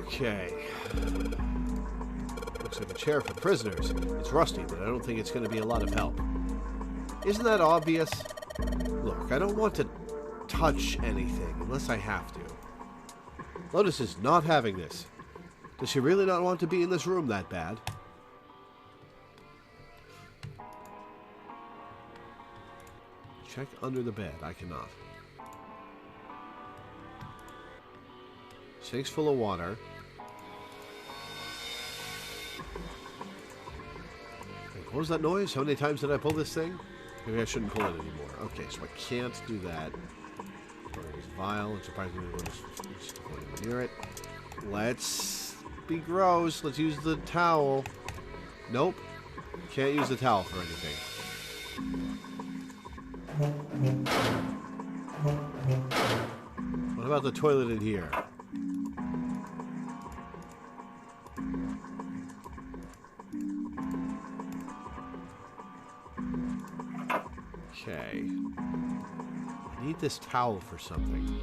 Okay. Looks like a chair for prisoners. It's rusty, but I don't think it's going to be a lot of help. Isn't that obvious? Look, I don't want to touch anything unless I have to. Lotus is not having this. Does she really not want to be in this room that bad? Check under the bed. I cannot. Sink's full of water. Wait, what was that noise? How many times did I pull this thing? Maybe I shouldn't pull it anymore. Okay, so I can't do that. It's vile. It's surprisingly just going near it. Let's be gross. Let's use the towel. Nope. Can't use the towel for anything. What about the toilet in here? Okay. I need this towel for something.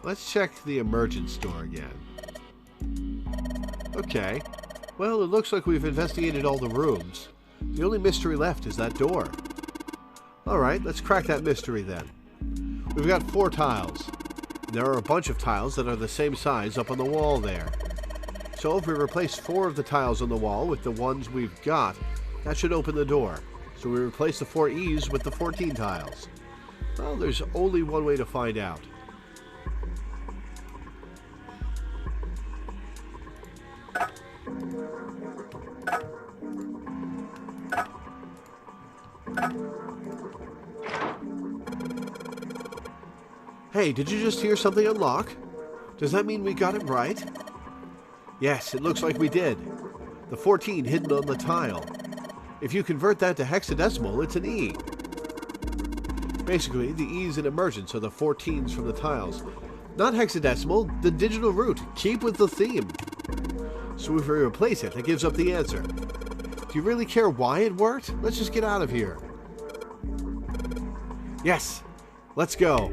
Let's check the emergence door again. Okay. Well, it looks like we've investigated all the rooms. The only mystery left is that door. Alright, let's crack that mystery then. We've got 4 tiles. There are a bunch of tiles that are the same size up on the wall there. So if we replace 4 of the tiles on the wall with the ones we've got, that should open the door. So we replace the 4 E's with the 14 tiles. Well, there's only one way to find out. Hey, did you just hear something unlock? Does that mean we got it right? Yes, it looks like we did. The 14 hidden on the tile. If you convert that to hexadecimal, it's an E. Basically, the E's in emergence are the 14s from the tiles. Not hexadecimal, the digital root. Keep with the theme. So if we replace it, that gives up the answer. Do you really care why it worked? Let's just get out of here. Yes, let's go.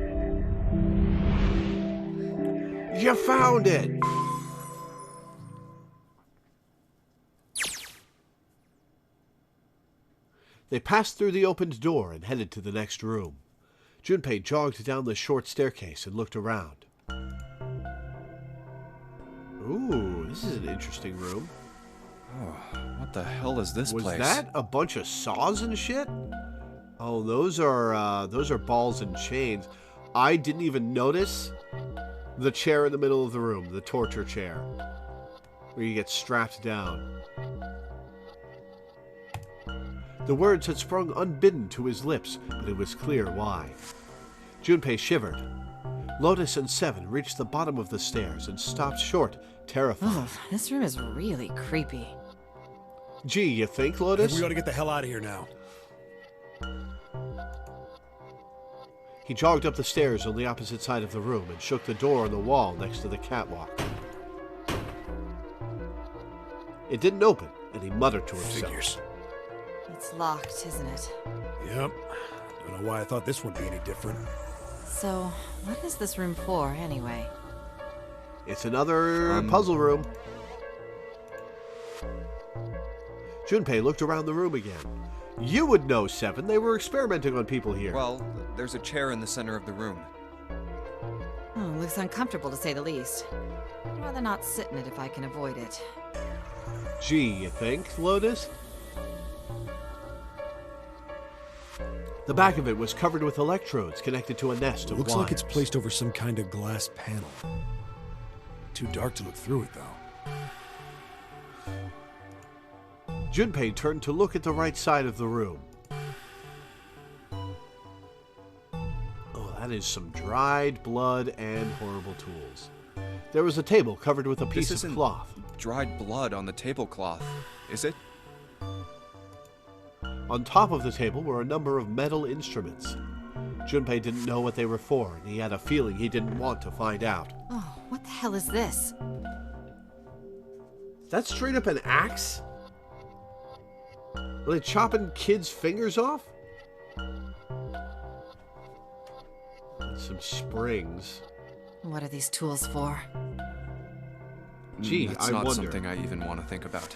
You found it! They passed through the opened door and headed to the next room. Junpei jogged down the short staircase and looked around. Ooh, this is an interesting room. Oh, what the hell is this place? Was that a bunch of saws and shit? Oh, those are balls and chains. I didn't even notice the chair in the middle of the room, the torture chair, where you get strapped down. The words had sprung unbidden to his lips, but it was clear why. Junpei shivered. Lotus and Seven reached the bottom of the stairs and stopped short, terrified. Ugh, this room is really creepy. Gee, you think, Lotus? We ought to get the hell out of here now. He jogged up the stairs on the opposite side of the room and shook the door on the wall next to the catwalk. It didn't open, and he muttered to himself. Figures. It's locked, isn't it? Yep. Don't know why I thought this would be any different. So, what is this room for, anyway? It's another puzzle room. Junpei looked around the room again. You would know, Seven. They were experimenting on people here. Well, there's a chair in the center of the room. Looks uncomfortable, to say the least. I'd rather not sit in it if I can avoid it. Gee, you think, Lotus? The back of it was covered with electrodes connected to a nest of Looks wires. like it's placed over some kind of glass panel. Too dark to look through it, though. Junpei turned to look at the right side of the room. Oh, that is some dried blood and horrible tools. There was a table covered with a piece of cloth. Dried blood on the tablecloth, is it? On top of the table were a number of metal instruments. Junpei didn't know what they were for, and he had a feeling he didn't want to find out. Oh, what the hell is this? That's straight up an axe? Are they chopping kids' fingers off? And some springs. What are these tools for? Gee, That's I not wonder. something I even want to think about.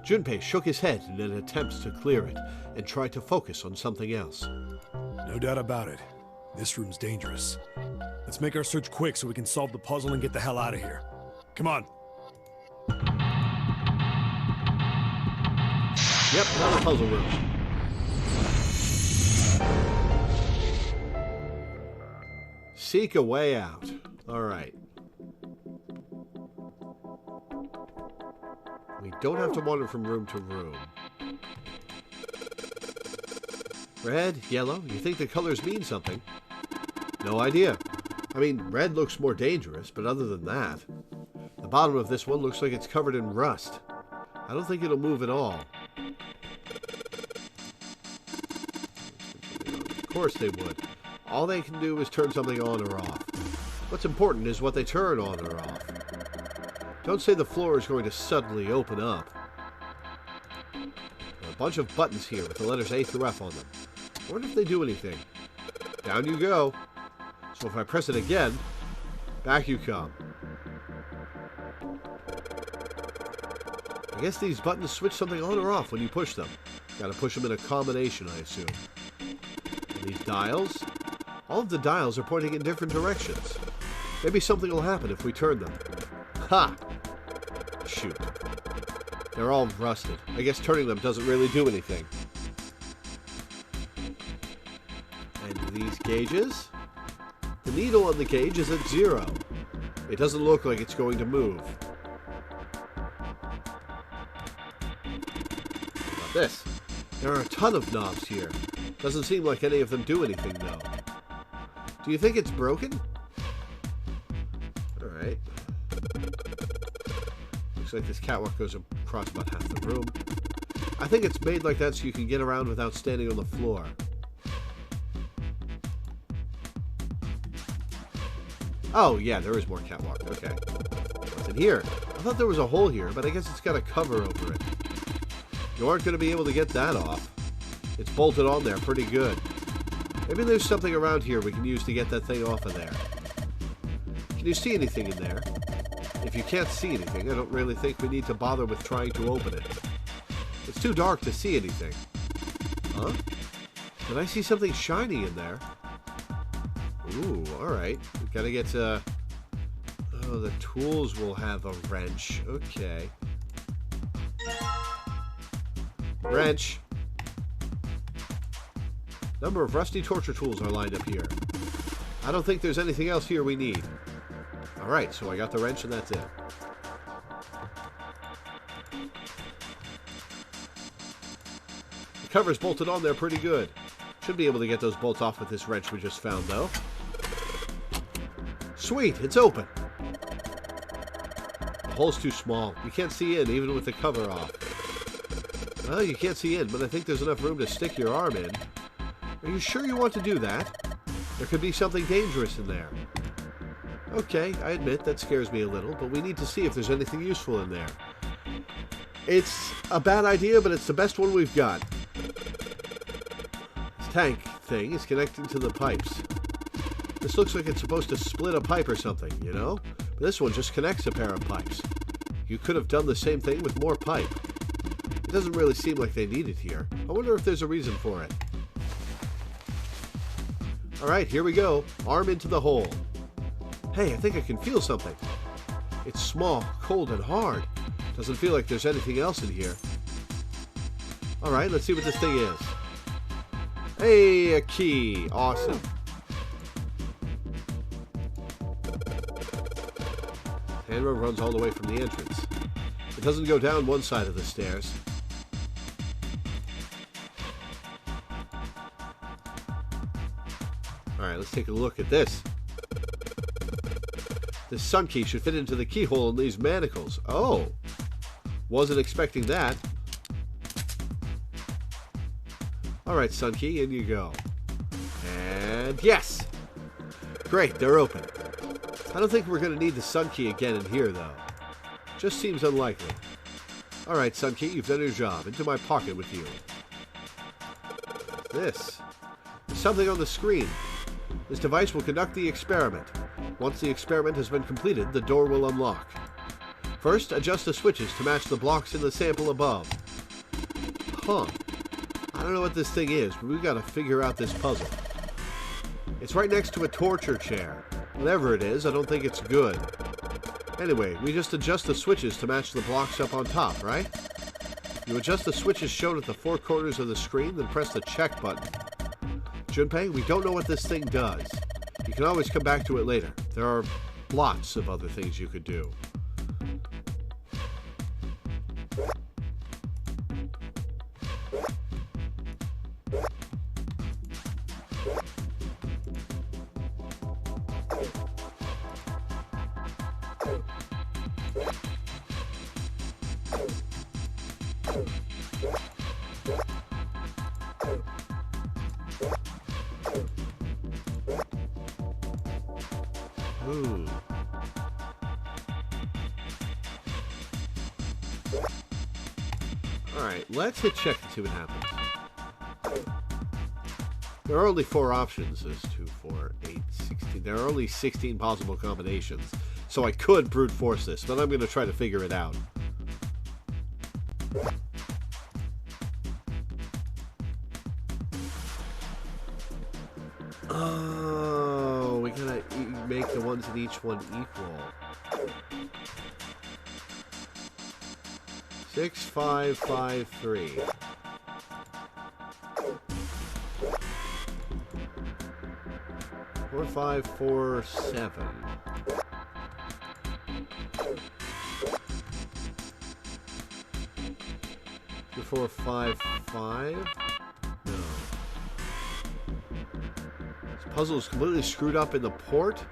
Junpei shook his head in an attempt to clear it and tried to focus on something else. No doubt about it. This room's dangerous. Let's make our search quick so we can solve the puzzle and get the hell out of here. Come on. Yep, another puzzle room. Seek a way out. All right. We don't have to wander from room to room. Red, yellow, you think the colors mean something? No idea. I mean, red looks more dangerous, but other than that, the bottom of this one looks like it's covered in rust. I don't think it'll move at all. Of course they would. All they can do is turn something on or off. What's important is what they turn on or off. Don't say the floor is going to suddenly open up. There are a bunch of buttons here with the letters A through F on them. I wonder if they do anything. Down you go. So if I press it again, back you come. I guess these buttons switch something on or off when you push them. Gotta push them in a combination, I assume. And these dials? All of the dials are pointing in different directions. Maybe something will happen if we turn them. Ha! Shoot. They're all rusted. I guess turning them doesn't really do anything. And these gauges? The needle on the gauge is at 0. It doesn't look like it's going to move. About this. There are a ton of knobs here. Doesn't seem like any of them do anything, though. Do you think it's broken? Alright. Looks like this catwalk goes across about half the room. I think it's made like that so you can get around without standing on the floor. Oh, yeah, there is more catwalk. Okay. What's in here? I thought there was a hole here, but I guess it's got a cover over it. You aren't going to be able to get that off. It's bolted on there pretty good. Maybe there's something around here we can use to get that thing off of there. Can you see anything in there? If you can't see anything, I don't really think we need to bother with trying to open it. It's too dark to see anything. Huh? Did I see something shiny in there? Ooh, alright. We've got to get to... Oh, the tools will have a wrench. Okay. Wrench. Number of rusty torture tools are lined up here. I don't think there's anything else here we need. Alright, so I got the wrench and that's it. The cover's bolted on there pretty good. Should be able to get those bolts off with this wrench we just found, though. Sweet, it's open. The hole's too small. You can't see in, even with the cover off. Well, you can't see in, but I think there's enough room to stick your arm in. Are you sure you want to do that? There could be something dangerous in there. Okay, I admit that scares me a little, but we need to see if there's anything useful in there. It's a bad idea, but it's the best one we've got. This tank thing is connecting to the pipes. This looks like it's supposed to split a pipe or something, you know? But this one just connects a pair of pipes. You could have done the same thing with more pipe. It doesn't really seem like they need it here. I wonder if there's a reason for it. Alright, here we go. Arm into the hole. Hey, I think I can feel something. It's small, cold, and hard. Doesn't feel like there's anything else in here. Alright, let's see what this thing is. Hey, a key. Awesome. Handrail runs all the way from the entrance. It doesn't go down one side of the stairs. Alright, let's take a look at this. This sun key should fit into the keyhole in these manacles. Oh! Wasn't expecting that. Alright, sun key, in you go. And yes! Great, they're open. I don't think we're going to need the sun key again in here, though. Just seems unlikely. Alright, sun key, you've done your job. Into my pocket with you. This. There's something on the screen. This device will conduct the experiment. Once the experiment has been completed, the door will unlock. First, adjust the switches to match the blocks in the sample above. Huh. I don't know what this thing is, but we've got to figure out this puzzle. It's right next to a torture chair. Whatever it is, I don't think it's good. Anyway, we just adjust the switches to match the blocks up on top, right? You adjust the switches shown at the four corners of the screen, then press the check button. Junpei, we don't know what this thing does. You can always come back to it later. There are lots of other things you could do. Alright, let's hit check and see what happens. There are only 4 options. There's 2, 4, 8, 16. There are only 16 possible combinations. So I could brute force this, but I'm going to try to figure it out. Oh, we gotta make the ones in each one equal. 6, 5, 5, 3. Four, 5, 4, 7. 2, 4, 5, 5. No. This puzzle is completely screwed up in the port.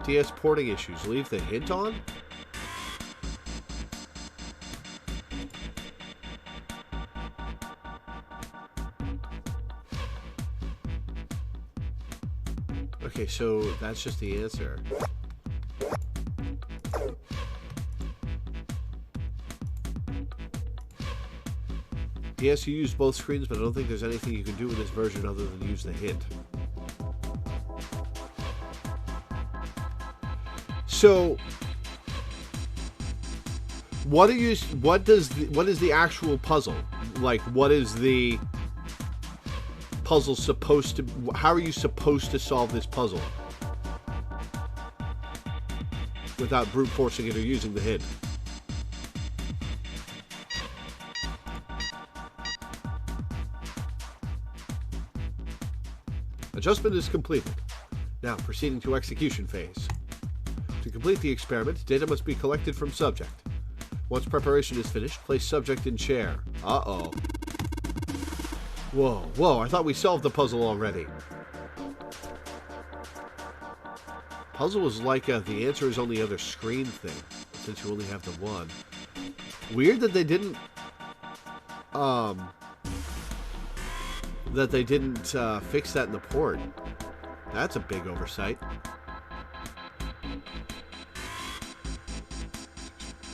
DS porting issues. Leave the hint on? Okay, so that's just the answer. Yes, you used both screens, but I don't think there's anything you can do in this version other than use the hint. So, what is the actual puzzle? Like, what is the puzzle supposed to, how are you supposed to solve this puzzle without brute forcing it or using the hint? Adjustment is completed. Now, proceeding to execution phase. To complete the experiment, data must be collected from subject. Once preparation is finished, place subject in chair. Uh-oh. Whoa, I thought we solved the puzzle already. Puzzle was like the answer is on the other screen thing, since you only have the one. Weird that they didn't fix that in the port. That's a big oversight.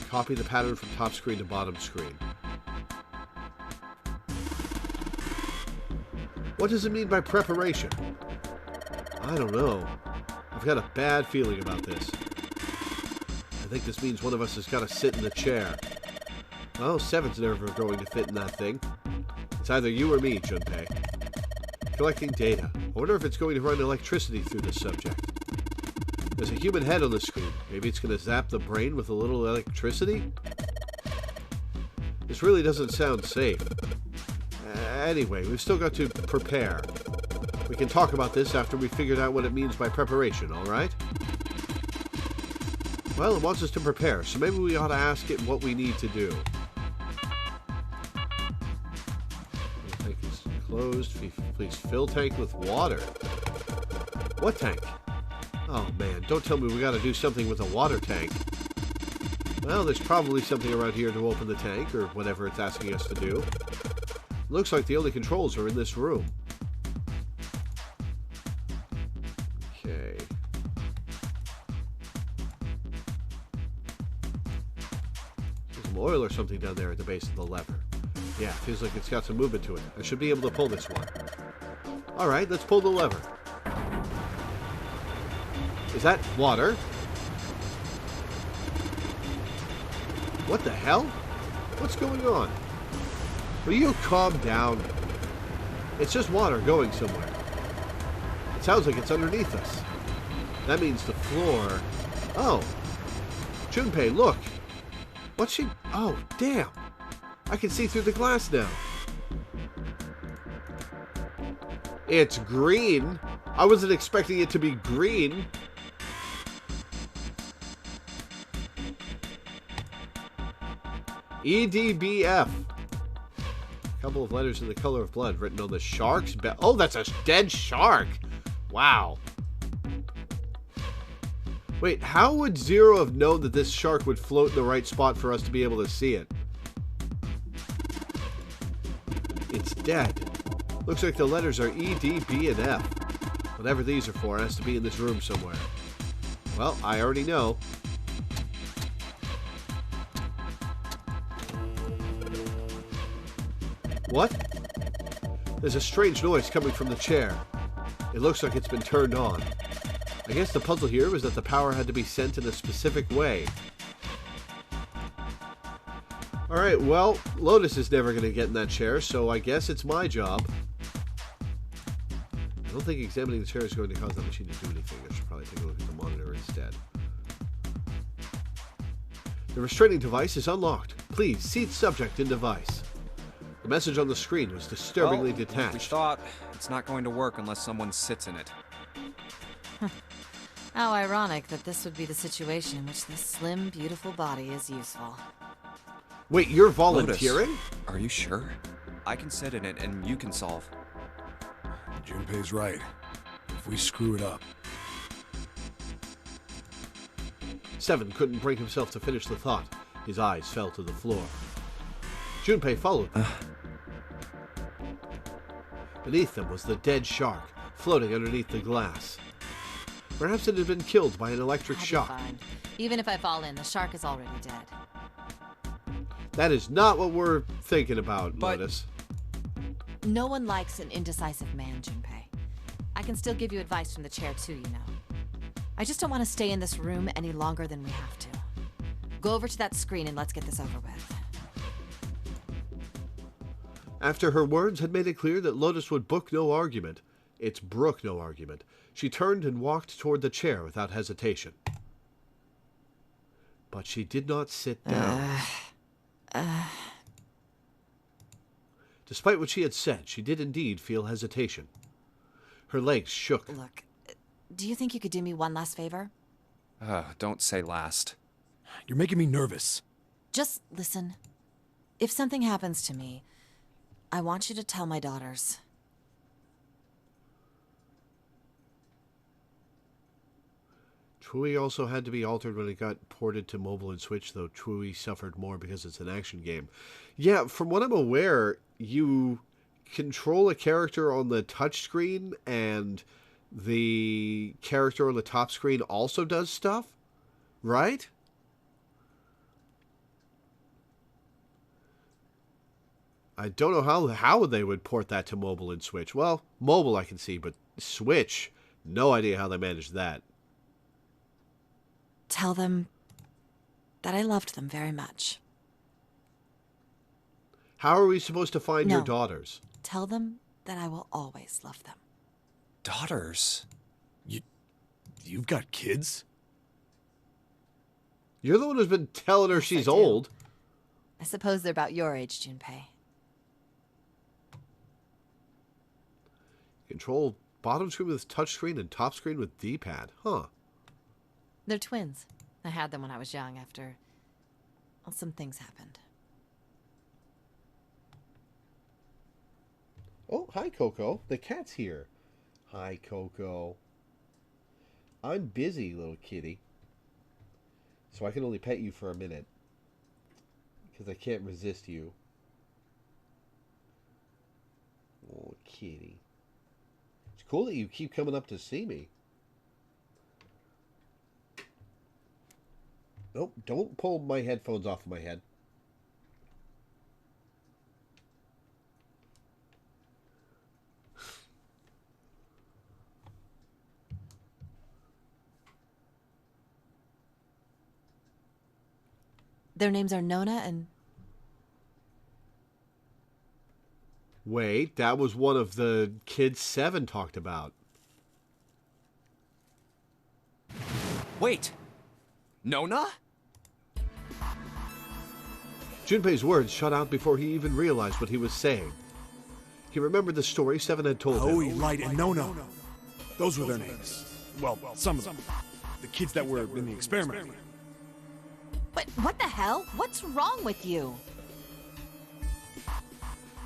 Copy the pattern from top screen to bottom screen. What does it mean by preparation? I don't know. I've got a bad feeling about this. I think this means one of us has got to sit in the chair. Well, 7's never going to fit in that thing. It's either you or me, Junpei. Collecting data. I wonder if it's going to run electricity through this subject. There's a human head on the screen. Maybe it's going to zap the brain with a little electricity? This really doesn't sound safe. Anyway, we've still got to prepare. We can talk about this after we've figured out what it means by preparation, alright? Well, it wants us to prepare, so maybe we ought to ask it what we need to do. The tank is closed. Please fill tank with water. What tank? Oh man, don't tell me we gotta do something with a water tank. Well, there's probably something around here to open the tank, or whatever it's asking us to do. Looks like the only controls are in this room. Okay. There's some oil or something down there at the base of the lever. Yeah, feels like it's got some movement to it. I should be able to pull this one. Alright, let's pull the lever. Is that water? What the hell? What's going on? Will you calm down? It's just water going somewhere. It sounds like it's underneath us. That means the floor... Oh! Junpei, look! What's she... Oh, damn! I can see through the glass now. It's green. I wasn't expecting it to be green. EDBF. A couple of letters in the color of blood written on the shark's belly. Oh, that's a dead shark. Wow. Wait, how would Zero have known that this shark would float in the right spot for us to be able to see it? It's dead. Looks like the letters are E, D, B, and F. Whatever these are for, it has to be in this room somewhere. Well, I already know. What? There's a strange noise coming from the chair. It looks like it's been turned on. I guess the puzzle here was that the power had to be sent in a specific way. Alright, well, Lotus is never going to get in that chair, so I guess it's my job. I don't think examining the chair is going to cause that machine to do anything. I should probably take a look at the monitor instead. The restraining device is unlocked. Please, seat subject in device. The message on the screen was disturbingly detached. We thought it's not going to work unless someone sits in it. How ironic that this would be the situation in which this slim, beautiful body is useful. Wait, you're volunteering? Lotus, are you sure? I can sit in it and you can solve. Junpei's right. If we screw it up... 7 couldn't bring himself to finish the thought. His eyes fell to the floor. Junpei followed them. Beneath them was the dead shark, floating underneath the glass. Perhaps it had been killed by an electric shock. Fine. Even if I fall in, the shark is already dead. That is not what we're thinking about, Lotus. No one likes an indecisive man, Junpei. I can still give you advice from the chair too, you know. I just don't want to stay in this room any longer than we have to. Go over to that screen and let's get this over with. After her words had made it clear that Lotus would brook no argument, she turned and walked toward the chair without hesitation. But she did not sit down. Despite what she had said, she did indeed feel hesitation. Her legs shook. Look, do you think you could do me one last favor? Don't say last. You're making me nervous. Just listen. If something happens to me, I want you to tell my daughters. Trui also had to be altered when it got ported to mobile and Switch, though Trui suffered more because it's an action game. Yeah, from what I'm aware, you control a character on the touchscreen, and the character on the top screen also does stuff, right? I don't know how they would port that to mobile and Switch. Well, mobile I can see, but Switch, no idea how they managed that. Tell them that I loved them very much. How are we supposed to find your daughters? Tell them that I will always love them. Daughters? You've got kids? You're the one who's been telling her she's old. I suppose they're about your age, Junpei. Control bottom screen with touchscreen and top screen with D-pad. Huh. They're twins. I had them when I was young after... well, some things happened. Oh, hi, Coco. The cat's here. Hi, Coco. I'm busy, little kitty. So I can only pet you for a minute. Because I can't resist you. Oh, kitty. It's cool that you keep coming up to see me. Nope, don't pull my headphones off of my head. Their names are Nona and... Wait, that was one of the kids Seven talked about. Wait! Nona? Junpei's words shut out before he even realized what he was saying. He remembered the story Seven had told him. Hoey, Light, and Nona. Those were their names. Well, some of them. The kids that were in the experiment. But what the hell? What's wrong with you?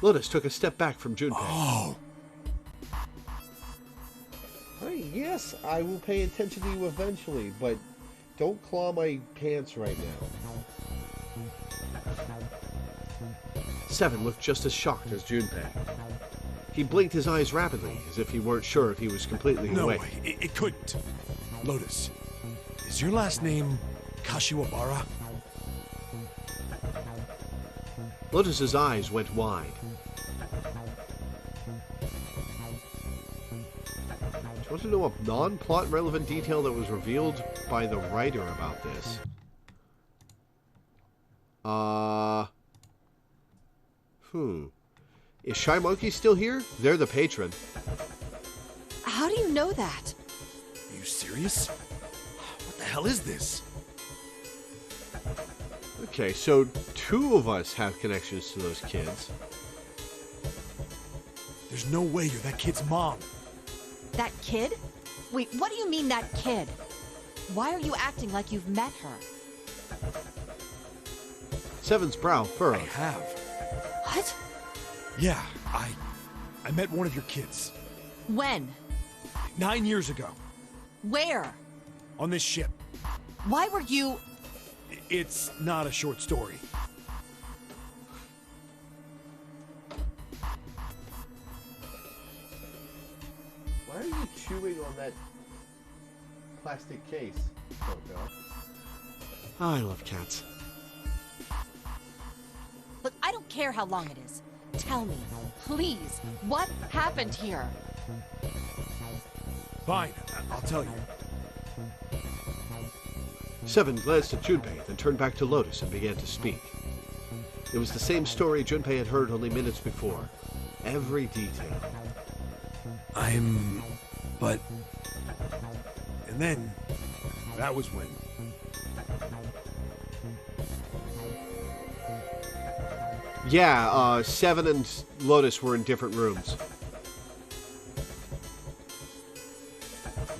Lotus took a step back from Junpei. Oh. Yes, I will pay attention to you eventually, but don't claw my pants right now. Seven looked just as shocked as Junpei. He blinked his eyes rapidly, as if he weren't sure if he was completely awake. No, it couldn't. Lotus, is your last name Kashiwabara? Lotus's eyes went wide. Do you want to know a non-plot relevant detail that was revealed by the writer about this? Is Shy Monkey still here? They're the patron. How do you know that? Are you serious? What the hell is this? Okay, so two of us have connections to those kids. There's no way you're that kid's mom. That kid? Wait, what do you mean, that kid? Why are you acting like you've met her? Seven's brow furrowed. I have. What? Yeah, I met one of your kids. When? 9 years ago. Where? On this ship. Why were you... It's not a short story. Why are you chewing on that plastic case, Coco? I love cats. Look, I don't care how long it is. Tell me, please, what happened here? Fine, I'll tell you. Seven glanced at Junpei, then turned back to Lotus and began to speak. It was the same story Junpei had heard only minutes before. Every detail. But... And then, that was when... Yeah, Seven and Lotus were in different rooms.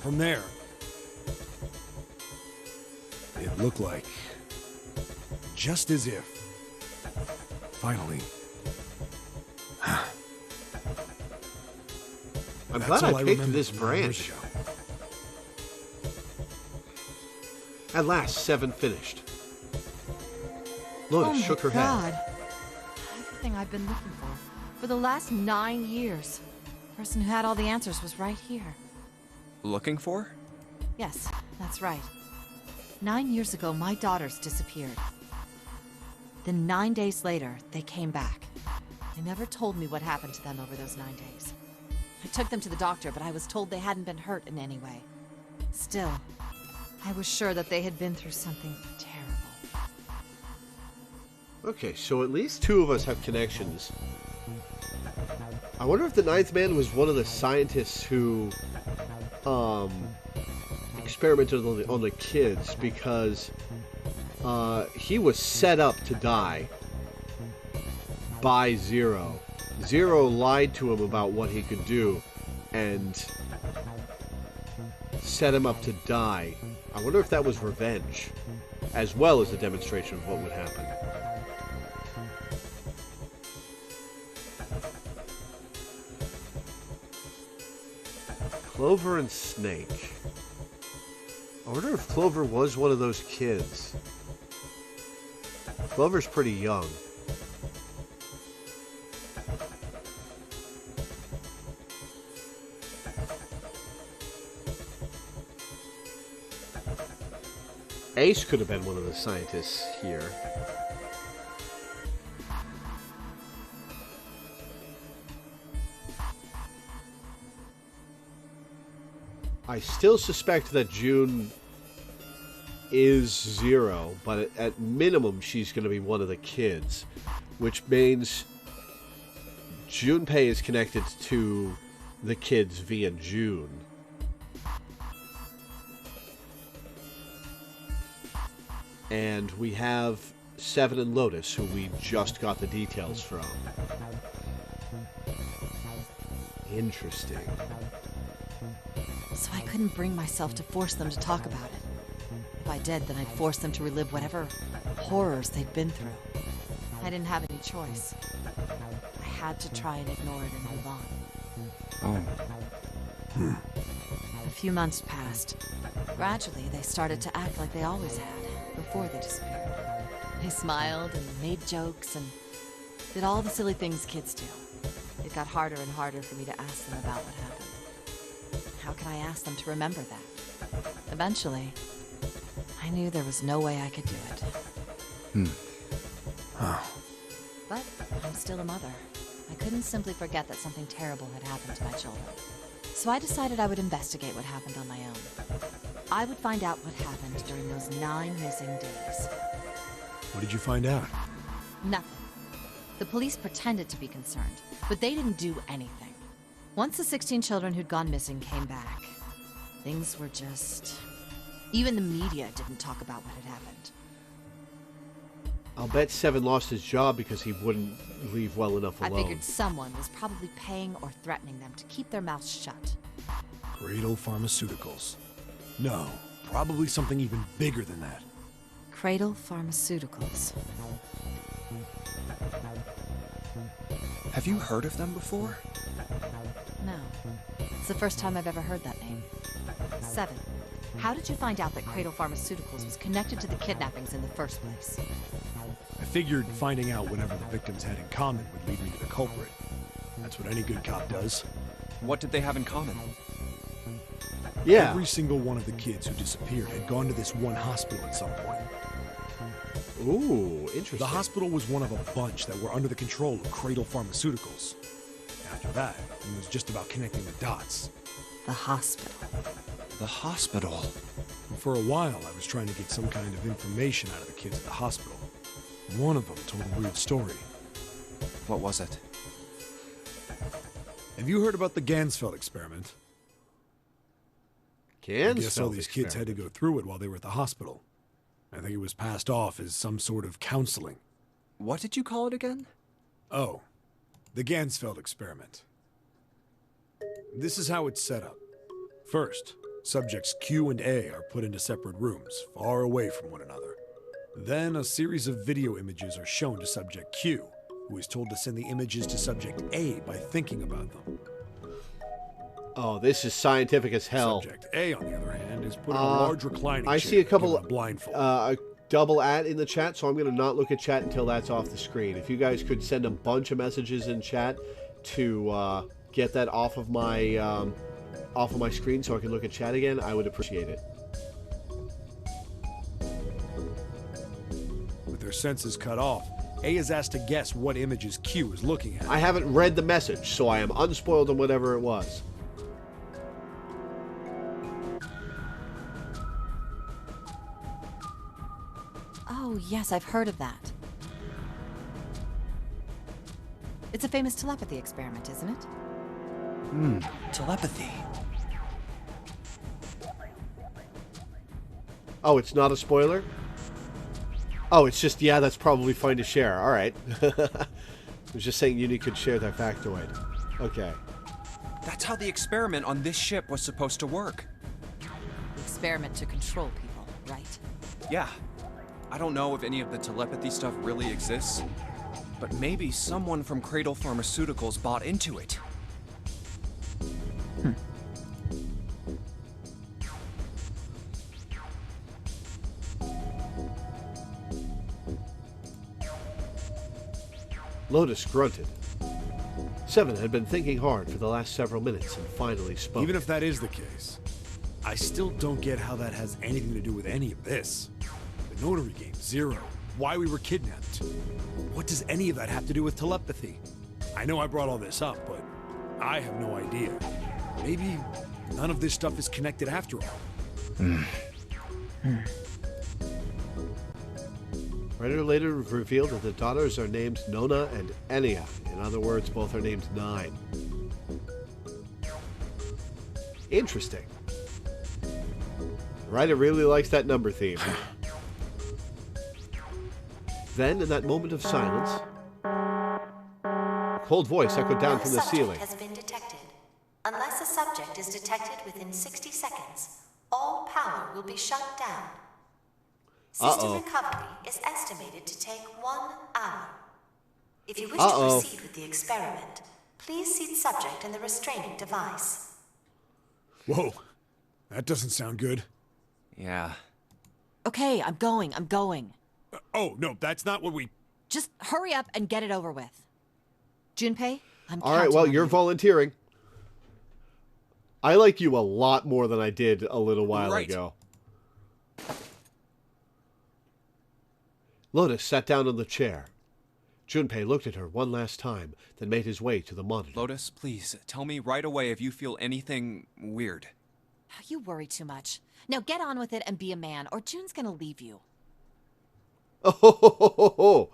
From there, it looked like just as if finally. I'm That's glad all I I picked remember this from 9 years branch. ago. At last, 7 finished. Lotus shook her head. Everything I've been looking for the last 9 years. The person who had all the answers was right here. Looking for? Yes, that's right. 9 years ago, my daughters disappeared. Then 9 days later, they came back. They never told me what happened to them over those 9 days. I took them to the doctor, but I was told they hadn't been hurt in any way. Still, I was sure that they had been through something terrible. Okay, so at least 2 of us have connections. I wonder if the 9th man was one of the scientists who experimented on the kids, because he was set up to die by Zero. Zero lied to him about what he could do and set him up to die. I wonder if that was revenge, as well as a demonstration of what would happen. Clover and Snake. I wonder if Clover was one of those kids. Clover's pretty young. Ace could have been one of the scientists here. I still suspect that June is Zero, but at minimum she's going to be one of the kids, which means Junpei is connected to the kids via June. And we have Seven and Lotus, who we just got the details from. Interesting. So I couldn't bring myself to force them to talk about it. If I did, then I'd force them to relive whatever horrors they'd been through. I didn't have any choice. I had to try and ignore it and move on. A few months passed. Gradually, they started to act like they always had, before they disappeared. They smiled and made jokes and did all the silly things kids do. It got harder and harder for me to ask them about what happened. How could I ask them to remember that? Eventually, I knew there was no way I could do it. But I'm still a mother. I couldn't simply forget that something terrible had happened to my children. So I decided I would investigate what happened on my own. I would find out what happened during those 9 missing days. What did you find out? Nothing. The police pretended to be concerned, but they didn't do anything. Once the 16 children who'd gone missing came back, things were just... Even the media didn't talk about what had happened. I'll bet Seven lost his job because he wouldn't leave well enough alone. I figured someone was probably paying or threatening them to keep their mouths shut. Cradle Pharmaceuticals. No, probably something even bigger than that. Cradle Pharmaceuticals. Have you heard of them before? No. It's the first time I've ever heard that name. Seven. How did you find out that Cradle Pharmaceuticals was connected to the kidnappings in the first place? I figured finding out whatever the victims had in common would lead me to the culprit. That's what any good cop does. What did they have in common? Yeah. Every single one of the kids who disappeared had gone to this one hospital at some point. Ooh, interesting. The hospital was one of a bunch that were under the control of Cradle Pharmaceuticals. After that, it was just about connecting the dots. The hospital. The hospital. And for a while, I was trying to get some kind of information out of the kids at the hospital. One of them told a weird story. What was it? Have you heard about the Gansfeld Experiment? I guess all these kids had to go through it while they were at the hospital. I think it was passed off as some sort of counseling. What did you call it again? Oh, the Gansfeld Experiment. This is how it's set up. First, Subjects Q and A are put into separate rooms, far away from one another. Then a series of video images are shown to Subject Q, who is told to send the images to Subject A by thinking about them. Oh, this is scientific as hell. Subject A, on the other hand, is put in a large reclining chair. I see a couple given a blindfold. a double at in the chat, so I'm going to not look at chat until that's off the screen. If you guys could send a bunch of messages in chat to get that off of my screen so I can look at chat again, I would appreciate it. With their senses cut off, A is asked to guess what images Q is looking at. I haven't read the message, so I am unspoiled on whatever it was. Oh, yes, I've heard of that. It's a famous telepathy experiment, isn't it? Telepathy. Oh, it's not a spoiler? Oh, it's just, yeah, that's probably fine to share. All right. I was just saying Uni could share that factoid. Okay. That's how the experiment on this ship was supposed to work. The experiment to control people, right? Yeah. I don't know if any of the telepathy stuff really exists, but maybe someone from Cradle Pharmaceuticals bought into it. Lotus grunted. Seven had been thinking hard for the last several minutes and finally spoke. Even if that is the case, I still don't get how that has anything to do with any of this. The notary game, Zero, why we were kidnapped. What does any of that have to do with telepathy? I know I brought all this up, but I have no idea. Maybe none of this stuff is connected after all. Ryder later revealed that the daughters are named Nona and Enya. In other words, both are named 9. Interesting. Ryder really likes that number theme. Then, in that moment of silence, a cold voice echoed down from the ceiling. Has been detected. Unless a subject is detected within 60 seconds, all power will be shut down. System recovery is estimated to take 1 hour. If you wish to proceed with the experiment, please seat subject in the restraining device. Whoa, that doesn't sound good. Yeah. Okay, I'm going. Oh, no, that's not what we... Just hurry up and get it over with. Junpei, I'm All right, well, counting you're on you. volunteering. I like you a lot more than I did a little while ago. Lotus sat down on the chair. Junpei looked at her one last time, then made his way to the monitor. Lotus, please, tell me right away if you feel anything weird. You worry too much. Now get on with it and be a man, or June's gonna leave you. Oh!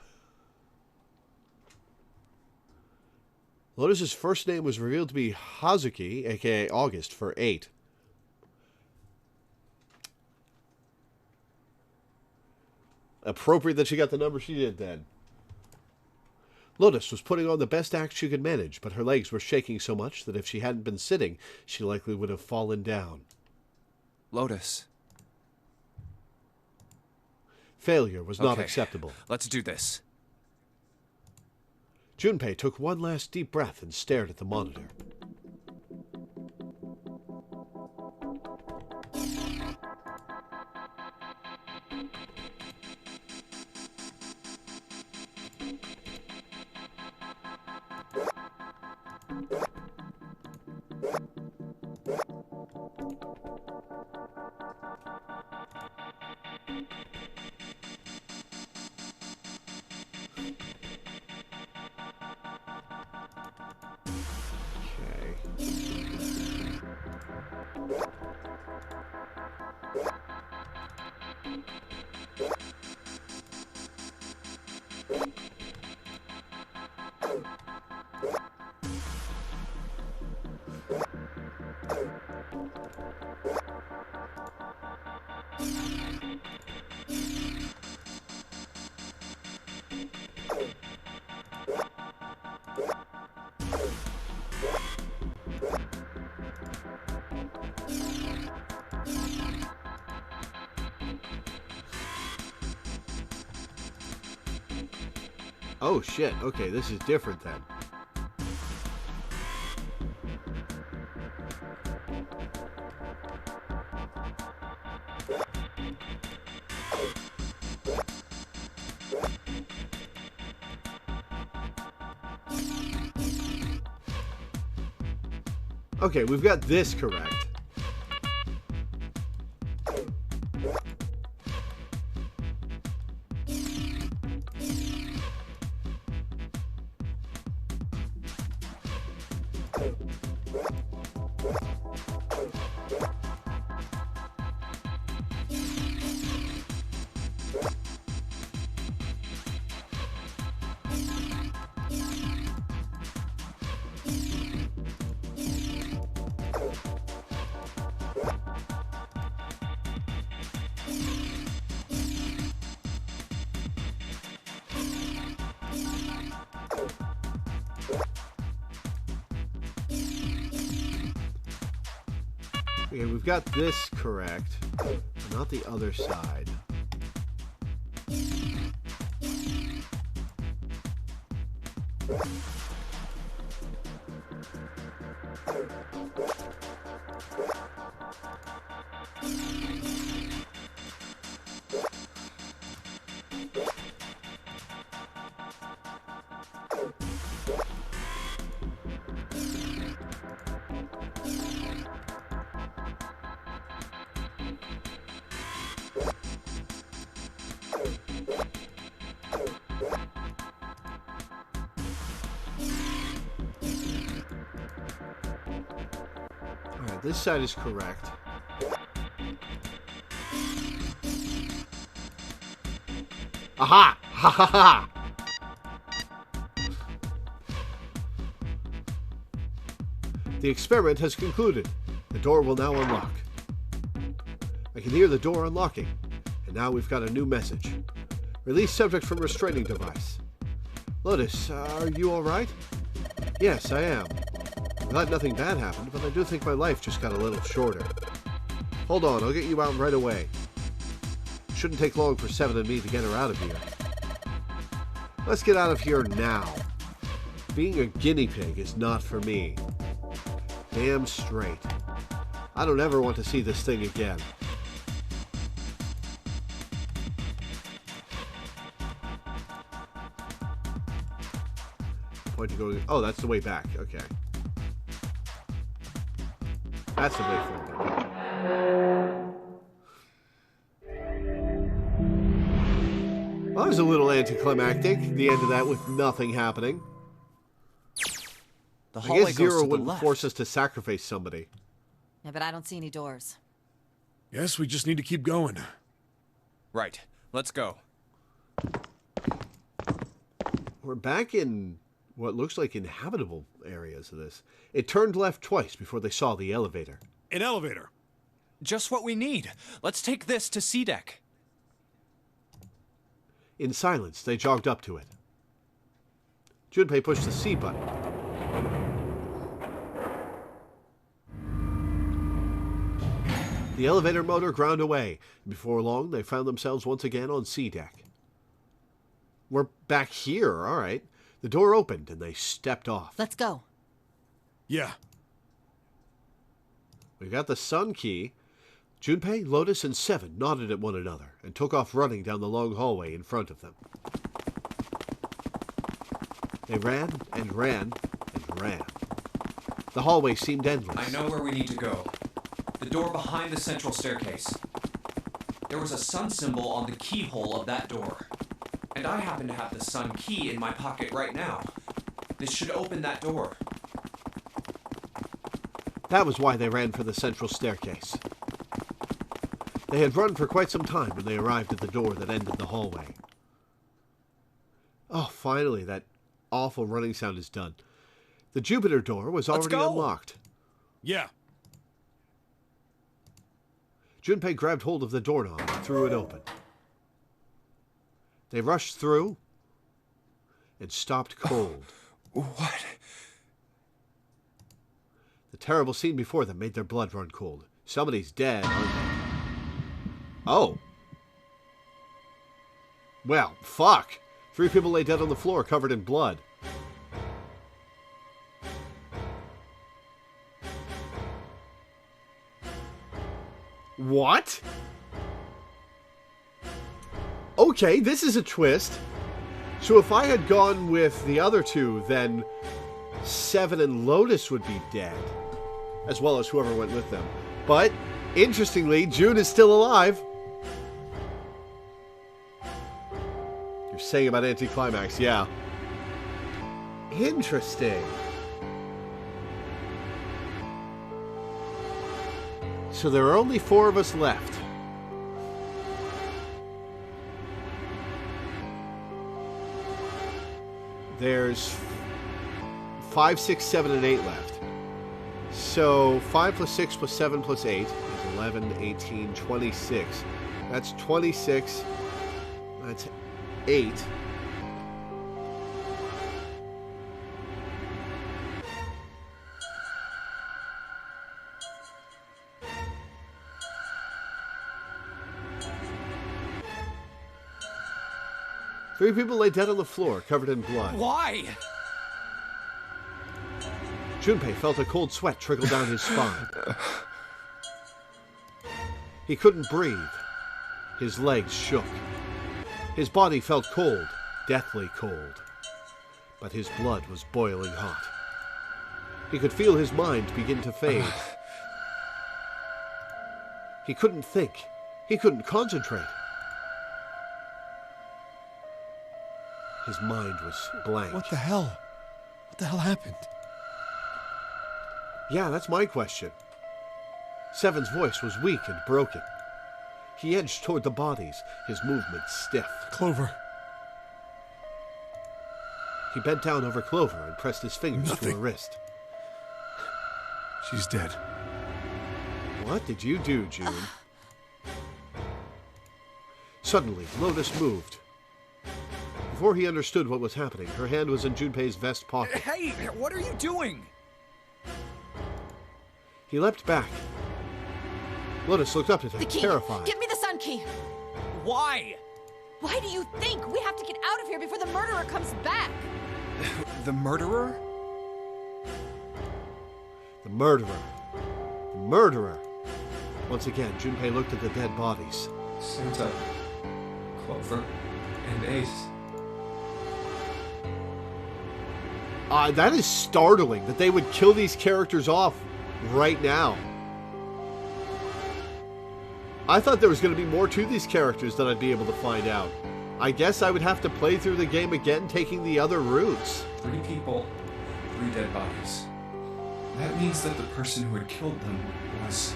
Lotus's first name was revealed to be Hazuki, aka August, for 8. Appropriate that she got the number she did then. Lotus was putting on the best act she could manage, but her legs were shaking so much that if she hadn't been sitting, she likely would have fallen down. Lotus. Failure was not acceptable. Let's do this. Junpei took one last deep breath and stared at the monitor. Oh shit, okay, this is different then. Okay, we've got this correct. Okay, we've got this correct, but not the other side. Alright, this side is correct. Aha! Ha ha ha! The experiment has concluded. The door will now unlock. I can hear the door unlocking, and now we've got a new message. Release subject from restraining device. Lotus, are you alright? Yes, I am. I'm glad nothing bad happened, but I do think my life just got a little shorter. Hold on, I'll get you out right away. Shouldn't take long for Seven and me to get her out of here. Let's get out of here now. Being a guinea pig is not for me. Damn straight. I don't ever want to see this thing again. Point to go. Oh, that's the way back. Okay. That's the way forward. Well, that was a little anticlimactic. The end of that with nothing happening. The I hallway guess Zero goes to the wouldn't left. force us to sacrifice somebody. Yeah, but I don't see any doors. Yes, we just need to keep going. Right. Let's go. We're back in what looks like inhabitable areas of this. It turned left twice before they saw the elevator. An elevator. Just what we need. Let's take this to C deck. In silence, they jogged up to it. Junpei pushed the C button. The elevator motor ground away, and before long they found themselves once again on C deck. We're back here, all right. The door opened and they stepped off. Let's go. Yeah. We got the sun key. Junpei, Lotus, and Seven nodded at one another and took off running down the long hallway in front of them. They ran and ran and ran. The hallway seemed endless. I know where we need to go. The door behind the central staircase. There was a sun symbol on the keyhole of that door. And I happen to have the sun key in my pocket right now. This should open that door. That was why they ran for the central staircase. They had run for quite some time when they arrived at the door that ended the hallway. Oh, finally, that awful running sound is done. The Jupiter door was already unlocked. Yeah. Junpei grabbed hold of the doorknob and threw it open. They rushed through and stopped cold. What? The terrible scene before them made their blood run cold. Somebody's dead, aren't they? Oh. Well, fuck. 3 people lay dead on the floor, covered in blood. What? Okay, this is a twist. So if I had gone with the other two, then Seven and Lotus would be dead, as well as whoever went with them. But, interestingly, June is still alive. You're saying about anticlimax, yeah. Interesting. So there are only 4 of us left. There's 5, 6, 7, and 8 left. So 5 plus 6 plus 7 plus 8 is 11, 18, 26. That's 26. That's 8. Three people lay dead on the floor, covered in blood. Why? Junpei felt a cold sweat trickle down his spine. He couldn't breathe. His legs shook. His body felt cold, deathly cold. But his blood was boiling hot. He could feel his mind begin to fade. He couldn't think. He couldn't concentrate. His mind was blank. What the hell? What the hell happened? Yeah, that's my question. Seven's voice was weak and broken. He edged toward the bodies, his movements stiff. Clover. He bent down over Clover and pressed his fingers to her wrist. She's dead. What did you do, June? Suddenly, Lotus moved. Before he understood what was happening, her hand was in Junpei's vest pocket. Hey, what are you doing? He leapt back. Lotus looked up at him, The key. terrified. Give me the sun key. Why? Why do you think we have to get out of here before the murderer comes back? The murderer? The murderer. The murderer. Once again, Junpei looked at the dead bodies. Santa, Clover, and Ace. That is startling that they would kill these characters off right now. I thought there was going to be more to these characters that I'd be able to find out. I guess I would have to play through the game again, taking the other routes. 3 people, 3 dead bodies. That means that the person who had killed them was...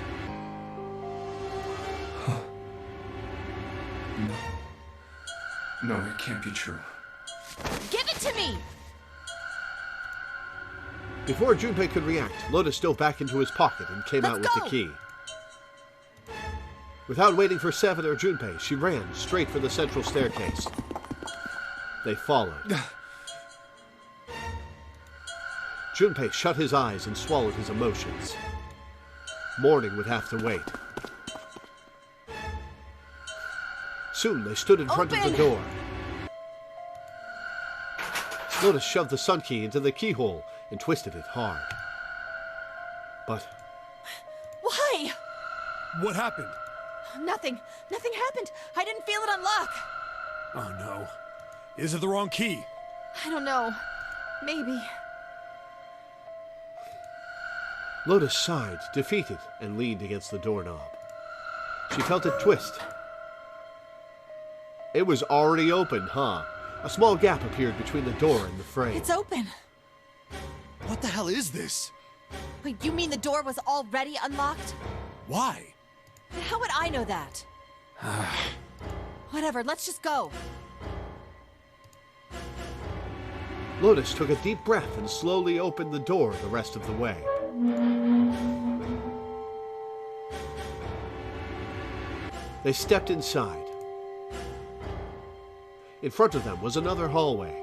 Huh. No, it can't be true. Give it to me! Before Junpei could react, Lotus dove back into his pocket and came out with the key. Without waiting for Seven or Junpei, she ran straight for the central staircase. They followed. Junpei shut his eyes and swallowed his emotions. Morning would have to wait. Soon they stood in front of the door. Lotus shoved the sun key into the keyhole and twisted it hard. But... Why? What happened? Nothing. Nothing happened. I didn't feel it unlock. Oh no. Is it the wrong key? I don't know. Maybe. Lotus sighed, defeated, and leaned against the doorknob. She felt it twist. It was already open, huh? A small gap appeared between the door and the frame. It's open. What the hell is this? Wait, you mean the door was already unlocked? Why? How would I know that? Whatever, let's just go. Lotus took a deep breath and slowly opened the door the rest of the way. They stepped inside. In front of them was another hallway.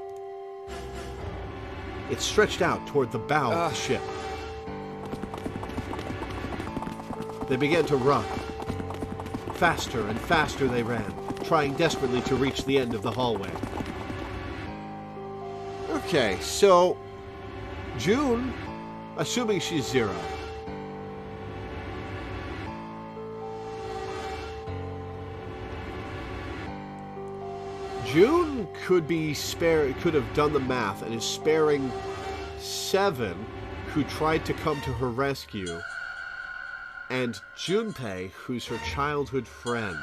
It stretched out toward the bow of the ship. They began to run. Faster and faster they ran, trying desperately to reach the end of the hallway. Okay, so June, assuming she's 0. June could have done the math and is sparing 7, who tried to come to her rescue, and Junpei, who's her childhood friend.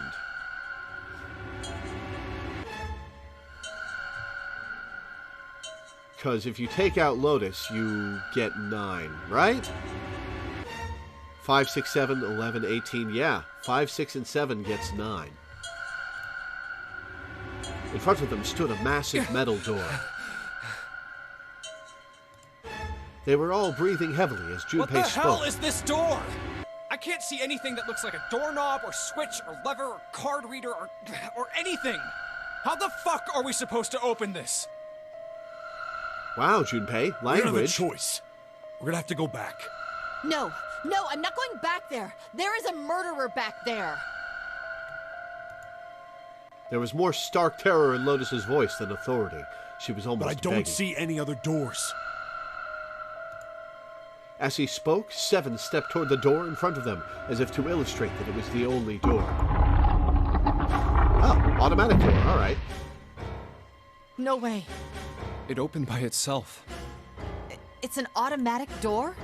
Because if you take out Lotus, you get 9, right? 5, 6, 7, 11, 18. Yeah, 5, 6, and 7 gets 9. In front of them stood a massive metal door. They were all breathing heavily as Junpei spoke. What the hell is this door? I can't see anything that looks like a doorknob or switch or lever or card reader or anything. How the fuck are we supposed to open this? Wow, Junpei, language. We don't have a choice. We're gonna have to go back. No, I'm not going back there. There is a murderer back there. There was more stark terror in Lotus's voice than authority. She was almost But I don't begging. see any other doors. As he spoke, 7 stepped toward the door in front of them, as if to illustrate that it was the only door. Oh, automatic door, all right. No way. It opened by itself. It's an automatic door?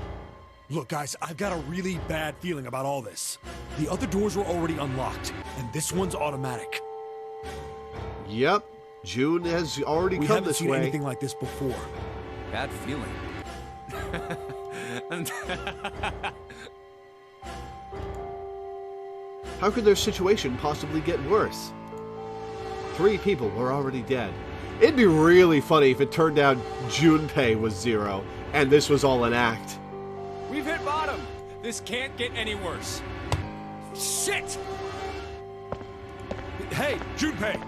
Look, guys, I've got a really bad feeling about all this. The other doors were already unlocked, and this one's automatic. Yep, June has already We come haven't this seen way. anything like this before. Bad feeling. How could their situation possibly get worse? 3 people were already dead. It'd be really funny if it turned out Junpei was 0, and this was all an act. We've hit bottom. This can't get any worse. Shit! Hey, Junpei!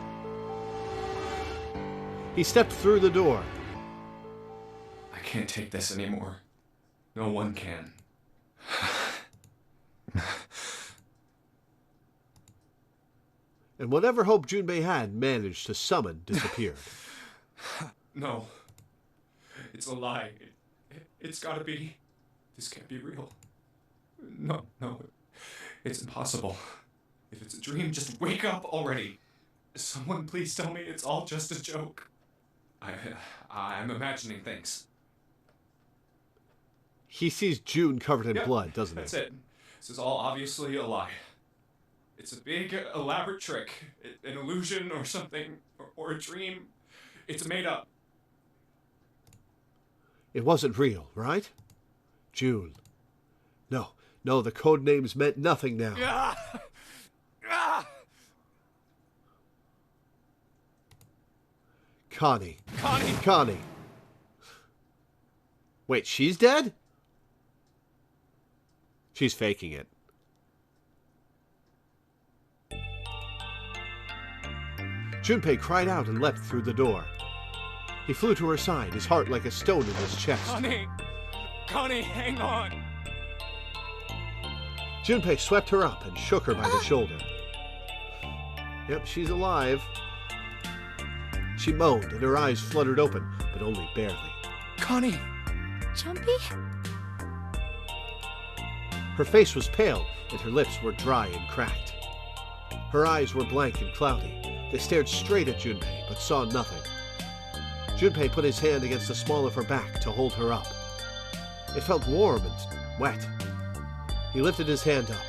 He stepped through the door. I can't take this anymore. No one can. And whatever hope Junpei had managed to summon disappeared. No. It's a lie. It's gotta be. This can't be real. No. It's impossible. If it's a dream, just wake up already. Someone please tell me it's all just a joke. I'm imagining things. He sees June covered in blood, doesn't he? That's it. This is all obviously a lie. It's a big, elaborate trick. An illusion or something. Or a dream. It's made up. It wasn't real, right? June. No, the code names meant nothing now. Connie. Wait, she's dead? She's faking it. Junpei cried out and leapt through the door. He flew to her side, his heart like a stone in his chest. Connie, hang on. Junpei swept her up and shook her by the shoulder. Yep, she's alive. She moaned and her eyes fluttered open, but only barely. Connie! Jumpy? Her face was pale and her lips were dry and cracked. Her eyes were blank and cloudy. They stared straight at Junpei, but saw nothing. Junpei put his hand against the small of her back to hold her up. It felt warm and wet. He lifted his hand up.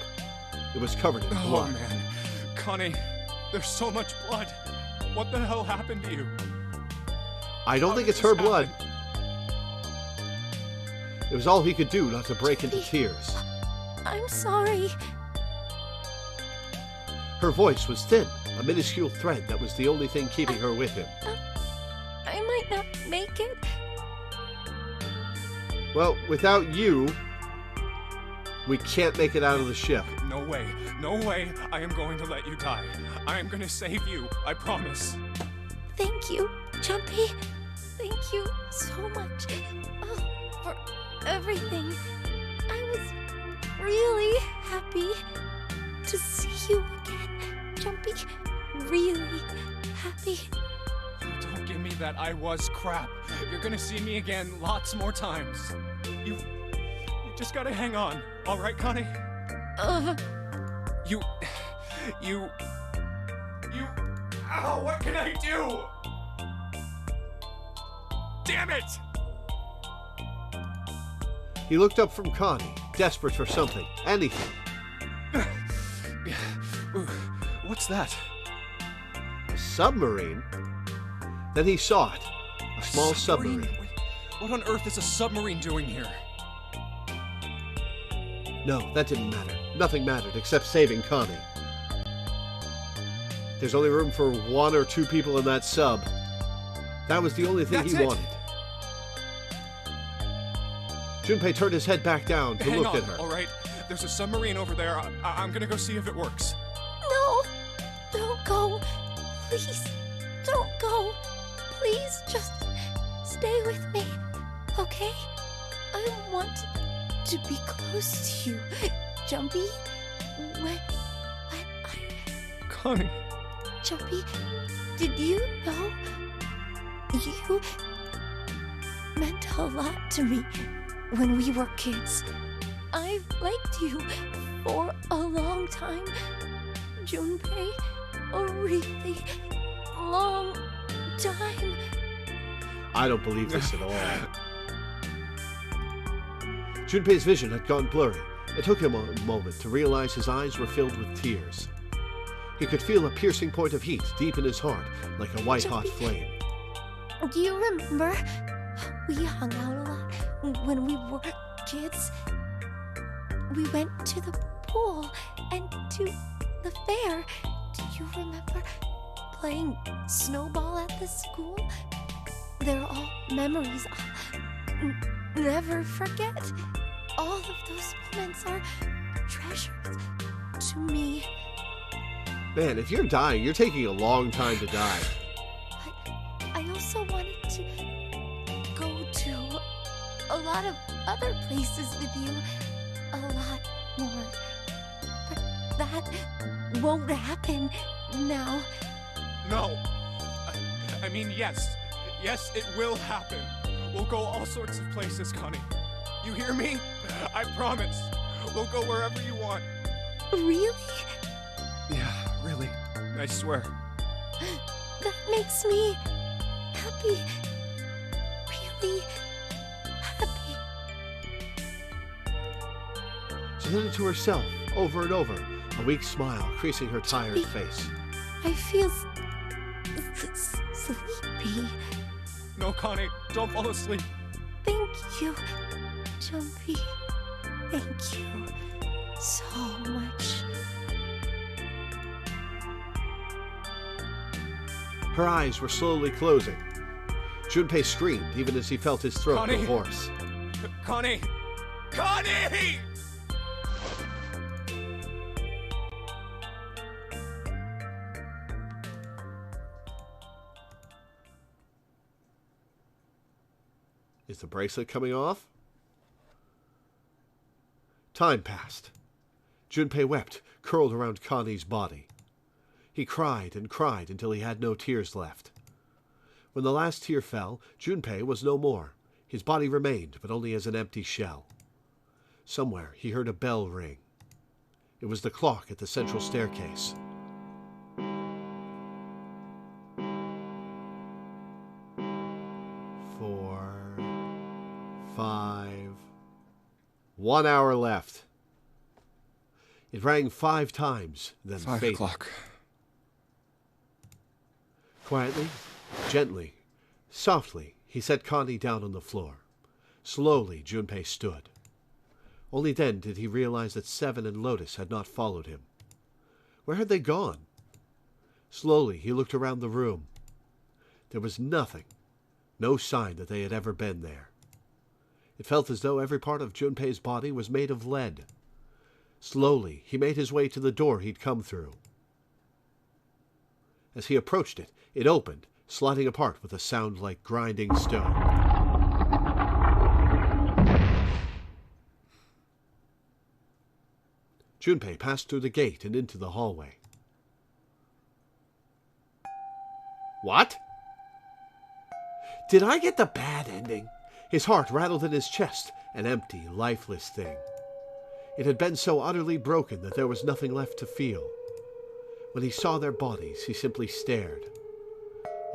It was covered in blood. Oh, man. Connie, there's so much blood. What the hell happened to you? I don't think it's her blood. It was all he could do not to break into tears. I'm sorry. Her voice was thin, a minuscule thread that was the only thing keeping her with him. I might not make it. Well, without you, we can't make it out of the ship. No way. I am going to let you die. I am going to save you. I promise. Thank you, Jumpy. Thank you so much for everything. I was really happy to see you again, Jumpy. Really happy. Don't give me that I was crap. You're gonna see me again lots more times. You just gotta hang on, all right, Connie? You... Ow, what can I do? Damn it! He looked up from Connie, desperate for something, anything. What's that? A submarine? Then he saw it. A small submarine. What on earth is a submarine doing here? No, that didn't matter. Nothing mattered except saving Connie. There's only room for 1 or 2 people in that sub. That was the only thing he wanted. Junpei turned his head back down to look at her. All right. There's a submarine over there. I'm gonna go see if it works. No! Don't go! Please, don't go! Please, just stay with me, okay? I want to be close to you, Jumpy. When Connie. Jumpy, did you know? You meant a lot to me when we were kids. I've liked you for a long time, Junpei. A really long time. I don't believe this at all. Junpei's vision had gone blurry. It took him a moment to realize his eyes were filled with tears. He could feel a piercing point of heat deep in his heart, like a white-hot flame. Do you remember? We hung out a lot when we were kids. We went to the pool and to the fair. Do you remember playing snowball at the school? They're all memories I'll never forget. All of those moments are treasures to me. Man, if you're dying, you're taking a long time to die. I also wanted to go to a lot of other places with you. A lot more. But that won't happen now. No. I mean, yes. Yes, it will happen. We'll go all sorts of places, Connie. You hear me? I promise. We'll go wherever you want. Really? Yeah, really. I swear. That makes me happy. Really happy. She said it to herself, over and over, a weak smile creasing her tired face. I feel sleepy. No, Connie, don't fall asleep. Thank you, Jumpy. Thank you so much. Her eyes were slowly closing. Junpei screamed even as he felt his throat go hoarse. Connie! Connie! Is the bracelet coming off? Time passed. Junpei wept, curled around Connie's body. He cried and cried until he had no tears left. When the last tear fell, Junpei was no more. His body remained, but only as an empty shell. Somewhere he heard a bell ring. It was the clock at the central staircase. 4, 5. 1 hour left. It rang 5 times, then 5 faded. o'clock. Quietly, gently, softly, he set Connie down on the floor. Slowly, Junpei stood. Only then did he realize that Seven and Lotus had not followed him. Where had they gone? Slowly, he looked around the room. There was nothing, no sign that they had ever been there. It felt as though every part of Junpei's body was made of lead. Slowly, he made his way to the door he'd come through. As he approached it, it opened, sliding apart with a sound like grinding stone. Junpei passed through the gate and into the hallway. What? Did I get the bad ending? His heart rattled in his chest, an empty, lifeless thing. It had been so utterly broken that there was nothing left to feel. When he saw their bodies, he simply stared.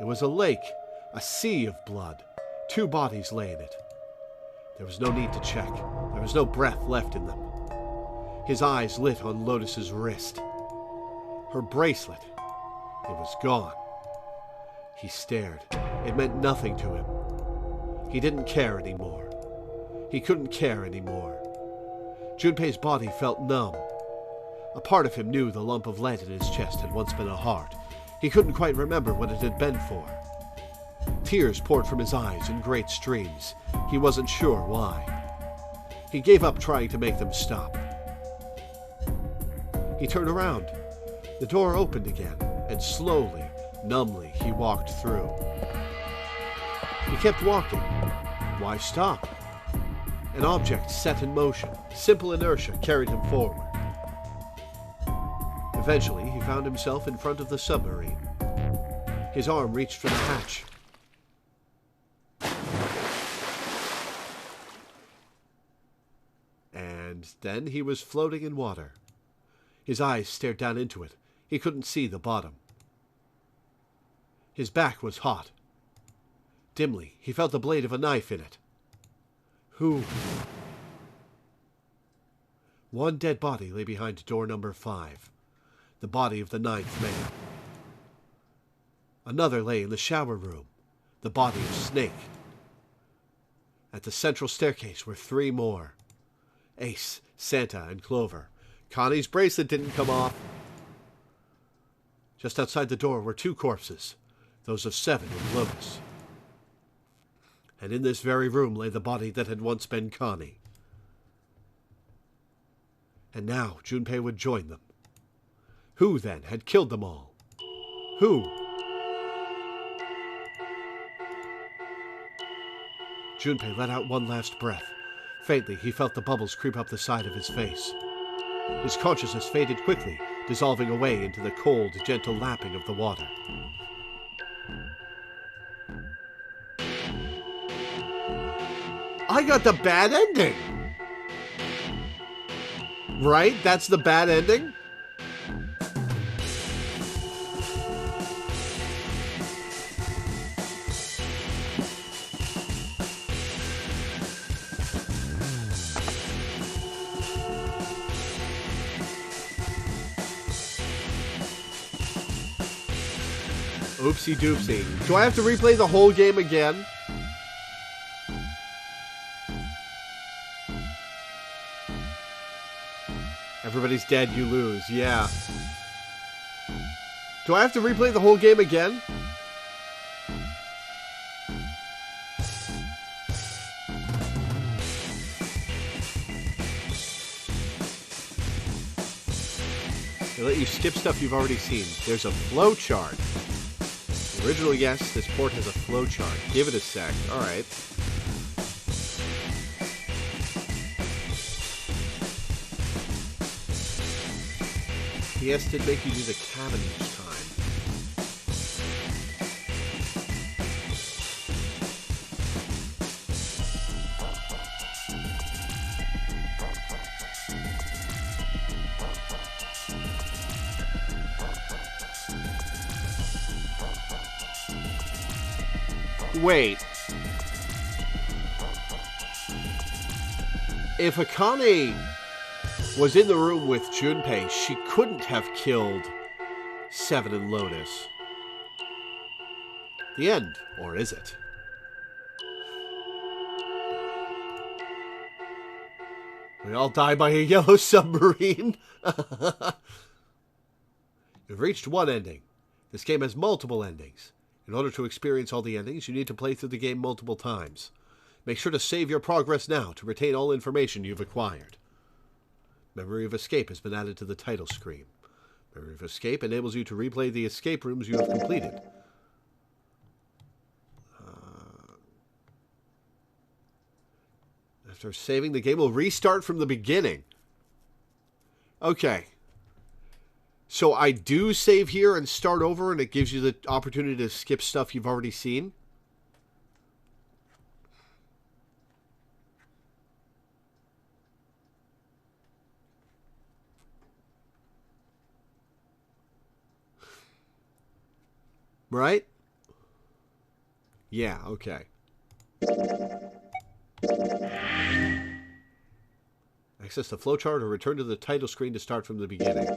It was a lake, a sea of blood. 2 bodies lay in it. There was no need to check. There was no breath left in them. His eyes lit on Lotus's wrist. Her bracelet. It was gone. He stared. It meant nothing to him. He didn't care anymore. He couldn't care anymore. Junpei's body felt numb. A part of him knew the lump of lead in his chest had once been a heart. He couldn't quite remember what it had been for. Tears poured from his eyes in great streams. He wasn't sure why. He gave up trying to make them stop. He turned around. The door opened again, and slowly, numbly, he walked through. He kept walking. Why stop? An object set in motion. Simple inertia carried him forward. Eventually, he found himself in front of the submarine. His arm reached for the hatch. And then he was floating in water. His eyes stared down into it. He couldn't see the bottom. His back was hot. Dimly, he felt the blade of a knife in it. Who? One dead body lay behind door number 5. The body of the 9th man. Another lay in the shower room. The body of Snake. At the central staircase were 3 more. Ace, Santa, and Clover. Connie's bracelet didn't come off. Just outside the door were 2 corpses, those of Seven and Lotus. And in this very room lay the body that had once been Connie. And now Junpei would join them. Who, then, had killed them all? Who? Junpei let out one last breath. Faintly, he felt the bubbles creep up the side of his face. His consciousness faded quickly, dissolving away into the cold, gentle lapping of the water. I got the bad ending! Right? That's the bad ending? Oopsie doopsie. Do I have to replay the whole game again? Everybody's dead, you lose. Yeah. Do I have to replay the whole game again? They let you skip stuff you've already seen. There's a flow chart. Original, yes, this port has a flow chart. Give it a sec. Alright. PS did make you do the cabin each time. Wait. If Akane was in the room with Junpei, she couldn't have killed Seven and Lotus. The end, or is it? We all die by a yellow submarine. You've reached one ending. This game has multiple endings. In order to experience all the endings, you need to play through the game multiple times. Make sure to save your progress now to retain all information you've acquired. Memory of Escape has been added to the title screen. Memory of Escape enables you to replay the escape rooms you have completed. After saving, the game will restart from the beginning. Okay. So I do save here and start over, and it gives you the opportunity to skip stuff you've already seen? Right? Yeah, okay. Access the flowchart or return to the title screen to start from the beginning.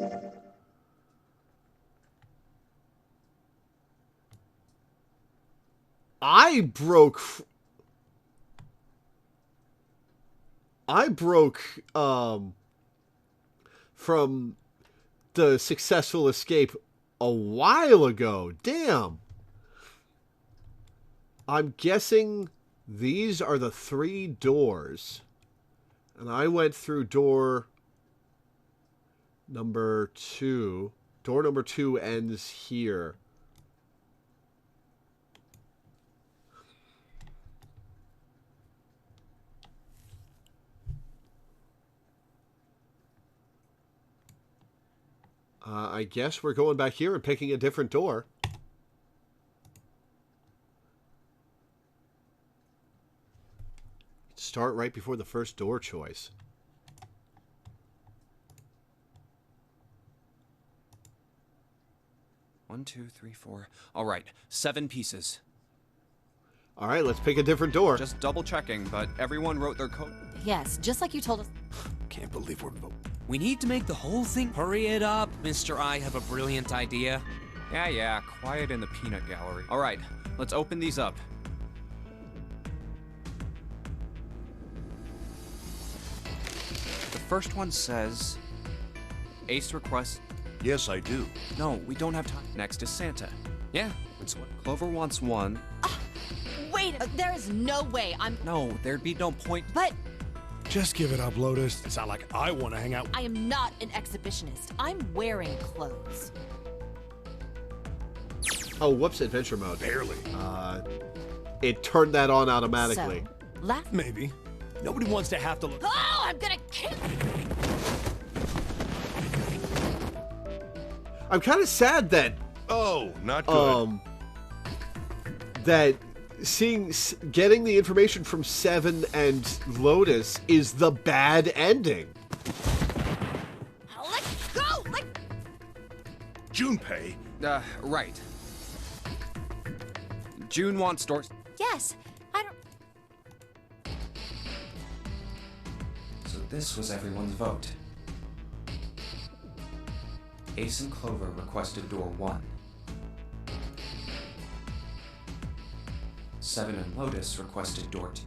I broke from the successful escape a while ago. Damn. I'm guessing these are the 3 doors. And I went through door number 2. Door number 2 ends here. I guess we're going back here and picking a different door. Start right before the first door choice. One, 2, 3, 4. All right, 7 pieces. All right, let's pick a different door. Just double checking, but everyone wrote their code. Yes, just like you told us. Can't believe we're... We need to make the whole thing. Hurry it up, Mr. I have a brilliant idea. Yeah, quiet in the peanut gallery. All right, let's open these up. The first one says, Ace requests... Yes, I do. No, we don't have time. Next is Santa. Yeah, that's what... Clover wants 1. Wait, there is no way No, there'd be no point. But Just give it up, Lotus. It's not like I want to hang out. I am not an exhibitionist. I'm wearing clothes. Oh, whoops, adventure mode. Barely. It turned that on automatically. So, Maybe. Nobody wants to have to look. Oh, I'm gonna kill. I'm kind of sad that Oh, not good. that getting the information from Seven and Lotus is the bad ending. Let's go. Junpei, Right. June wants doors. Yes, I don't... So this was everyone's vote. Ace and Clover requested door 1. 7 and Lotus requested door 2.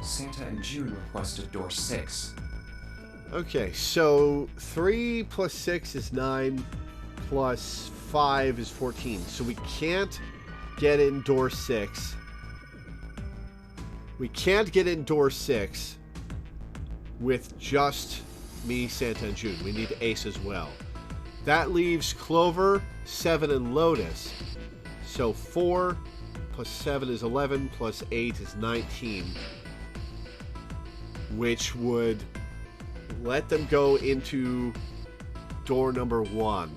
Santa and June requested door 6. Okay, so 3 plus 6 is 9, plus 5 is 14. So we can't get in door 6. We can't get in door 6 with just me, Santa, and June. We need Ace as well. That leaves Clover, 7, and Lotus. So 4 plus 7 is 11, plus 8 is 19. Which would let them go into door number 1.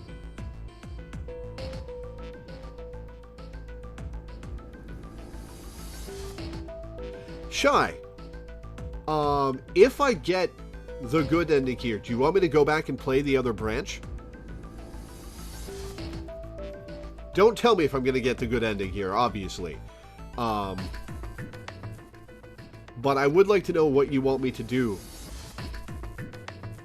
Shy, if I get the good ending here, do you want me to go back and play the other branch? Don't tell me if I'm going to get the good ending here, obviously. But I would like to know what you want me to do.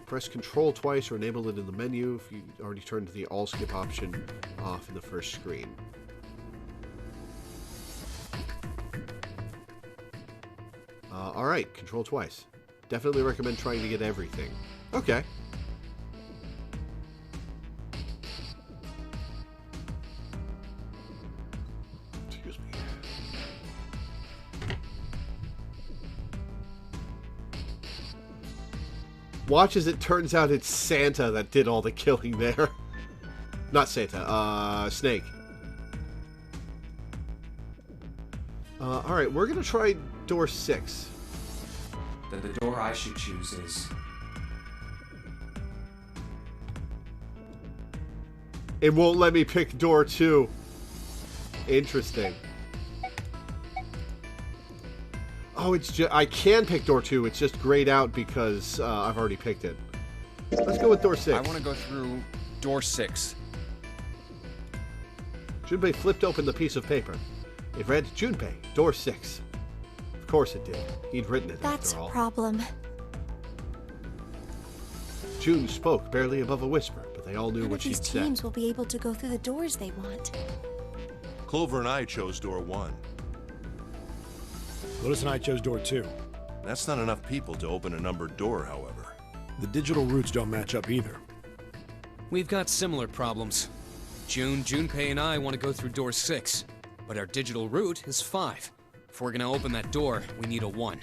Press Control twice or enable it in the menu if you already turned the All Skip option off in the first screen. Alright, Control twice. Definitely recommend trying to get everything. Okay. Excuse me. Watch as it turns out it's Santa that did all the killing there. Not Santa, Snake. Alright, we're gonna try door 6. Then the door I should choose is... It won't let me pick door 2. Interesting. Oh, it's just... I can pick door 2. It's just grayed out because I've already picked it. Let's go with door 6. I want to go through door 6. Junpei flipped open the piece of paper. It read, Junpei, door 6. Of course it did. He'd written it, That's after all. a problem. June spoke barely above a whisper, but they all knew None what of these she'd said. teams will be able to go through the doors they want. Clover and I chose door 1. Lotus and I chose door 2. That's not enough people to open a numbered door, however. The digital routes don't match up either. We've got similar problems. Junpei and I want to go through door 6, but our digital route is 5. If we're gonna open that door, we need a 1.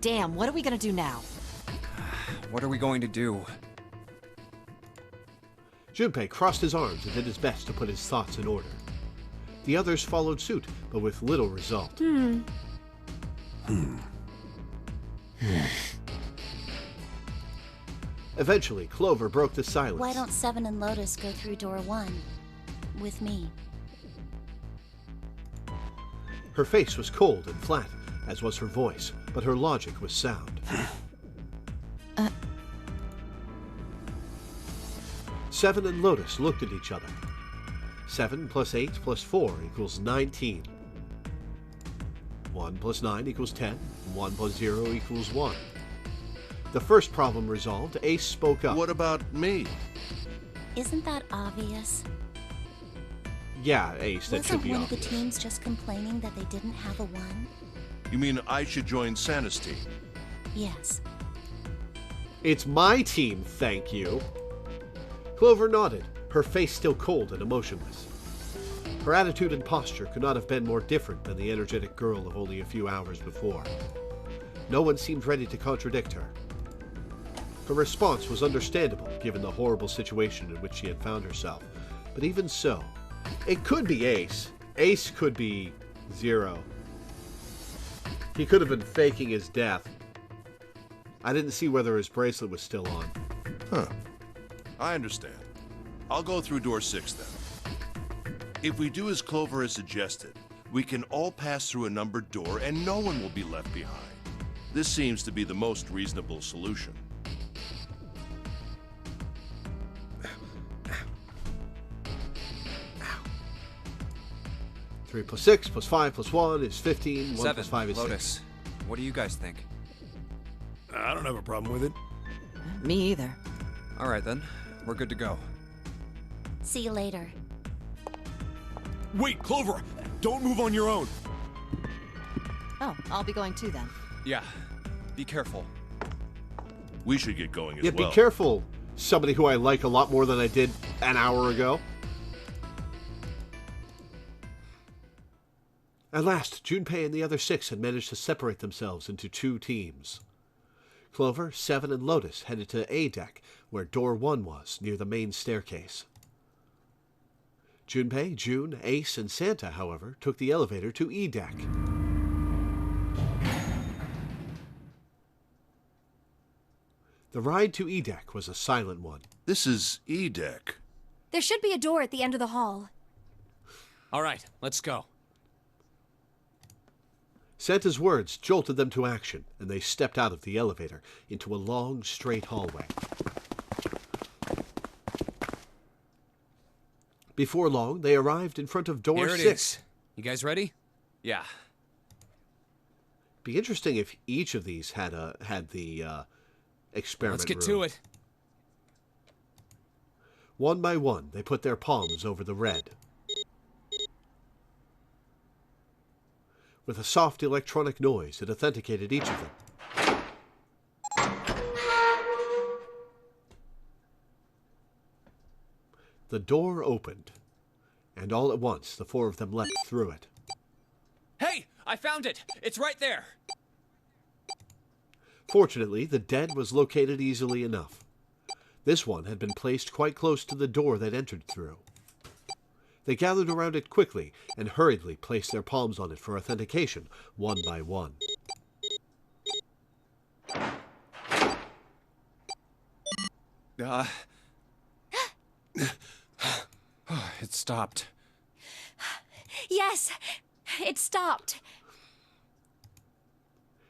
Damn, what are we gonna do now? What are we going to do? Junpei crossed his arms and did his best to put his thoughts in order. The others followed suit, but with little result. Eventually, Clover broke the silence. Why don't Seven and Lotus go through door 1 with me? Her face was cold and flat, as was her voice, but her logic was sound. Seven and Lotus looked at each other. 7 plus 8 plus 4 equals 19. 1 plus 9 equals 10. 1 plus 0 equals 1. The first problem resolved, Ace spoke up. What about me? Isn't that obvious? Yeah, Ace, that should Wasn't be one obvious. of the teams just complaining that they didn't have a 1? You mean I should join Santa's team? Yes. It's my team, thank you. Clover nodded, her face still cold and emotionless. Her attitude and posture could not have been more different than the energetic girl of only a few hours before. No one seemed ready to contradict her. Her response was understandable, given the horrible situation in which she had found herself. But even so, it could be Ace. Ace could be Zero. He could have been faking his death. I didn't see whether his bracelet was still on. Huh. I understand. I'll go through door 6 then. If we do as Clover has suggested, we can all pass through a numbered door and no one will be left behind. This seems to be the most reasonable solution. Three plus 6 plus 5 plus 1 is 15. 1 7, plus 5 is Lotus. 6. What do you guys think? I don't have a problem with it. Me either. All right then, we're good to go. See you later. Wait, Clover! Don't move on your own! Oh, I'll be going too then. Yeah, be careful. We should get going as Yeah, well. be careful, somebody who I like a lot more than I did an hour ago. At last, Junpei and the other 6 had managed to separate themselves into 2 teams. Clover, 7, and Lotus headed to A deck, where door 1 was, near the main staircase. Junpei, June, Ace, and Santa, however, took the elevator to E deck. The ride to E deck was a silent one. This is E deck. There should be a door at the end of the hall. All right, let's go. Santa's words jolted them to action, and they stepped out of the elevator into a long, straight hallway. Before long, they arrived in front of door Here it 6. is. You guys ready? Yeah. Be interesting if each of these had the experiment Let's get room. to it. One by one, they put their palms over the red. With a soft electronic noise, it authenticated each of them. The door opened, and all at once the 4 of them leapt through it. Hey, I found it! It's right there! Fortunately, the dead was located easily enough. This one had been placed quite close to the door they'd entered through. They gathered around it quickly and hurriedly placed their palms on it for authentication, one by one. It stopped. Yes, it stopped.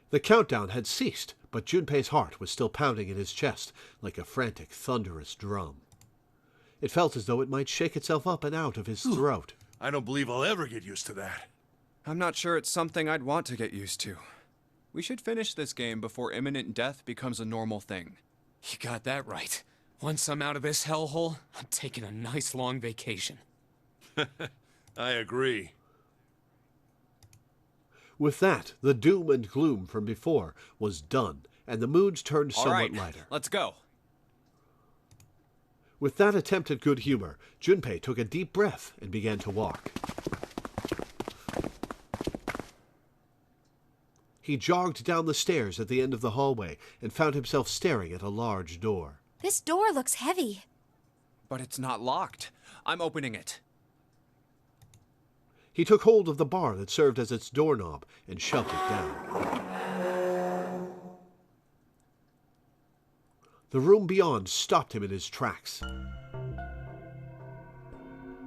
The countdown had ceased, but Junpei's heart was still pounding in his chest like a frantic, thunderous drum. It felt as though it might shake itself up and out of his throat. I don't believe I'll ever get used to that. I'm not sure it's something I'd want to get used to. We should finish this game before imminent death becomes a normal thing. You got that right. Once I'm out of this hellhole, I'm taking a nice long vacation. I agree. With that, the doom and gloom from before was done, and the moods turned All somewhat right, lighter. let's go. With that attempt at good humor, Junpei took a deep breath and began to walk. He jogged down the stairs at the end of the hallway and found himself staring at a large door. This door looks heavy. But it's not locked. I'm opening it. He took hold of the bar that served as its doorknob and shoved it down. The room beyond stopped him in his tracks.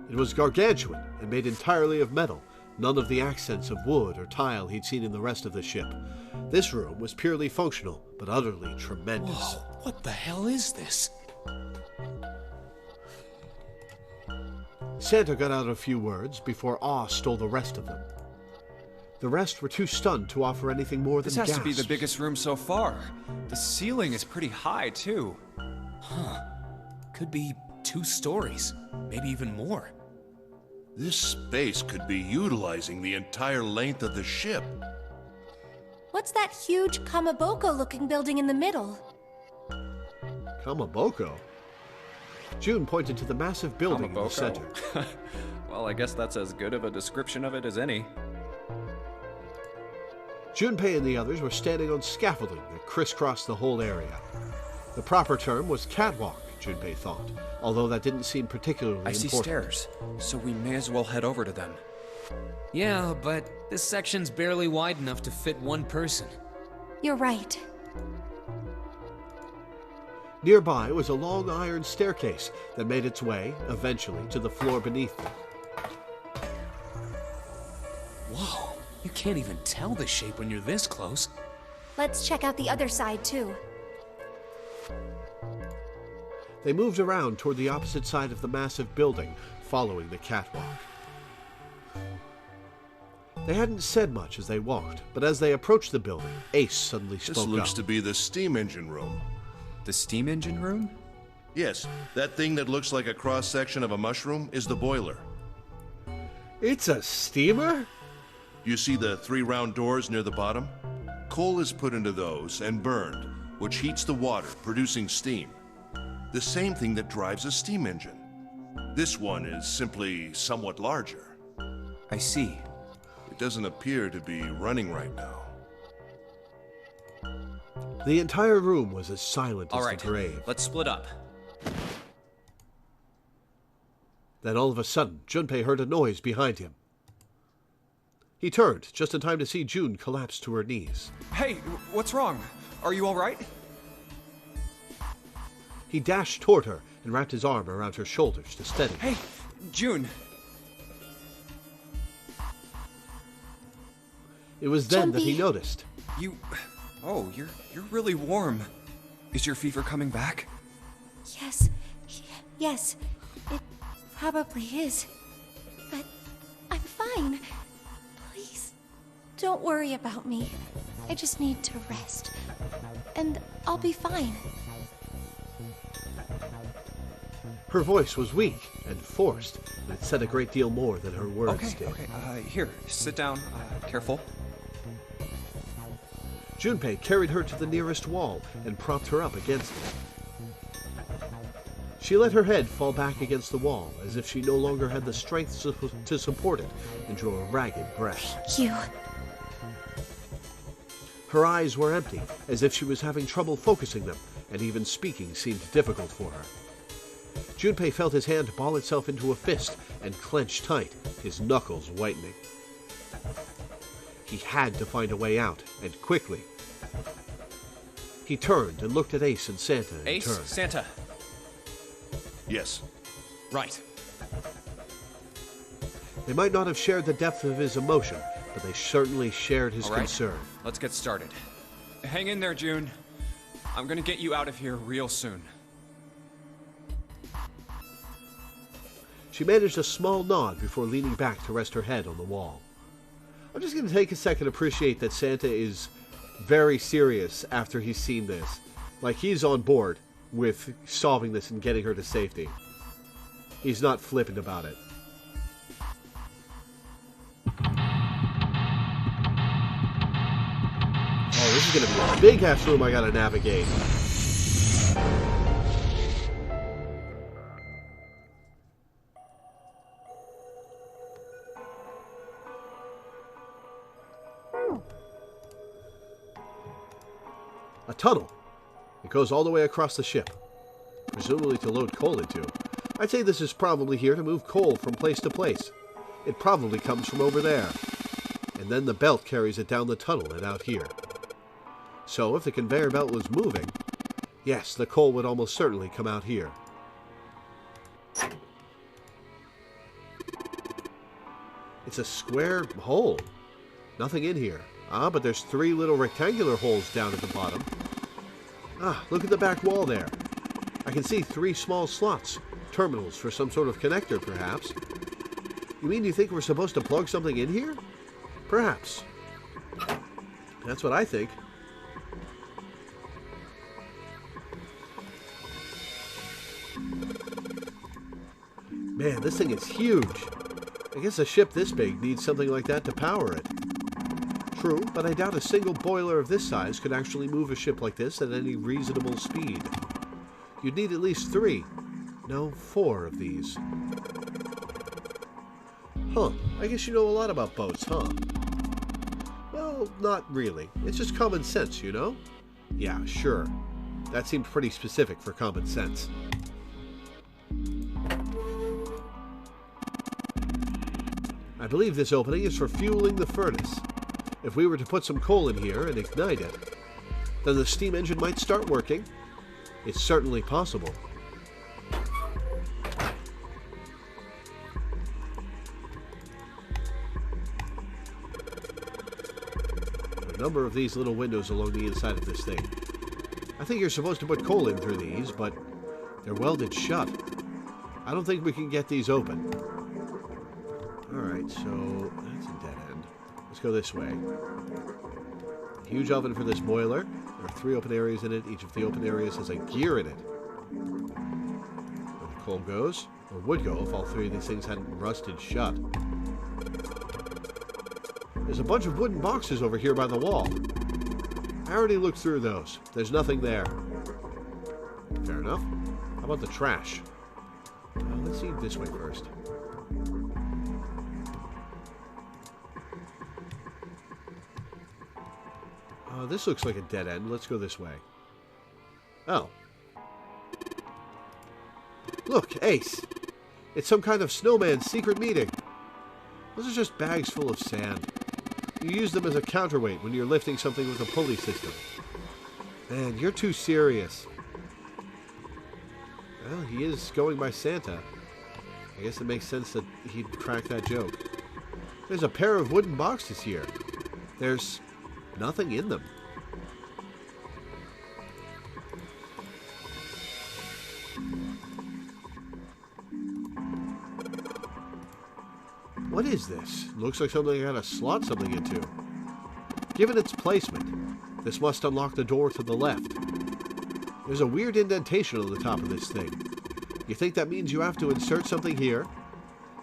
It was gargantuan and made entirely of metal, none of the accents of wood or tile he'd seen in the rest of the ship. This room was purely functional, but utterly tremendous. Whoa, what the hell is this? Santa got out a few words before awe stole the rest of them. The rest were too stunned to offer anything more than This has gasps. to be the biggest room so far. The ceiling is pretty high, too. Huh. Could be 2 stories, maybe even more. This space could be utilizing the entire length of the ship. What's that huge Kamaboko-looking building in the middle? Kamaboko? June pointed to the massive building in the center. Well, I guess that's as good of a description of it as any. Junpei and the others were standing on scaffolding that crisscrossed the whole area. The proper term was catwalk, Junpei thought, although that didn't seem particularly I see important. stairs, so we may as well head over to them. Yeah, but this section's barely wide enough to fit 1 person. You're right. Nearby was a long iron staircase that made its way, eventually, to the floor beneath them. Whoa, you can't even tell the shape when you're this close. Let's check out the other side, too. They moved around toward the opposite side of the massive building, following the catwalk. They hadn't said much as they walked, but as they approached the building, Ace suddenly spoke up. This looks to be the steam engine room. The steam engine room? Yes, that thing that looks like a cross-section of a mushroom is the boiler. It's a steamer? You see the 3 round doors near the bottom? Coal is put into those and burned, which heats the water, producing steam. The same thing that drives a steam engine. This one is simply somewhat larger. I see. It doesn't appear to be running right now. The entire room was as silent as All right, the grave. let's split up. Then all of a sudden, Junpei heard a noise behind him. He turned, just in time to see June collapse to her knees. Hey, what's wrong? Are you all right? He dashed toward her and wrapped his arm around her shoulders to steady her. Hey, June. It was then that he Junpei. noticed. Oh, you're really warm. Is your fever coming back? Yes, it probably is. But I'm fine. Please, don't worry about me. I just need to rest. And I'll be fine. Her voice was weak and forced, and it said a great deal more than her words did. Okay. Here, sit down. Careful. Junpei carried her to the nearest wall and propped her up against it. She let her head fall back against the wall, as if she no longer had the strength to support it, and drew a ragged breath. Thank you. Her eyes were empty, as if she was having trouble focusing them, and even speaking seemed difficult for her. Junpei felt his hand ball itself into a fist and clench tight, his knuckles whitening. He had to find a way out, and quickly. He turned and looked at Ace and Santa in Ace, turn. Santa. Yes. Right. They might not have shared the depth of his emotion, but they certainly shared his All right, concern. let's get started. Hang in there, June. I'm gonna get you out of here real soon. She managed a small nod before leaning back to rest her head on the wall. I'm just going to take a second to appreciate that Santa is very serious after he's seen this. Like, he's on board with solving this and getting her to safety. He's not flippant about it. Oh, this is going to be a big-ass room I got to navigate. A tunnel. It goes all the way across the ship, presumably to load coal into. I'd say this is probably here to move coal from place to place. It probably comes from over there. And then the belt carries it down the tunnel and out here. So if the conveyor belt was moving, yes, the coal would almost certainly come out here. It's a square hole. Nothing in here. Ah, but there's 3 little rectangular holes down at the bottom. Ah, look at the back wall there. I can see 3 small slots. Terminals for some sort of connector, perhaps. You mean you think we're supposed to plug something in here? Perhaps. That's what I think. Man, this thing is huge. I guess a ship this big needs something like that to power it. True, but I doubt a single boiler of this size could actually move a ship like this at any reasonable speed. You'd need at least 3. No, 4 of these. Huh, I guess you know a lot about boats, huh? Well, not really. It's just common sense, you know? Yeah, sure. That seemed pretty specific for common sense. I believe this opening is for fueling the furnace. If we were to put some coal in here and ignite it, then the steam engine might start working. It's certainly possible. There are a number of these little windows along the inside of this thing. I think you're supposed to put coal in through these, but they're welded shut. I don't think we can get these open. Alright, so that's a dead end. Let's go this way. Huge oven for this boiler. There are 3 open areas in it. Each of the open areas has a gear in it. Where the coal goes, or would go if all 3 of these things hadn't rusted shut. There's a bunch of wooden boxes over here by the wall. I already looked through those. There's nothing there. Fair enough. How about the trash? Let's see this way first. This looks like a dead end. Let's go this way. Oh. Look, Ace. It's some kind of snowman's secret meeting. Those are just bags full of sand. You use them as a counterweight when you're lifting something with a pulley system. Man, you're too serious. Well, he is going by Santa. I guess it makes sense that he'd crack that joke. There's a pair of wooden boxes here. There's nothing in them. What is this? Looks like something I gotta slot something into. Given its placement, this must unlock the door to the left. There's a weird indentation on the top of this thing. You think that means you have to insert something here?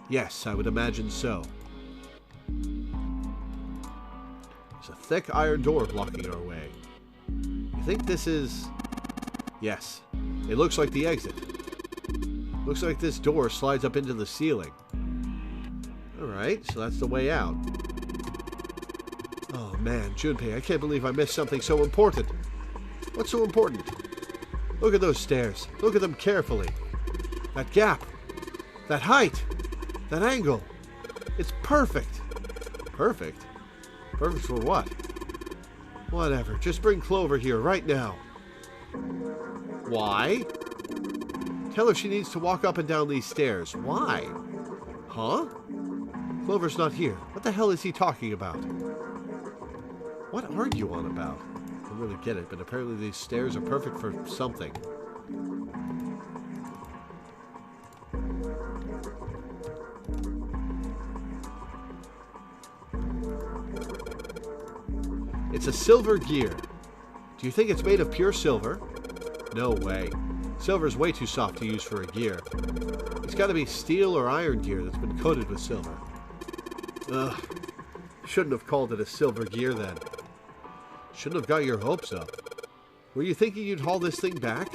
Yes, I would imagine so. There's a thick iron door blocking our way. You think this is... Yes, it looks like the exit. Looks like this door slides up into the ceiling. Alright, so that's the way out. Oh man, Junpei, I can't believe I missed something so important. What's so important? Look at those stairs. Look at them carefully. That gap. That height. That angle. It's perfect. Perfect? Perfect for what? Whatever, just bring Clover here right now. Why? Tell her she needs to walk up and down these stairs. Why? Huh? Clover's not here. What the hell is he talking about? What are you on about? don't really get it, but apparently these stairs are perfect for something. It's a silver gear. Do you think it's made of pure silver? No way. Silver's way too soft to use for a gear. It's got to be steel or iron gear that's been coated with silver. Ugh. Shouldn't have called it a silver gear then. Shouldn't have got your hopes up. Were you thinking you'd haul this thing back?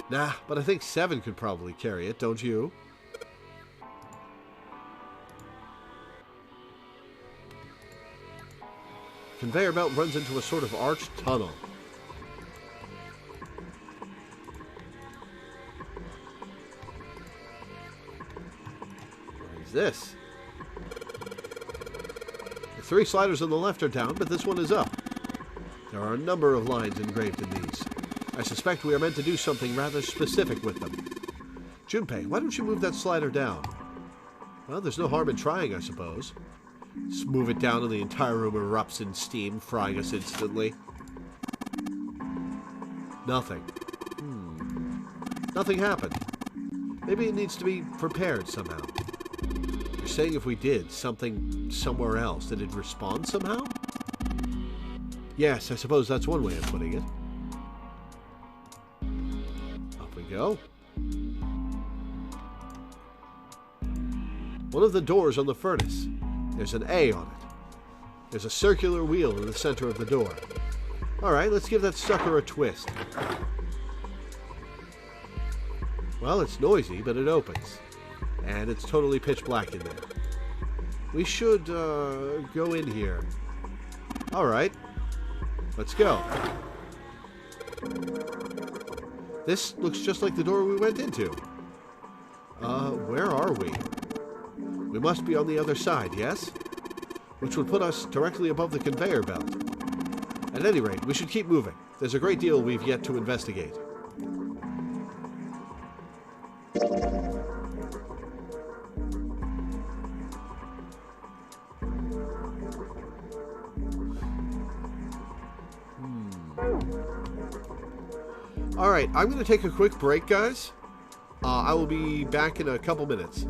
Nah, but I think 7 could probably carry it, don't you? Conveyor belt runs into a sort of arched tunnel. What is this? The 3 sliders on the left are down, but this one is up. There are a number of lines engraved in these. I suspect we are meant to do something rather specific with them. Junpei, why don't you move that slider down? Well, there's no harm in trying, I suppose. Just move it down and the entire room erupts in steam, frying us instantly. Nothing. Nothing happened. Maybe it needs to be prepared somehow. You're saying if we did something somewhere else, that it'd respond somehow? Yes, I suppose that's one way of putting it. Off we go. One of the doors on the furnace. There's an A on it. There's a circular wheel in the center of the door. Alright, let's give that sucker a twist. Well, it's noisy, but it opens. And it's totally pitch black in there. We should, go in here. Alright. Let's go. This looks just like the door we went into. Where are we? We must be on the other side, yes? Which would put us directly above the conveyor belt. At any rate, we should keep moving. There's a great deal we've yet to investigate. Alright, I'm going to take a quick break, guys. I will be back in a couple minutes.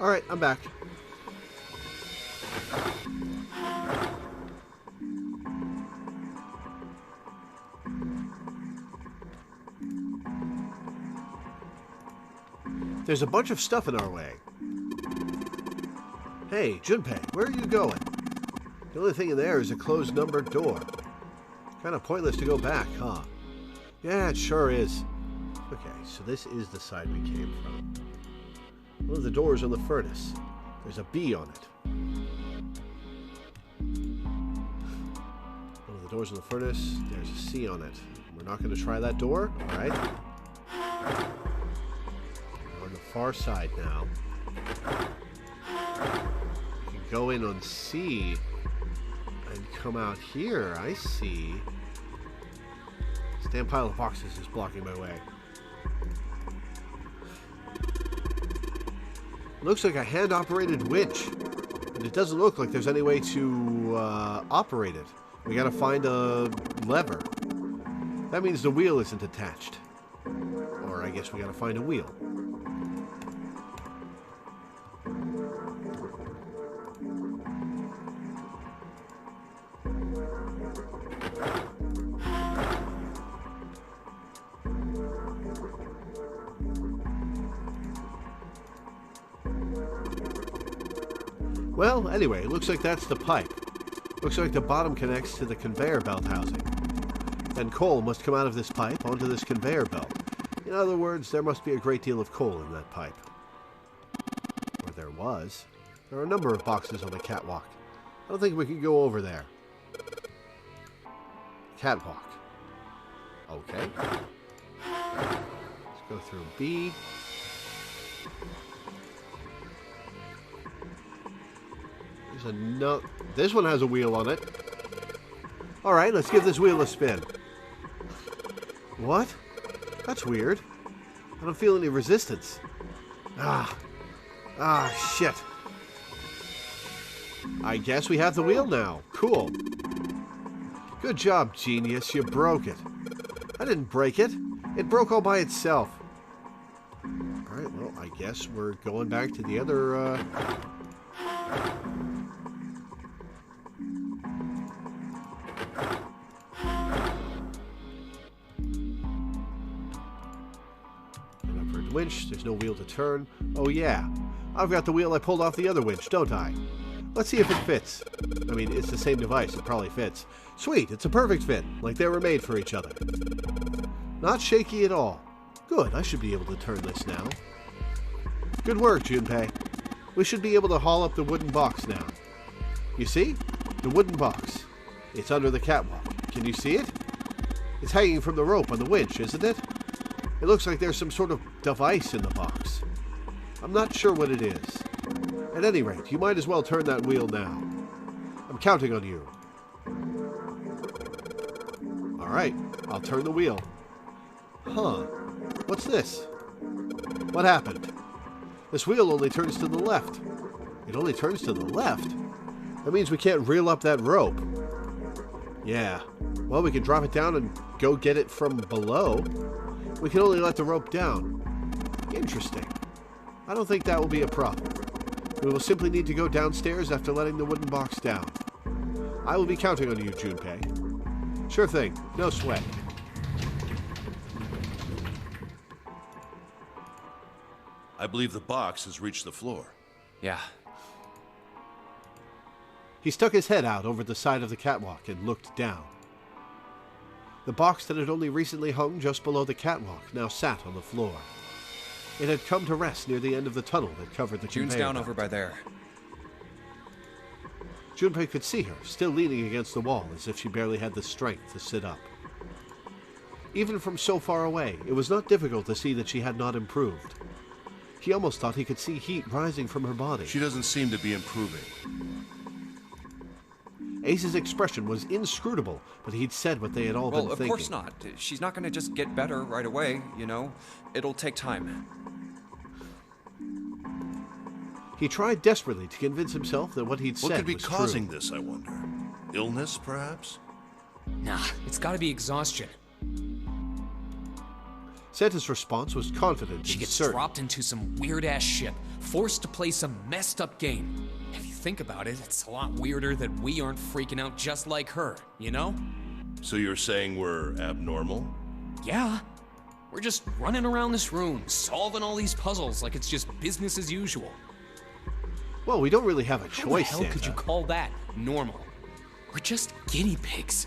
Alright, I'm back. There's a bunch of stuff in our way. Hey, Junpei, where are you going? The only thing in there is a closed numbered door. Kind of pointless to go back, huh? Yeah, it sure is. Okay, so this is the side we came from. One of the doors on the furnace. There's a B on it. One of the doors on the furnace, there's a C on it. We're not going to try that door? Alright. We're on the far side now. We can go in on C and come out here. I see. This damn pile of boxes is blocking my way. Looks like a hand-operated winch. And it doesn't look like there's any way to operate it. We gotta find a lever. That means the wheel isn't attached. Or I guess we gotta find a wheel. Well, anyway, it looks like that's the pipe. Looks like the bottom connects to the conveyor belt housing. Then coal must come out of this pipe onto this conveyor belt. In other words, there must be a great deal of coal in that pipe. Or there was. There are a number of boxes on the catwalk. I don't think we can go over there. Catwalk. Okay. Let's go through B. This one has a wheel on it. Alright, let's give this wheel a spin. What? That's weird. I don't feel any resistance. Shit. I guess we have the wheel now. Cool. Good job, genius. You broke it. I didn't break it. It broke all by itself. Alright, well, I guess we're going back to the other, winch. There's no wheel to turn. Oh yeah, I've got the wheel I pulled off the other winch, don't I? Let's see if it fits. I mean, it's the same device. It probably fits. Sweet, it's a perfect fit, like they were made for each other. Not shaky at all. Good, I should be able to turn this now. Good work, Junpei. We should be able to haul up the wooden box now. You see? The wooden box. It's under the catwalk. Can you see it? It's hanging from the rope on the winch, isn't it? It looks like there's some sort of device in the box. I'm not sure what it is. At any rate, you might as well turn that wheel now. I'm counting on you. Alright, I'll turn the wheel. Huh. What's this? What happened? This wheel only turns to the left. It only turns to the left? That means we can't reel up that rope. Yeah. Well, we can drop it down and go get it from below. We can only let the rope down. Interesting. I don't think that will be a problem. We will simply need to go downstairs after letting the wooden box down. I will be counting on you, Junpei. Sure thing. No sweat. I believe the box has reached the floor. Yeah. He stuck his head out over the side of the catwalk and looked down. The box that had only recently hung just below the catwalk now sat on the floor. It had come to rest near the end of the tunnel that covered the conveyor June's down belt. over by there. Junpei could see her, still leaning against the wall as if she barely had the strength to sit up. Even from so far away, it was not difficult to see that she had not improved. He almost thought he could see heat rising from her body. She doesn't seem to be improving. Ace's expression was inscrutable, but he'd said what they had all been thinking. Well, of course not. She's not going to just get better right away, you know. It'll take time. He tried desperately to convince himself that what he'd said was true. What could be causing this, I wonder? Illness, perhaps? Nah, it's gotta be exhaustion. Santa's response was confident She and gets certain. dropped into some weird-ass ship, forced to play some messed-up game. If you think about it, it's a lot weirder that we aren't freaking out just like her, you know? So you're saying we're abnormal? Yeah. We're just running around this room, solving all these puzzles like it's just business as usual. Well, we don't really have a How choice, the hell Santa. could you call that normal? We're just guinea pigs.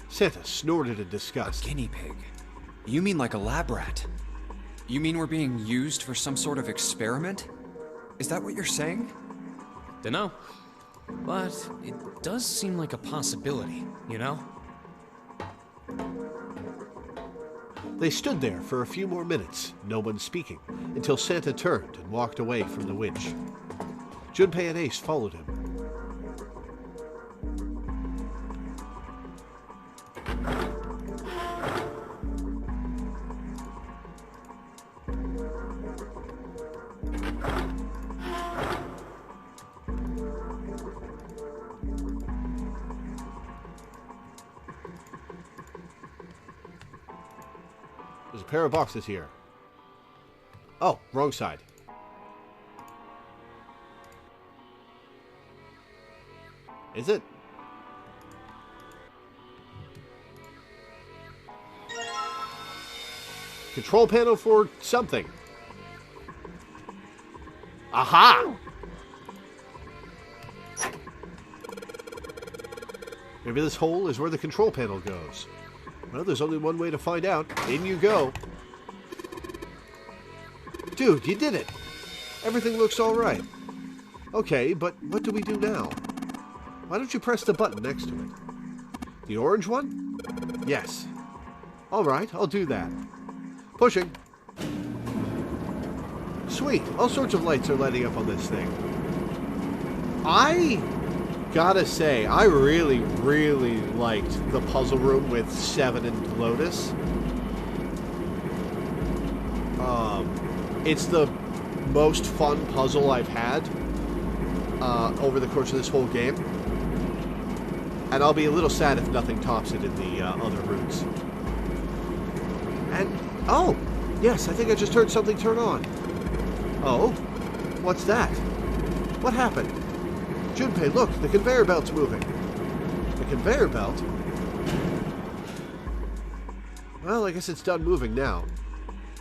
Santa snorted in disgust. Guinea pig? You mean like a lab rat? You mean we're being used for some sort of experiment? Is that what you're saying? Dunno. But it does seem like a possibility, you know? They stood there for a few more minutes, no one speaking, until Santa turned and walked away from the winch. Junpei and Ace followed him. There's a pair of boxes here. Oh, wrong side. Is it? Control panel for something. Aha! Maybe this hole is where the control panel goes. Well, there's only one way to find out. In you go. Dude, you did it! Everything looks alright. Okay, but what do we do now? Why don't you press the button next to it? The orange one? Yes. Alright, I'll do that. Pushing. Sweet, all sorts of lights are lighting up on this thing. I gotta say, I really, really liked the puzzle room with Seven and Lotus. It's the most fun puzzle I've had over the course of this whole game. And I'll be a little sad if nothing tops it in the other routes. And, oh, yes, I think I just heard something turn on. Oh, what's that? What happened? Junpei, look, the conveyor belt's moving. The conveyor belt? Well, I guess it's done moving now.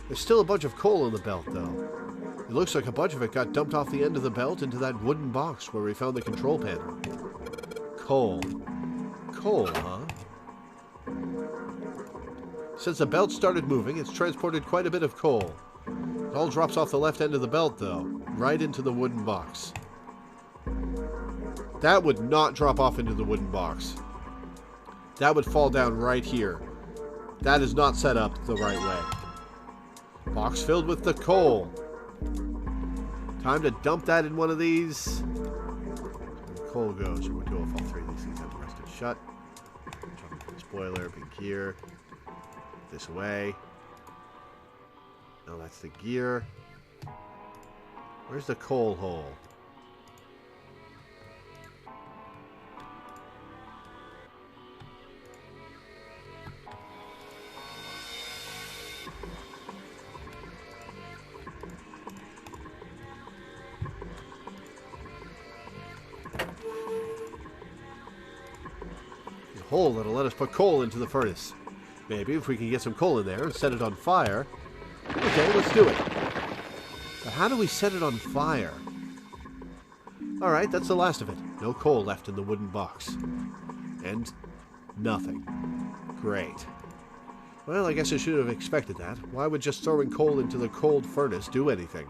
There's still a bunch of coal in the belt, though. It looks like a bunch of it got dumped off the end of the belt into that wooden box where we found the control panel. Coal. Coal, huh? Since the belt started moving, it's transported quite a bit of coal. It all drops off the left end of the belt, though, right into the wooden box. That would not drop off into the wooden box. That would fall down right here. That is not set up the right way. Box filled with the coal. Time to dump that in one of these. Where the coal goes. We'll do if all three of these things have to rest it shut. Jump into the spoiler, big gear. This away. No, that's the gear. Where's the coal hole? Hole that'll let us put coal into the furnace. Maybe if we can get some coal in there and set it on fire. Okay, let's do it. But how do we set it on fire? Alright, that's the last of it. No coal left in the wooden box. And nothing. Great. Well, I guess I should have expected that. Why would just throwing coal into the cold furnace do anything?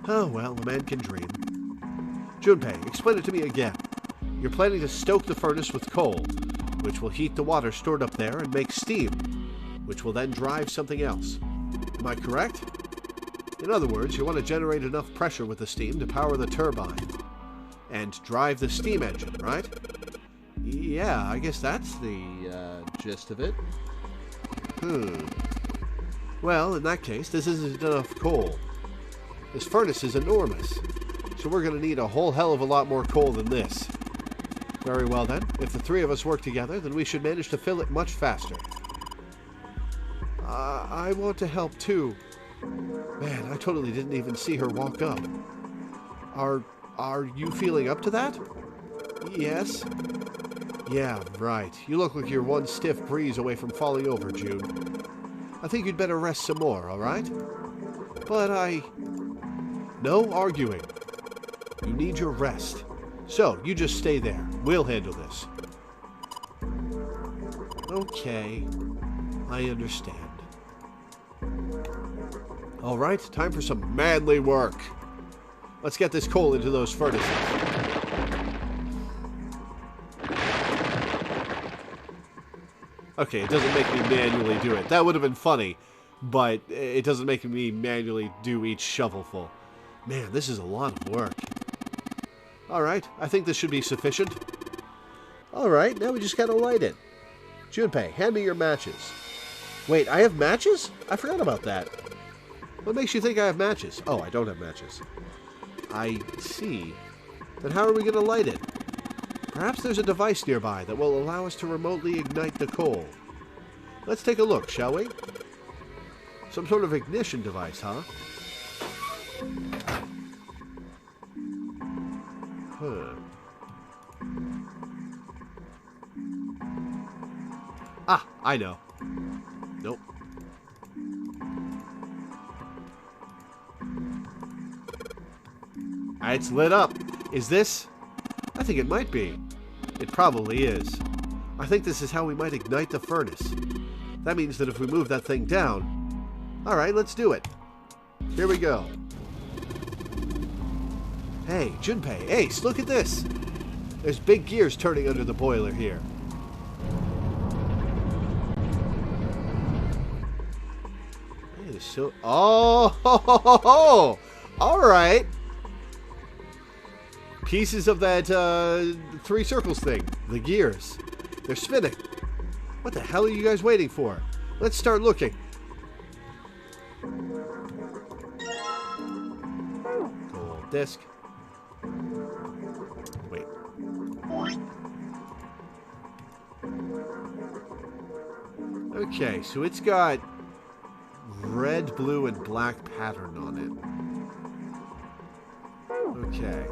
Oh, well, a man can dream. Junpei, explain it to me again. You're planning to stoke the furnace with coal, which will heat the water stored up there and make steam, which will then drive something else. Am I correct? In other words, you want to generate enough pressure with the steam to power the turbine and drive the steam engine, right? Yeah, I guess that's the gist of it. Well, in that case, this isn't enough coal. This furnace is enormous, so we're going to need a whole hell of a lot more coal than this. Very well then, if the three of us work together, then we should manage to fill it much faster. I want to help too. Man, I totally didn't even see her walk up. Are you feeling up to that? Yes. Yeah, right. You look like you're one stiff breeze away from falling over, June. I think you'd better rest some more, all right? But no arguing. You need your rest. So, you just stay there. We'll handle this. Okay. I understand. All right, time for some manly work. Let's get this coal into those furnaces. Okay, it doesn't make me manually do it. That would have been funny, but it doesn't make me manually do each shovelful. Man, this is a lot of work. Alright, I think this should be sufficient. Alright, now we just gotta light it. Junpei, hand me your matches. Wait, I have matches? I forgot about that. What makes you think I have matches? Oh, I don't have matches. I see. Then how are we gonna light it? Perhaps there's a device nearby that will allow us to remotely ignite the coal. Let's take a look, shall we? Some sort of ignition device, huh? Ah, I know. Nope. It's lit up. Is this? I think it might be. It probably is. I think this is how we might ignite the furnace. That means that if we move that thing down... Alright, let's do it. Here we go. Hey, Junpei, Ace, look at this. There's big gears turning under the boiler here. It is so... Oh! Ho, ho, ho, ho. All right. Pieces of that three circles thing. The gears. They're spinning. What the hell are you guys waiting for? Let's start looking. Gold disc. Wait. Okay, so it's got red, blue, and black pattern on it. Okay.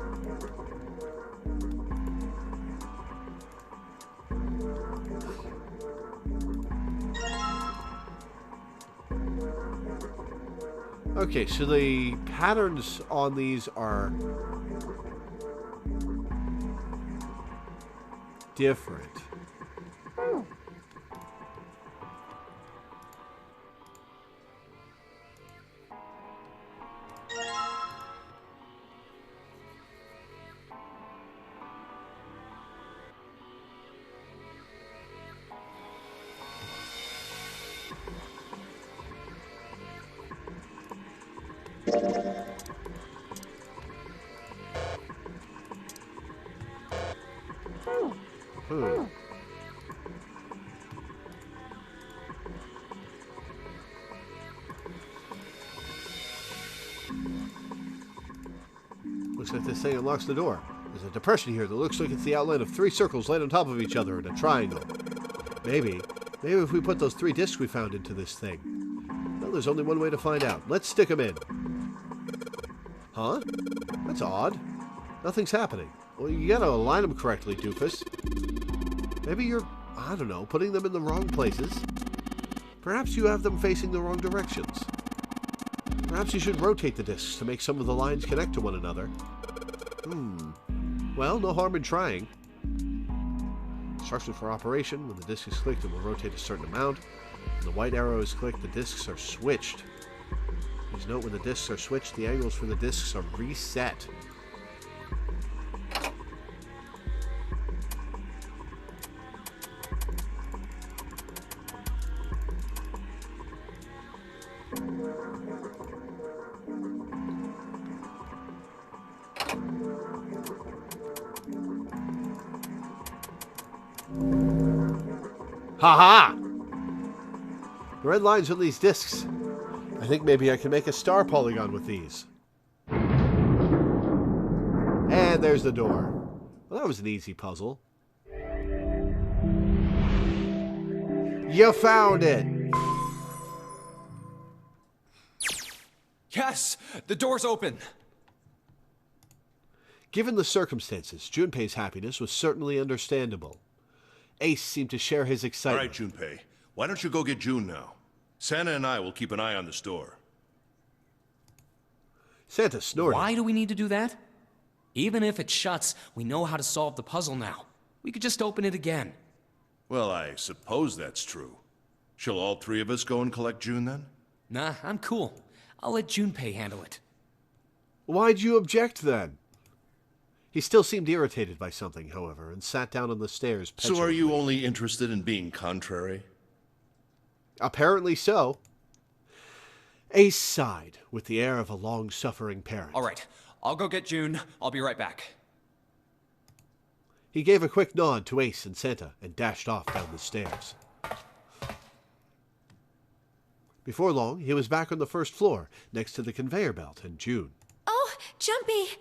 Okay, so the patterns on these are different. Looks like this thing unlocks the door. There's a depression here that looks like it's the outline of three circles laid on top of each other in a triangle. Maybe if we put those three discs we found into this thing. Well, there's only one way to find out. Let's stick them in. Huh? That's odd. Nothing's happening. Well, you gotta align them correctly, doofus. Maybe you're, I don't know, putting them in the wrong places. Perhaps you have them facing the wrong directions. Perhaps you should rotate the discs to make some of the lines connect to one another. Well, no harm in trying. Instructions for operation. When the disc is clicked, it will rotate a certain amount. When the white arrow is clicked, the discs are switched. Please note when the discs are switched, the angles for the discs are reset. Ha-ha! The red lines on these discs. I think maybe I can make a star polygon with these. And there's the door. Well, that was an easy puzzle. You found it! Yes! The door's open! Given the circumstances, Junpei's happiness was certainly understandable. Ace seemed to share his All excitement. right, Junpei. Why don't you go get June now? Santa and I will keep an eye on the store. Santa snorted. Why do we need to do that? Even if it shuts, we know how to solve the puzzle now. We could just open it again. Well, I suppose that's true. Shall all three of us go and collect June then? Nah, I'm cool. I'll let Junpei handle it. Why'd you object then? He still seemed irritated by something, however, and sat down on the stairs petulantly. So are you only interested in being contrary? Apparently so. Ace sighed, with the air of a long-suffering parent. All right, I'll go get June. I'll be right back. He gave a quick nod to Ace and Santa and dashed off down the stairs. Before long, he was back on the first floor, next to the conveyor belt and June. Oh, Jumpy!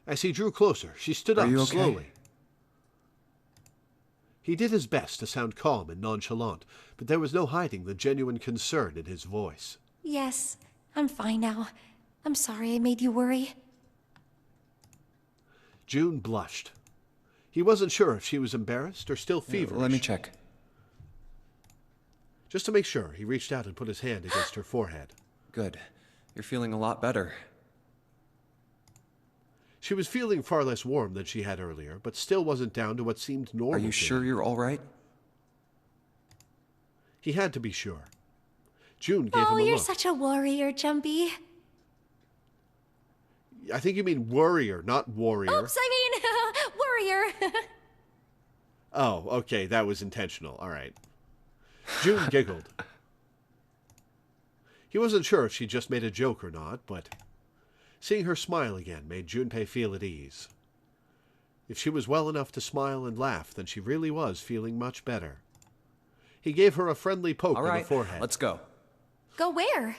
As he drew closer, she stood up slowly. He did his best to sound calm and nonchalant, but there was no hiding the genuine concern in his voice. Yes, I'm fine now. I'm sorry I made you worry. June blushed. He wasn't sure if she was embarrassed or still feverish. Let me check. Just to make sure, he reached out and put his hand against her forehead. Good. You're feeling a lot better. She was feeling far less warm than she had earlier, but still wasn't down to what seemed normal. Are you sure you're all right? He had to be sure. June gave him a Oh, look. you're such a warrior, Jumpy. I think you mean worrier, not warrior. Oops, I mean, warrior. Oh, okay, that was intentional. All right. June giggled. He wasn't sure if she just made a joke or not, but seeing her smile again made Junpei feel at ease. If she was well enough to smile and laugh, then she really was feeling much better. He gave her a friendly poke All on right, the forehead. let's go. Go where?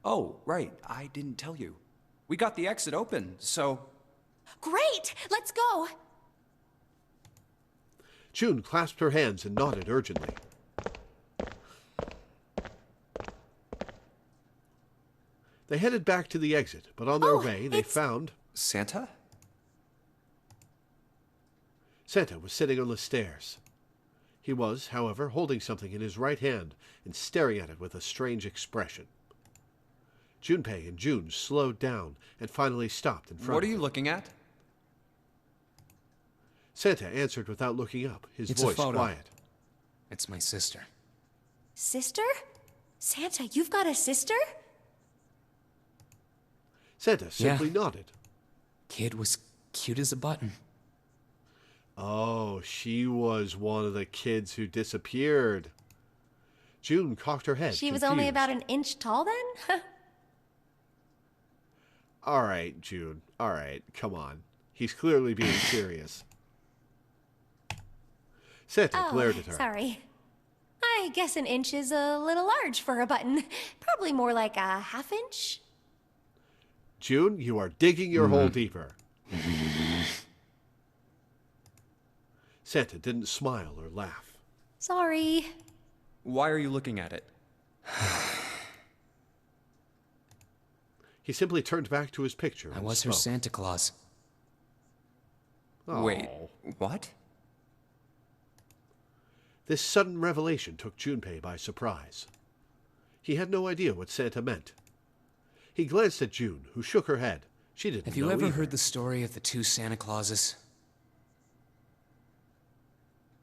Oh, right. I didn't tell you. We got the exit open, so... Great! Let's go! June clasped her hands and nodded urgently. They headed back to the exit, but on their way, they found... Santa? Santa was sitting on the stairs. He was, however, holding something in his right hand and staring at it with a strange expression. Junpei and June slowed down and finally stopped in front What of are you him. looking at? Santa answered without looking up, his It's voice a photo. quiet. It's my sister. Sister? Santa, you've got a sister? Santa simply Yeah. nodded. Kid was cute as a button. Oh, she was one of the kids who disappeared. June cocked her head. She was only confused. about an inch tall then? All right, June. All right, come on. He's clearly being serious. Santa glared at her. Sorry. I guess an inch is a little large for a button. Probably more like a half inch. June, you are digging your hole deeper. Santa didn't smile or laugh. Sorry. Why are you looking at it? He simply turned back to his picture. I and was her spoke. Santa Claus. Wait, Oh. what? This sudden revelation took Junpei by surprise. He had no idea what Santa meant. He glanced at June, who shook her head. She didn't Have you know ever either. heard the story of the two Santa Clauses?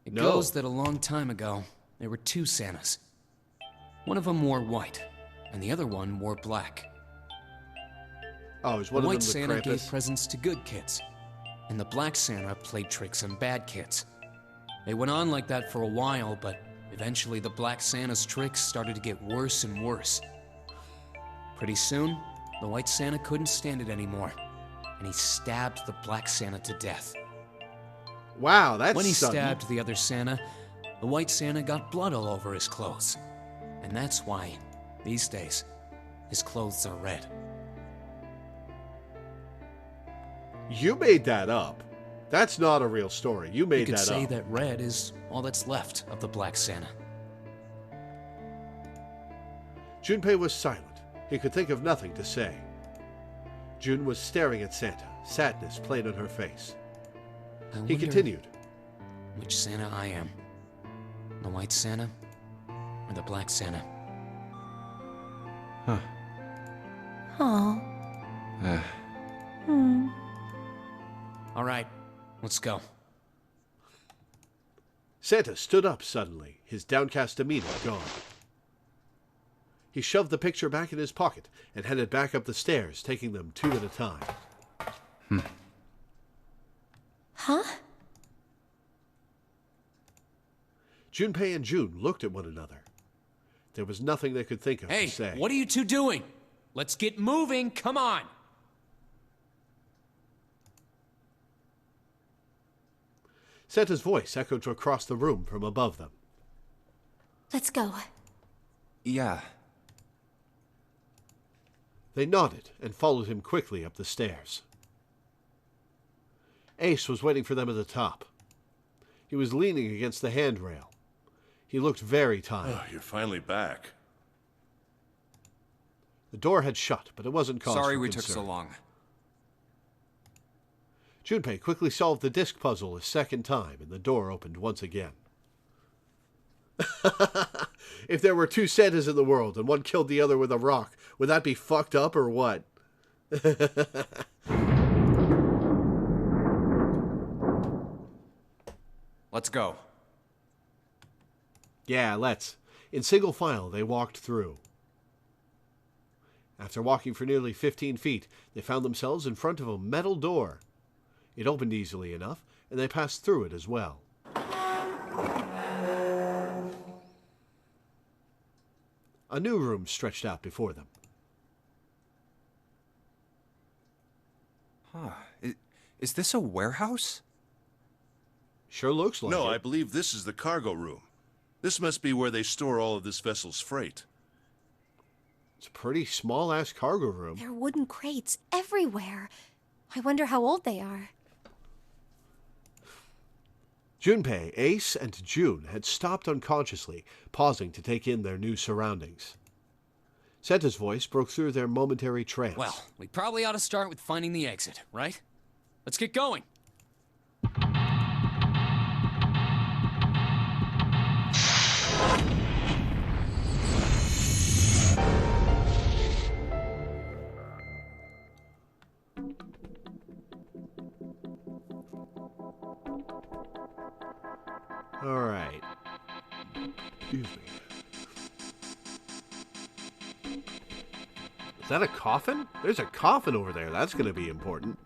It No. goes that a long time ago, there were two Santas. One of them wore white, and the other one wore black. Oh, is The one of them white the Santa gave Krampus? presents to good kids, and the black Santa played tricks on bad kids. They went on like that for a while, but eventually the black Santa's tricks started to get worse and worse. Pretty soon, the white Santa couldn't stand it anymore, and he stabbed the black Santa to death. Wow, that's When he sudden. stabbed the other Santa, the white Santa got blood all over his clothes. And that's why, these days, his clothes are red. You made that up. That's not a real story. You made You could that say up. that red is all that's left of the black Santa. Junpei was silent, He could think of nothing to say. June was staring at Santa, sadness plain on her face. He continued. Which Santa I am. The white Santa or the black Santa? Huh. Oh. All right, let's go. Santa stood up suddenly, his downcast demeanor gone. He shoved the picture back in his pocket and headed back up the stairs, taking them two at a time. Huh? Junpei and June looked at one another. There was nothing they could think of to say. Hey, what are you two doing? Let's get moving, come on! Santa's voice echoed across the room from above them. Let's go. Yeah. They nodded and followed him quickly up the stairs. Ace was waiting for them at the top. He was leaning against the handrail. He looked very tired. Oh, you're finally back. The door had shut, but it wasn't cause Sorry for we concern. took so long. Junpei quickly solved the disc puzzle a second time, and the door opened once again. If there were two Santas in the world and one killed the other with a rock, would that be fucked up or what? Let's go. Yeah, let's. In single file, they walked through. After walking for nearly 15 feet, they found themselves in front of a metal door. It opened easily enough, and they passed through it as well. A new room stretched out before them. Huh. Is this a warehouse? Sure looks like it. No, I believe this is the cargo room. This must be where they store all of this vessel's freight. It's a pretty small-ass cargo room. There are wooden crates everywhere. I wonder how old they are. Junpei, Ace, and June had stopped unconsciously, pausing to take in their new surroundings. Santa's voice broke through their momentary trance. Well, we probably ought to start with finding the exit, right? Let's get going. All right. Excuse me. Is that a coffin? There's a coffin over there. That's going to be important.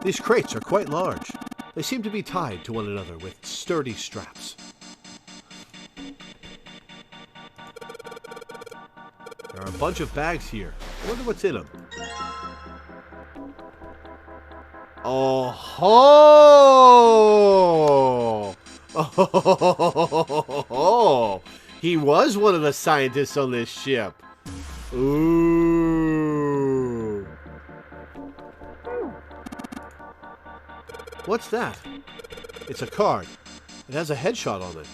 These crates are quite large. They seem to be tied to one another with sturdy straps. There are a bunch of bags here. I wonder what's in them. Oh ho! Oh, he was one of the scientists on this ship. Ooh. What's that? It's a card. It has a headshot on it.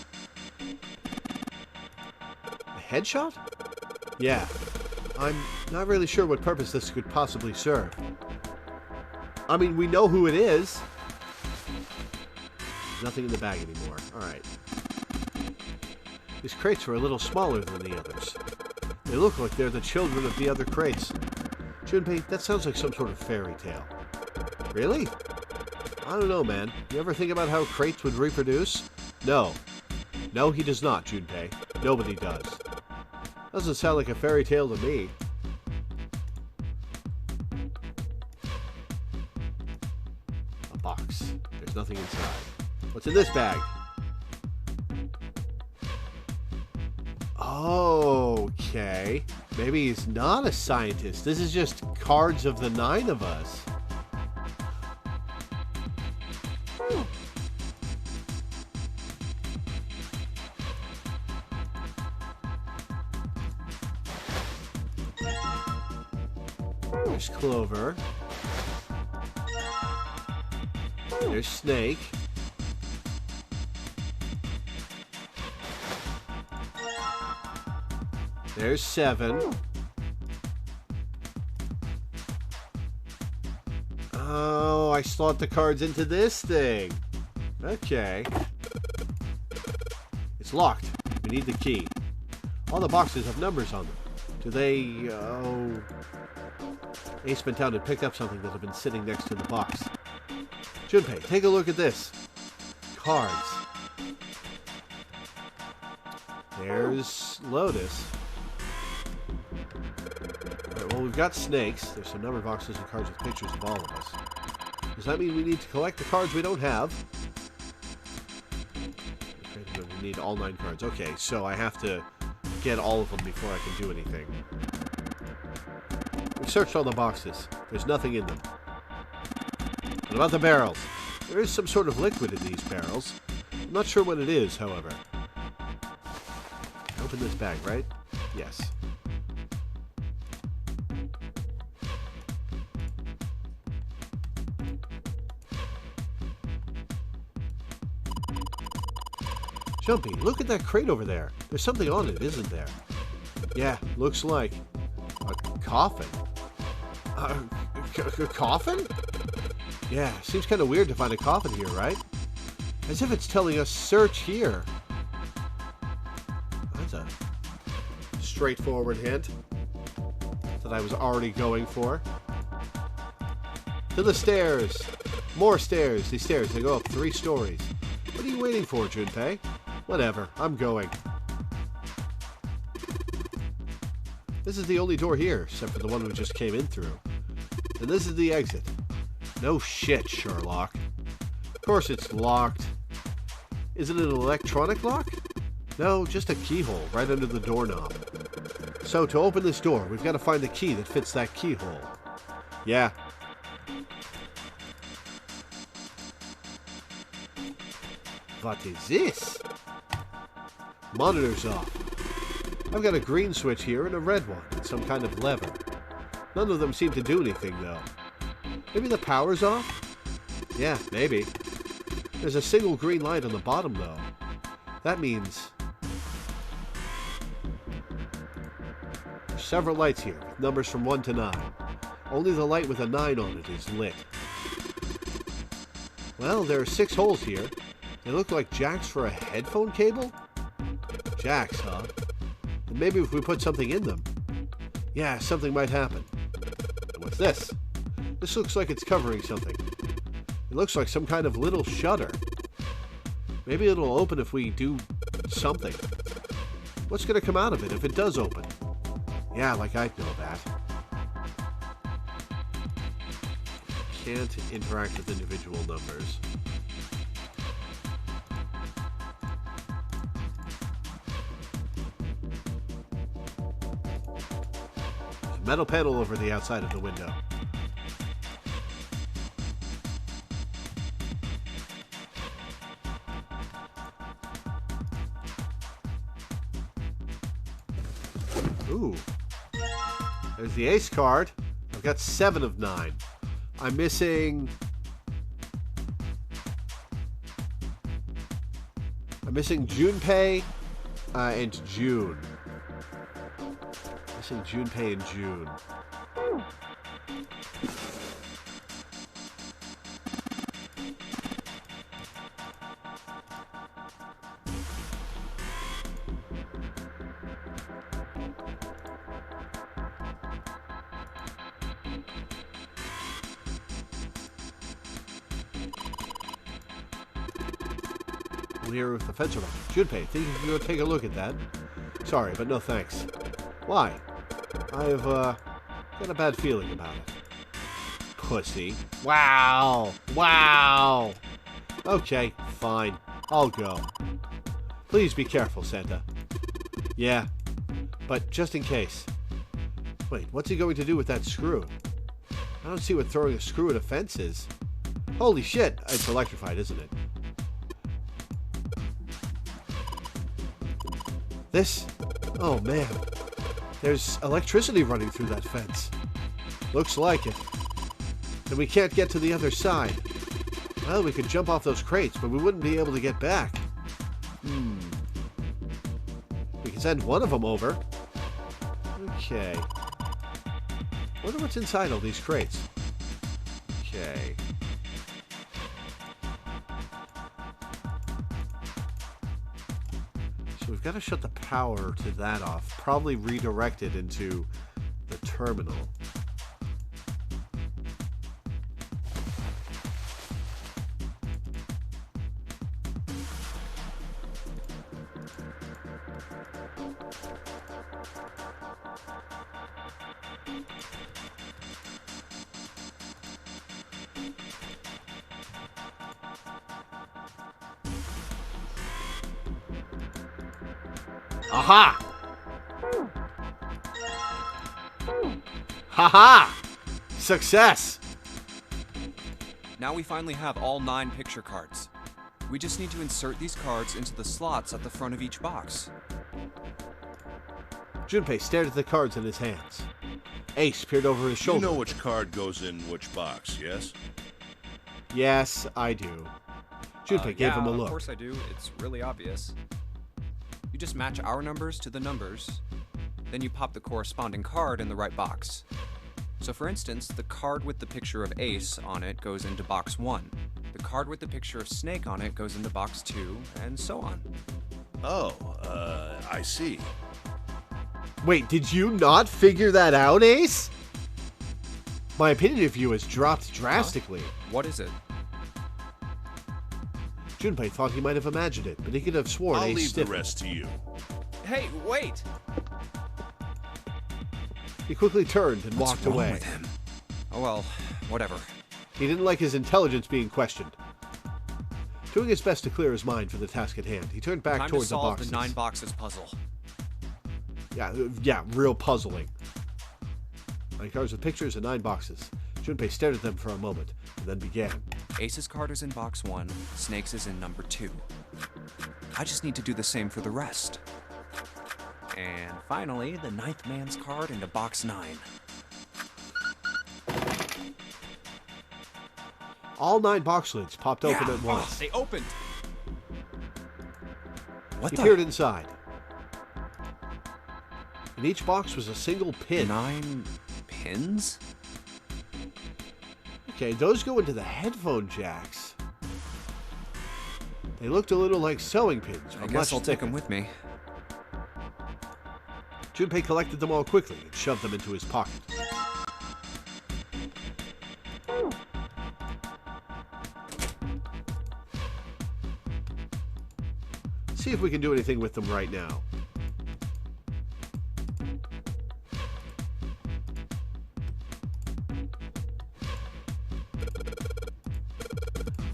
A headshot? Yeah. I'm not really sure what purpose this could possibly serve. I mean, we know who it is. There's nothing in the bag anymore. Alright. These crates are a little smaller than the others. They look like they're the children of the other crates. Junpei, that sounds like some sort of fairy tale. Really? I don't know, man. You ever think about how crates would reproduce? No. No, he does not, Junpei. Nobody does. Doesn't sound like a fairy tale to me. A box. There's nothing inside. What's in this bag? Okay. Maybe he's not a scientist. This is just cards of the 9 of us. There's Clover. There's Snake. There's 7. Oh, I slot the cards into this thing. Okay. It's locked. We need the key. All the boxes have numbers on them. Do they... Oh... Ace went down and picked up something that had been sitting next to the box. Junpei, take a look at this. Cards. There's Lotus. Alright, well, we've got snakes. There's some number boxes and cards with pictures of all of us. Does that mean we need to collect the cards we don't have? Okay, we need all 9 cards. Okay, so I have to get all of them before I can do anything. We've searched all the boxes. There's nothing in them. What about the barrels? There is some sort of liquid in these barrels. I'm not sure what it is, however. Open this bag, right? Yes. Jumpy, look at that crate over there. There's something on it, isn't there? Yeah, looks like a coffin. A coffin? Yeah, seems kind of weird to find a coffin here, right? As if it's telling us search here. That's a straightforward hint that I was already going for. To the stairs. More stairs. These stairs, they go up 3 stories. What are you waiting for, Junpei? Whatever, I'm going. This is the only door here, except for the one we just came in through. And this is the exit. No shit, Sherlock. Of course it's locked. Is it an electronic lock? No, just a keyhole right under the doorknob. So to open this door, we've got to find the key that fits that keyhole. Yeah. What is this? Monitor's off. I've got a green switch here and a red one, and some kind of lever. None of them seem to do anything, though. Maybe the power's off? Yeah, maybe. There's a single green light on the bottom, though. That means... There's several lights here, with numbers from 1 to 9. Only the light with a 9 on it is lit. Well, there are 6 holes here. They look like jacks for a headphone cable? Jacks, huh? And maybe if we put something in them. Yeah, something might happen. And what's this? This looks like it's covering something. It looks like some kind of little shutter. Maybe it'll open if we do something. What's going to come out of it if it does open? Yeah, like I'd know that. Can't interact with individual numbers. Metal panel over the outside of the window. Ooh. There's the ace card. I've got 7 of 9. I'm missing... Junpei and June. Junpei and June. We'll hear with the fence around. Junpei, think you can go take a look at that? Sorry, but no thanks. Why? I've, got a bad feeling about it. Pussy. Wow! Wow! Okay, fine. I'll go. Please be careful, Santa. Yeah, but just in case. Wait, what's he going to do with that screw? I don't see what throwing a screw at a fence is. Holy shit! It's electrified, isn't it? This? Oh, man. There's electricity running through that fence. Looks like it. And we can't get to the other side. Well, we could jump off those crates, but we wouldn't be able to get back. We can send one of them over. Okay. Wonder what's inside all these crates. Okay. So we've got to shut the power to that off. Probably redirect it into the terminal. Aha! Haha! Success! Now we finally have all 9 picture cards. We just need to insert these cards into the slots at the front of each box. Junpei stared at the cards in his hands. Ace peered over his shoulder. You know which card goes in which box, yes? Yes, I do. Junpei gave him a look. Of course I do. It's really obvious. You just match our numbers to the numbers, then you pop the corresponding card in the right box. So for instance, the card with the picture of Ace on it goes into box 1. The card with the picture of Snake on it goes into box 2, and so on. Oh, I see. Wait, did you not figure that out, Ace? My opinion of you has dropped drastically. Huh? What is it? Junpei thought he might have imagined it, but he could have sworn I'll Ace leave stiffened. the rest to you. Hey, wait! He quickly turned and walked What's wrong away. with him? Oh well, whatever. He didn't like his intelligence being questioned. Doing his best to clear his mind for the task at hand, he turned back Time towards to solve the boxes. the 9 boxes puzzle. Yeah, real puzzling. 9 cards with pictures and 9 boxes. Junpei stared at them for a moment, and then began. Ace's card is in box 1, Snake's is in number 2. I just need to do the same for the rest. And finally, the 9th man's card into box 9. All 9 box lids popped open at once. They opened! What He the? peered inside. In each box was a single pin. 9 pins? Okay, those go into the headphone jacks. They looked a little like sewing pins, I but guess much I'll take thicker. them with me. Junpei collected them all quickly and shoved them into his pocket. See if we can do anything with them right now.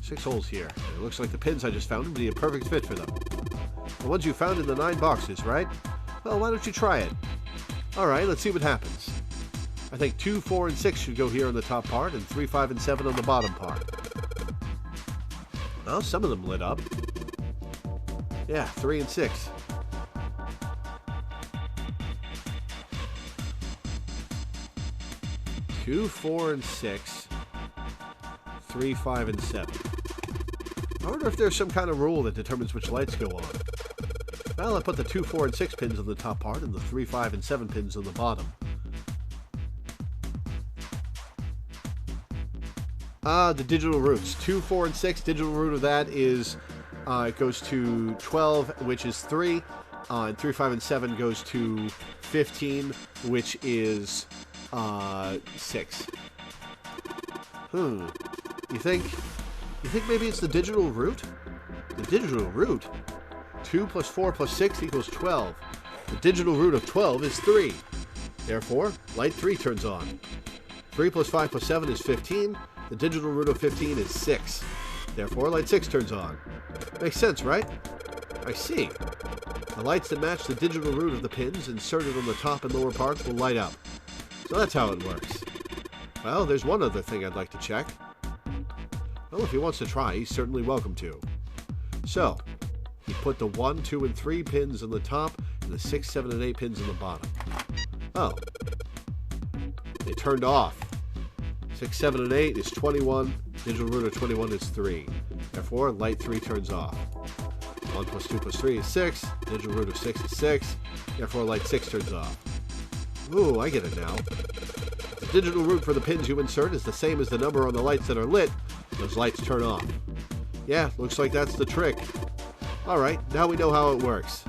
Six holes here. It looks like the pins I just found would be a perfect fit for them. The ones you found in the 9 boxes, right? Well, why don't you try it? Alright, let's see what happens. I think 2, 4, and 6 should go here on the top part, and 3, 5, and 7 on the bottom part. Well, some of them lit up. Yeah, 3 and 6. Two, 4, and 6. 3, 5, and 7. I wonder if there's some kind of rule that determines which lights go on. Well, I put the 2, 4, and 6 pins on the top part and the 3, 5, and 7 pins on the bottom. The digital roots. 2, 4, and 6. Digital root of that is, it goes to 12, which is 3. And 3, 5, and 7 goes to 15, which is 6. You think maybe it's the digital root? The digital root? 2 plus 4 plus 6 equals 12. The digital root of 12 is 3. Therefore, light 3 turns on. 3 plus 5 plus 7 is 15. The digital root of 15 is 6. Therefore, light 6 turns on. Makes sense, right? I see. The lights that match the digital root of the pins inserted on the top and lower parts will light up. So that's how it works. Well, there's one other thing I'd like to check. Well, if he wants to try, he's certainly welcome to. So, he put the 1, 2, and 3 pins on the top, and the 6, 7, and 8 pins on the bottom. Oh. They turned off. 6, 7, and 8 is 21. Digital root of 21 is 3. Therefore, light 3 turns off. 1 plus 2 plus 3 is 6. Digital root of 6 is 6. Therefore, light 6 turns off. Ooh, I get it now. The digital route for the pins you insert is the same as the number on the lights that are lit. Those lights turn off. Yeah, looks like that's the trick. Alright, now we know how it works.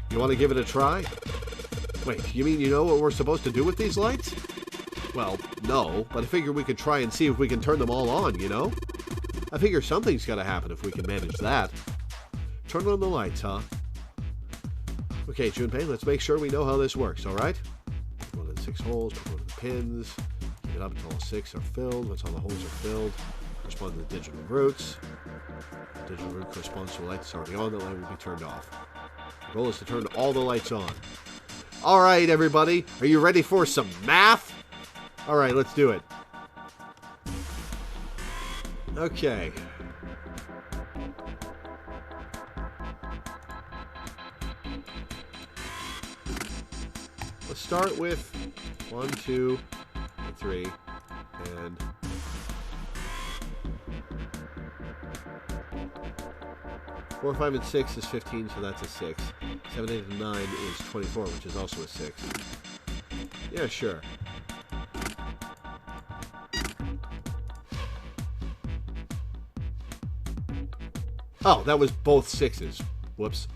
You want to give it a try? Wait, you mean you know what we're supposed to do with these lights? Well, no, but I figure we could try and see if we can turn them all on, you know? I figure something's gotta happen if we can manage that. Turn on the lights, huh? Okay, Junpei, let's make sure we know how this works, alright? One of the 6 holes, put one of the pins, keep it up until all 6 are filled. Once all the holes are filled, correspond to the digital routes. The digital route corresponds to the light that's already on, the light will be turned off. The goal is to turn all the lights on. Alright, everybody, are you ready for some math? Alright, let's do it. Okay. Let's start with 1, 2, and 3, and 4, 5, and 6 is 15, so that's a 6. 7, 8, and 9 is 24, which is also a 6. Yeah, sure. Oh, that was both 6s. Whoops.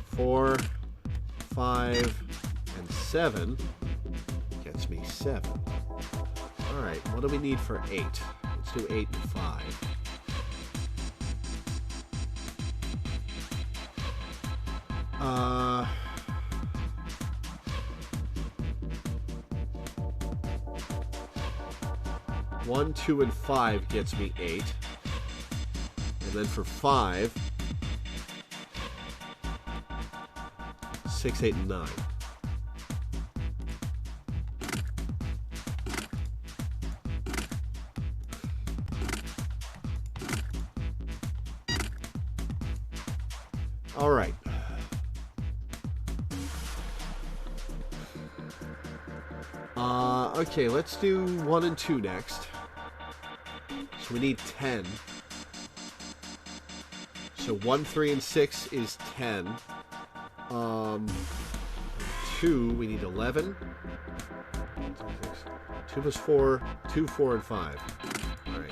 Four, 5, and 7 gets me 7. Alright, what do we need for 8? Let's do 8 and 5. One, 2, and 5 gets me 8. And then for 5, 6, 8, and 9. All right. Okay, let's do 1 and 2 next. So we need 10. So 1, 3, and 6 is 10. 2, we need 11. 2 plus 4, 2, 4, and 5. All right.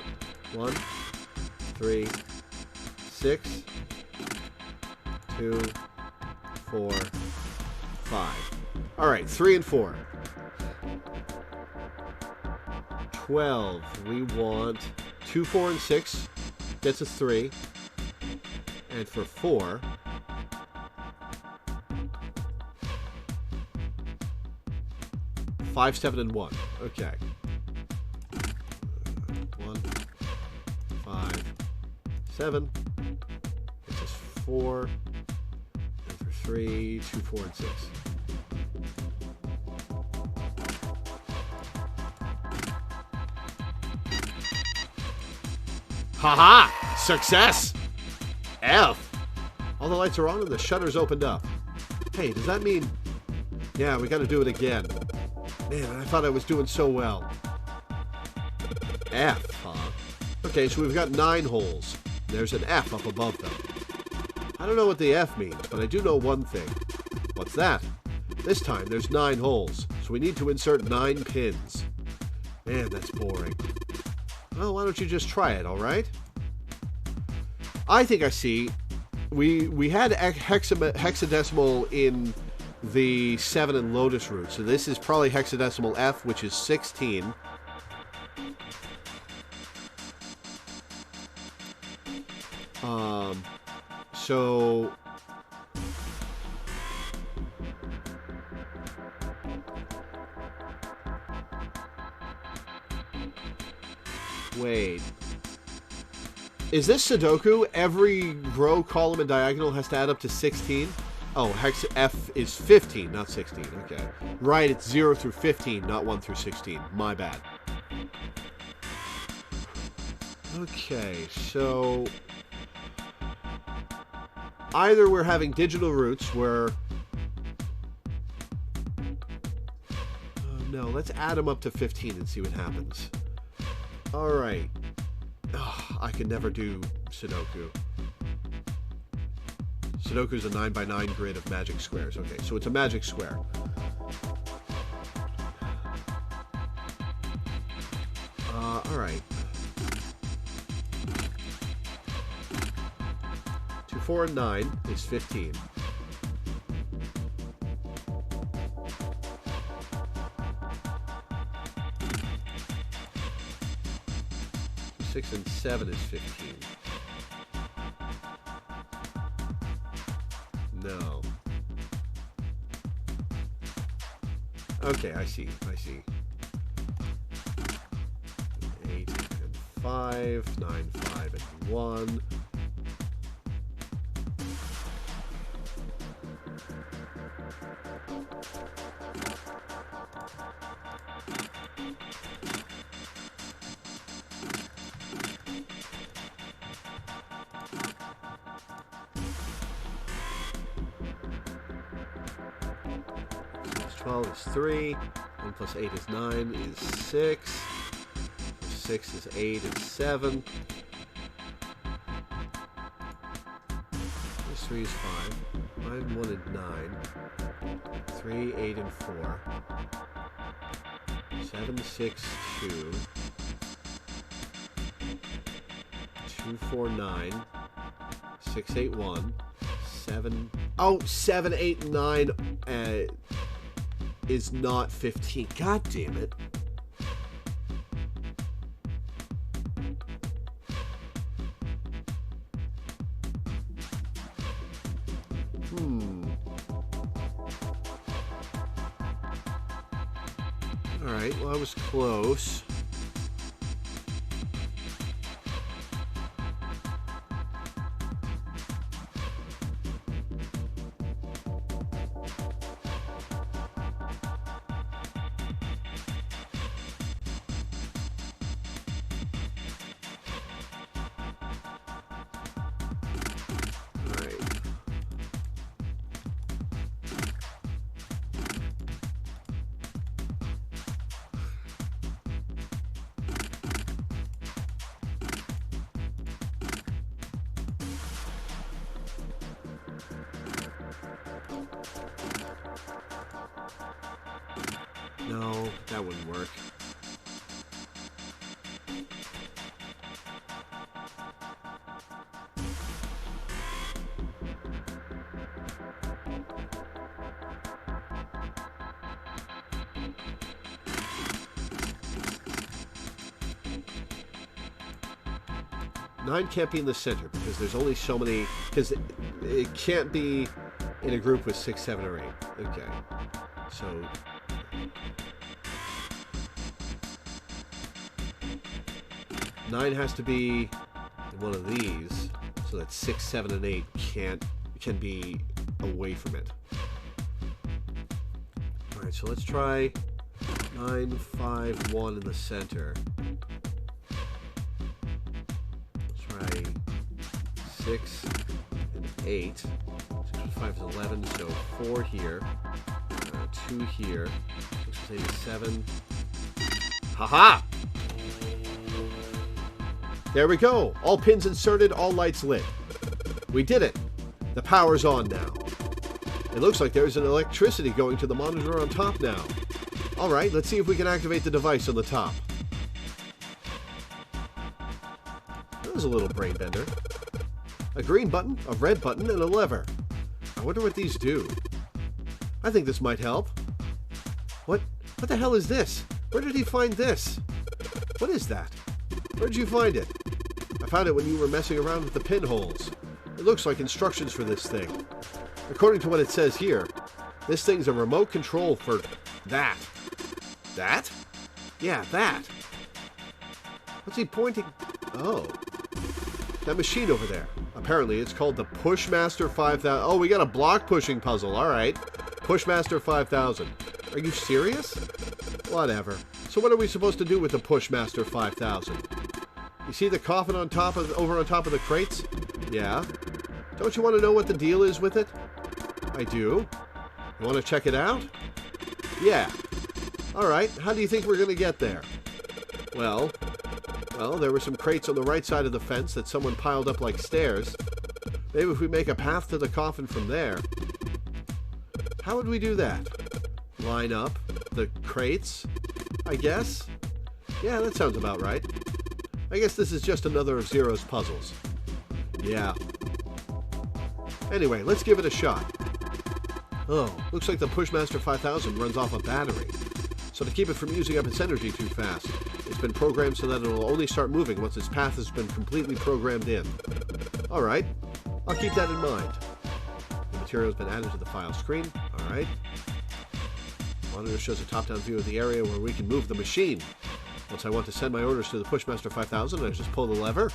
1, 3, 6, 2, 4, 5. All right, 3 and 4. 12. We want 2, 4, and 6. Gets us 3. And for 4, 5, 7, and 1. Okay. 1, 5, 7. Gets us 4. And for 3, 2, 4, and 6. Haha! Success! F! All the lights are on and the shutters opened up. Hey, does that mean... Yeah, we gotta do it again. Man, I thought I was doing so well. F, huh? Okay, so we've got 9 holes. There's an F up above them. I don't know what the F means, but I do know one thing. What's that? This time there's 9 holes, so we need to insert 9 pins. Man, that's boring. Well, why don't you just try it, alright? I think I see. We had hexadecimal in the 7 and Lotus route, so this is probably hexadecimal F, which is 16. So... Wait. Is this Sudoku? Every row, column, and diagonal has to add up to 16? Oh, hex F is 15, not 16. Okay. Right, it's 0 through 15, not 1 through 16. My bad. Okay, so... Either we're having digital roots where... no, let's add them up to 15 and see what happens. Alright. I can never do Sudoku. Sudoku's a 9x9 grid of magic squares. Okay, so it's a magic square. Alright. 2, 4, and 9 is 15. 6 and 7 is 15. No. Okay, I see. 8 and 5, 9, 5, and 1. Plus 12 is 3. 1 plus 8 is 9 is 6. 6 is 8 is 7. Plus 3 is 5. 5, 1, and 9. 3, 8, and 4. 7, 6, 2. 2, 4, 9. 6, 8, 1. 7. Oh, 7, 8, 9 is not 15. God damn it. Alright, well, I was close. No, that wouldn't work. Nine can't be in the center because there's only so many. Because it can't be in a group with 6, 7, or 8. Okay, so. Nine has to be in one of these, so that 6, 7, and 8 can be away from it. Alright, so let's try 9, 5, 1 in the center. Let's try 6 and 8. 6 plus 5 is 11, so 4 here. 2 here. 6 plus 8 is 7. Haha! There we go. All pins inserted, all lights lit. We did it. The power's on now. It looks like there's an electricity going to the monitor on top now. Alright, let's see if we can activate the device on the top. That was a little brain bender. A green button, a red button, and a lever. I wonder what these do. I think this might help. What the hell is this? Where did he find this? What is that? Where did you find it? I found it when you were messing around with the pinholes. It looks like instructions for this thing. According to what it says here, this thing's a remote control for that. That? Yeah, that. What's he pointing? Oh. That machine over there. Apparently it's called the Pushmaster 5000. Oh, we got a block pushing puzzle. Alright. Pushmaster 5000. Are you serious? Whatever. So what are we supposed to do with the Pushmaster 5000? You see the coffin on top of over on top of the crates? Yeah. Don't you want to know what the deal is with it? I do. You want to check it out? Yeah. Alright, how do you think we're going to get there? Well, there were some crates on the right side of the fence that someone piled up like stairs. Maybe if we make a path to the coffin from there. How would we do that? Line up the crates, I guess? Yeah, that sounds about right. I guess this is just another of Zero's puzzles. Yeah. Anyway, let's give it a shot. Oh, looks like the Pushmaster 5000 runs off a battery. So to keep it from using up its energy too fast, it's been programmed so that it will only start moving once its path has been completely programmed in. Alright, I'll keep that in mind. The material has been added to the file screen. Alright. Monitor shows a top-down view of the area where we can move the machine. Once I want to send my orders to the Pushmaster 5000, I just pull the lever.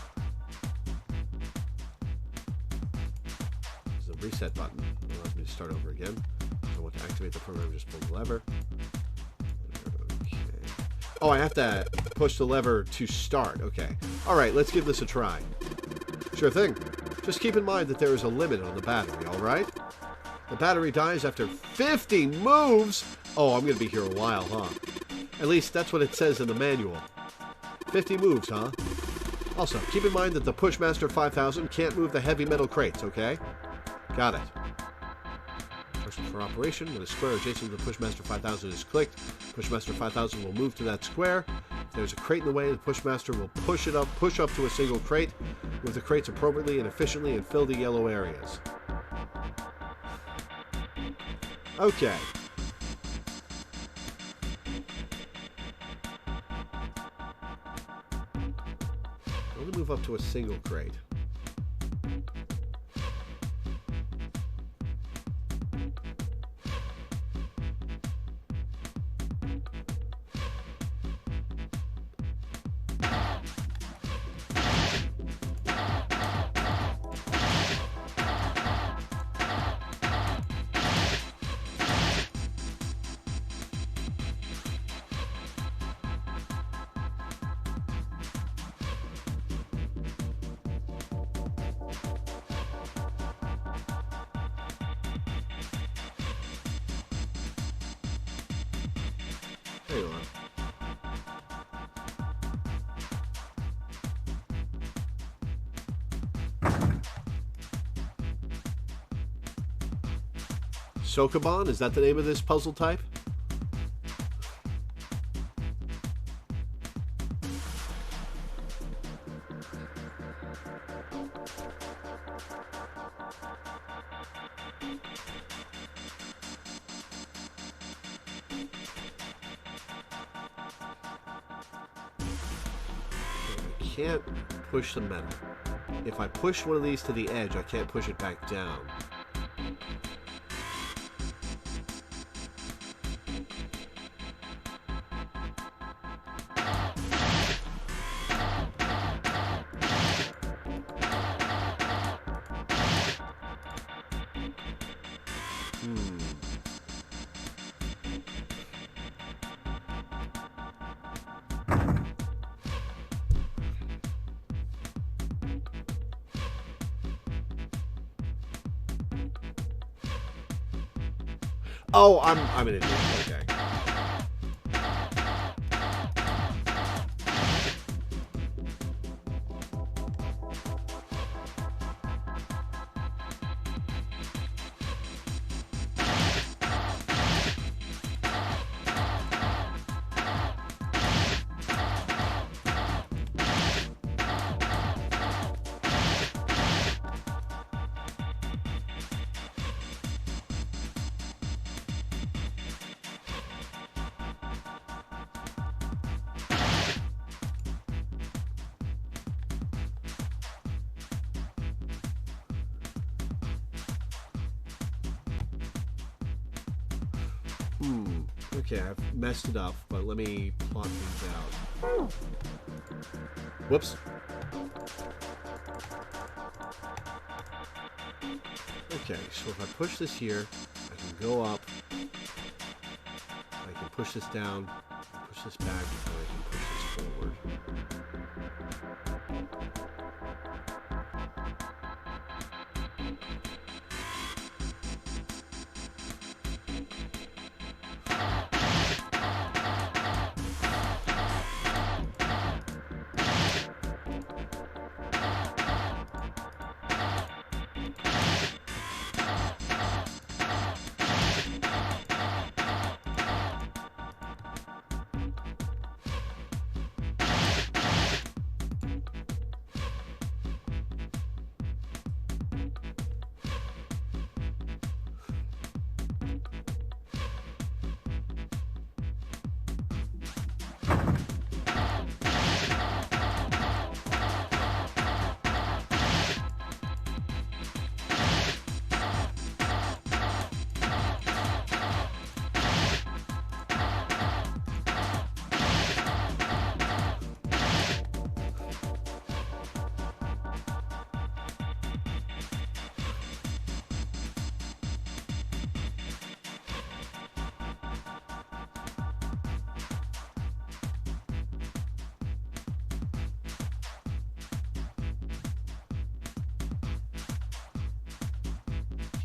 There's the reset button. It allows me to start over again. If I want to activate the program, just pull the lever. Okay. Oh, I have to push the lever to start. Okay. Alright, let's give this a try. Sure thing. Just keep in mind that there is a limit on the battery, alright? The battery dies after 50 moves! Oh, I'm going to be here a while, huh? At least that's what it says in the manual. 50 moves, huh? Also, keep in mind that the Pushmaster 5000 can't move the heavy metal crates, okay? Got it. Question for operation. When a square adjacent to the Pushmaster 5000 is clicked, Pushmaster 5000 will move to that square. If there's a crate in the way, the Pushmaster will push up to a single crate, move the crates appropriately and efficiently, and fill the yellow areas. Okay. Only move up to a single crate. Hang on. Sokoban? Is that the name of this puzzle type? I can't push the metal. If I push one of these to the edge, I can't push it back down. Oh, I'm an idiot. Okay. Okay, I've messed it up, but let me plot things out. Whoops. Okay, so if I push this here, I can go up. I can push this down, push this back, and I can push this forward.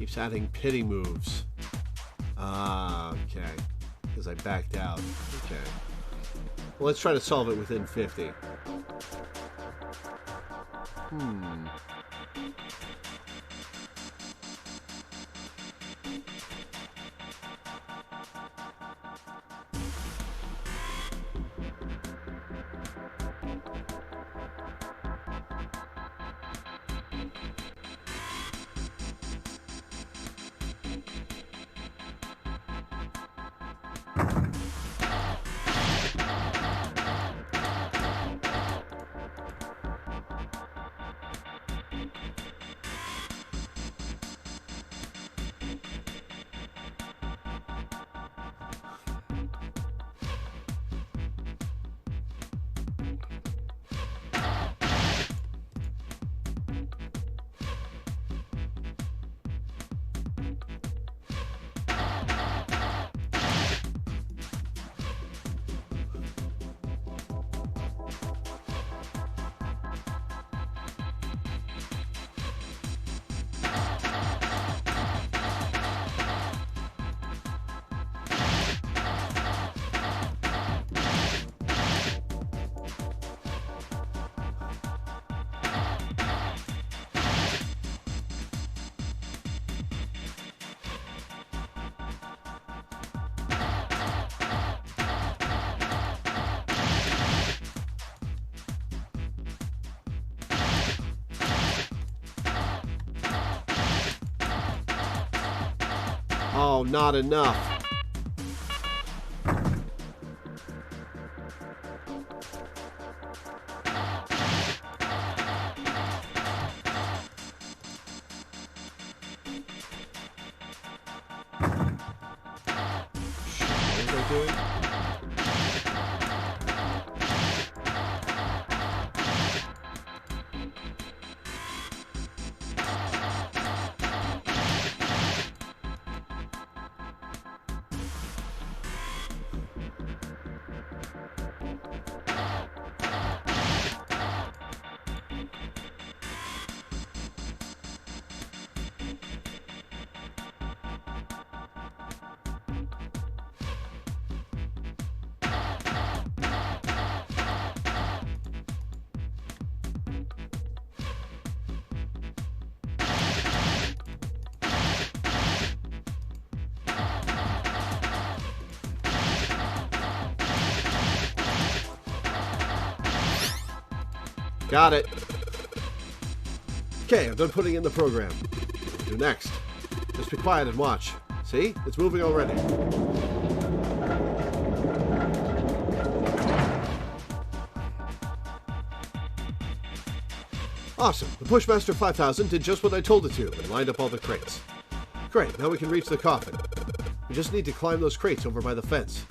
Keeps adding pity moves. Ah, okay. Because I backed out. Okay. Well, let's try to solve it within 50. Oh, not enough. What was I doing? Got it. Okay, I'm done putting in the program. What do we do next? Just be quiet and watch. See? It's moving already. Awesome. The Pushmaster 5000 did just what I told it to and lined up all the crates. Great, now we can reach the coffin. We just need to climb those crates over by the fence.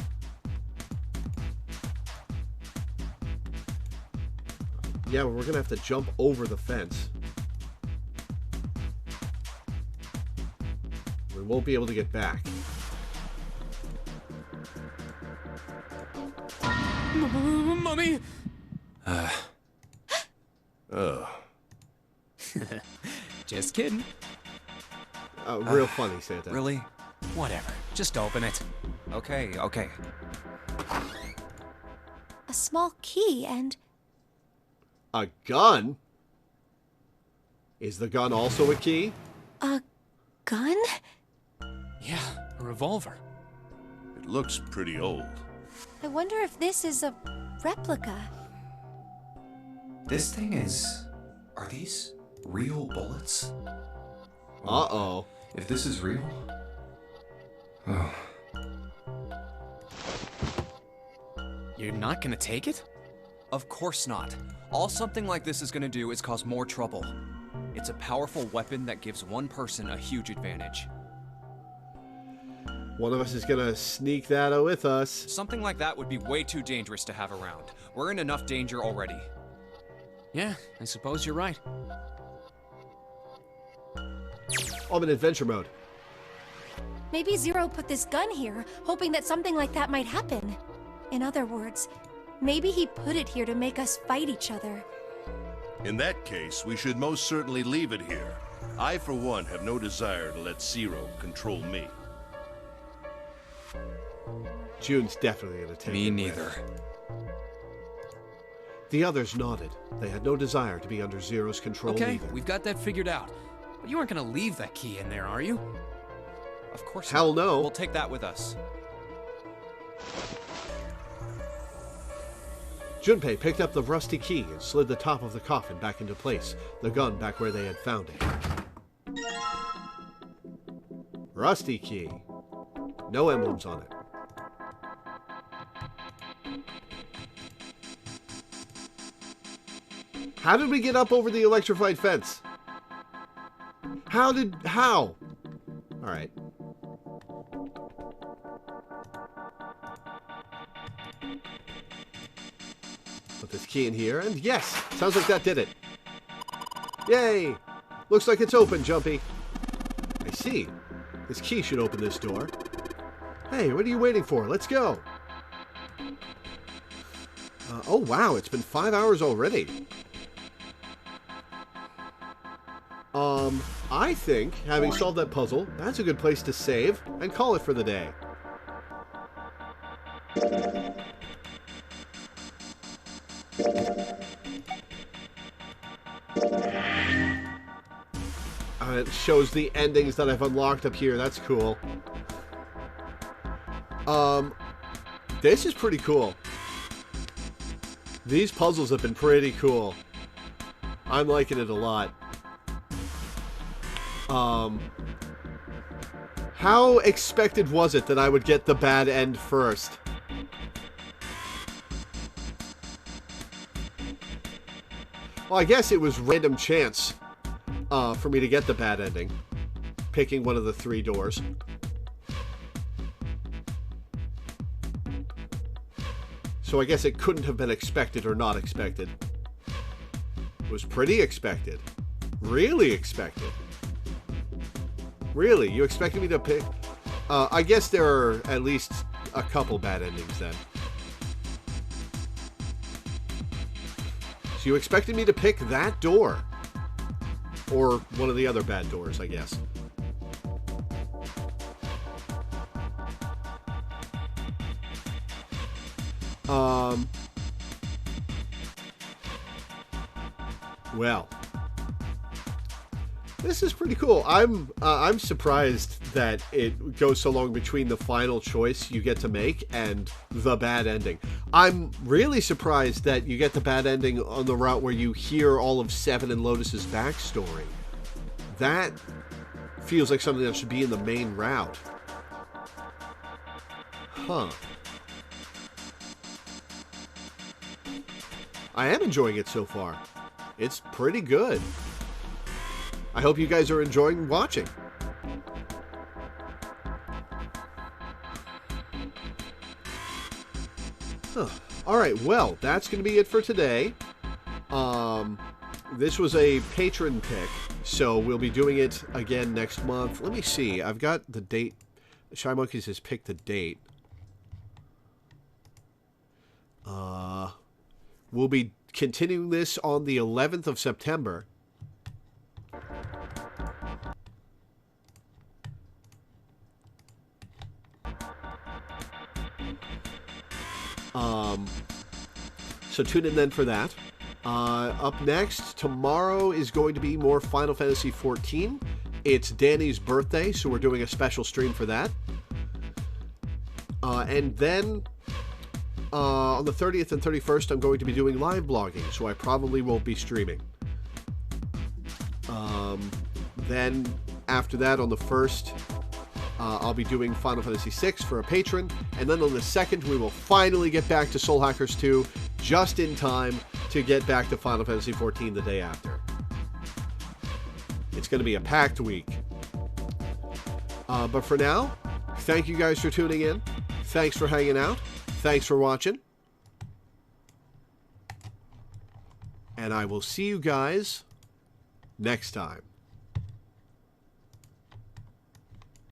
Yeah, well, we're gonna have to jump over the fence. We won't be able to get back. Mummy! Just kidding. Real funny, Santa. Really? Whatever. Just open it. Okay, okay. A small key and... A gun? Is the gun also a key? a gun? Yeah, a revolver. It looks pretty old. I wonder if this is a replica. This thing is... Are these real bullets? Uh-oh. If this is real... Oh. You're not gonna take it? Of course not. All something like this is gonna do is cause more trouble. It's a powerful weapon that gives one person a huge advantage. One of us is gonna sneak that with us. Something like that would be way too dangerous to have around. We're in enough danger already. Yeah, I suppose you're right. I'm in adventure mode. Maybe Zero put this gun here, hoping that something like that might happen. In other words, maybe he put it here to make us fight each other. In that case, we should most certainly leave it here. I, for one, have no desire to let Zero control me. June's definitely going to take Me it neither. with. The others nodded. They had no desire to be under Zero's control Okay, either. we've got that figured out. But you aren't gonna leave that key in there, are you? Of course Hell not. no. We'll take that with us. Junpei picked up the rusty key and slid the top of the coffin back into place, the gun back where they had found it. Rusty key. No emblems on it. How did we get up over the electrified fence? How? Alright. Put this key in here, and yes! Sounds like that did it. Yay! Looks like it's open, Jumpy. I see. This key should open this door. Hey, what are you waiting for? Let's go! Oh wow, it's been 5 hours already. I think, having solved that puzzle, that's a good place to save and call it for the day. It shows the endings that I've unlocked up here. That's cool. This is pretty cool. These puzzles have been pretty cool. I'm liking it a lot. How expected was it that I would get the bad end first? Well, I guess it was random chance for me to get the bad ending. Picking one of the 3 doors. So I guess it couldn't have been expected or not expected. It was pretty expected. Really expected. Really? You expected me to pick? I guess there are at least a couple bad endings then. So you expected me to pick that door? Or one of the other bad doors, I guess. Well, this is pretty cool. I'm surprised that it goes so long between the final choice you get to make and the bad ending. I'm really surprised that you get the bad ending on the route where you hear all of Seven and Lotus's backstory. That feels like something that should be in the main route. Huh. I am enjoying it so far. It's pretty good. I hope you guys are enjoying watching. Huh. Alright, well, that's going to be it for today. This was a patron pick, so we'll be doing it again next month. Let me see. I've got the date. Shy Monkeys has picked the date. We'll be continuing this on the 11th of September. So tune in then for that. Up next, tomorrow is going to be more Final Fantasy XIV. It's Danny's birthday, so we're doing a special stream for that. And then on the 30th and 31st, I'm going to be doing live blogging, so I probably won't be streaming. Then after that, on the 1st, I'll be doing Final Fantasy VI for a patron, and then on the 2nd, we will finally get back to Soul Hackers 2, just in time to get back to Final Fantasy XIV the day after. It's going to be a packed week. But for now, thank you guys for tuning in. Thanks for hanging out. Thanks for watching. And I will see you guys next time.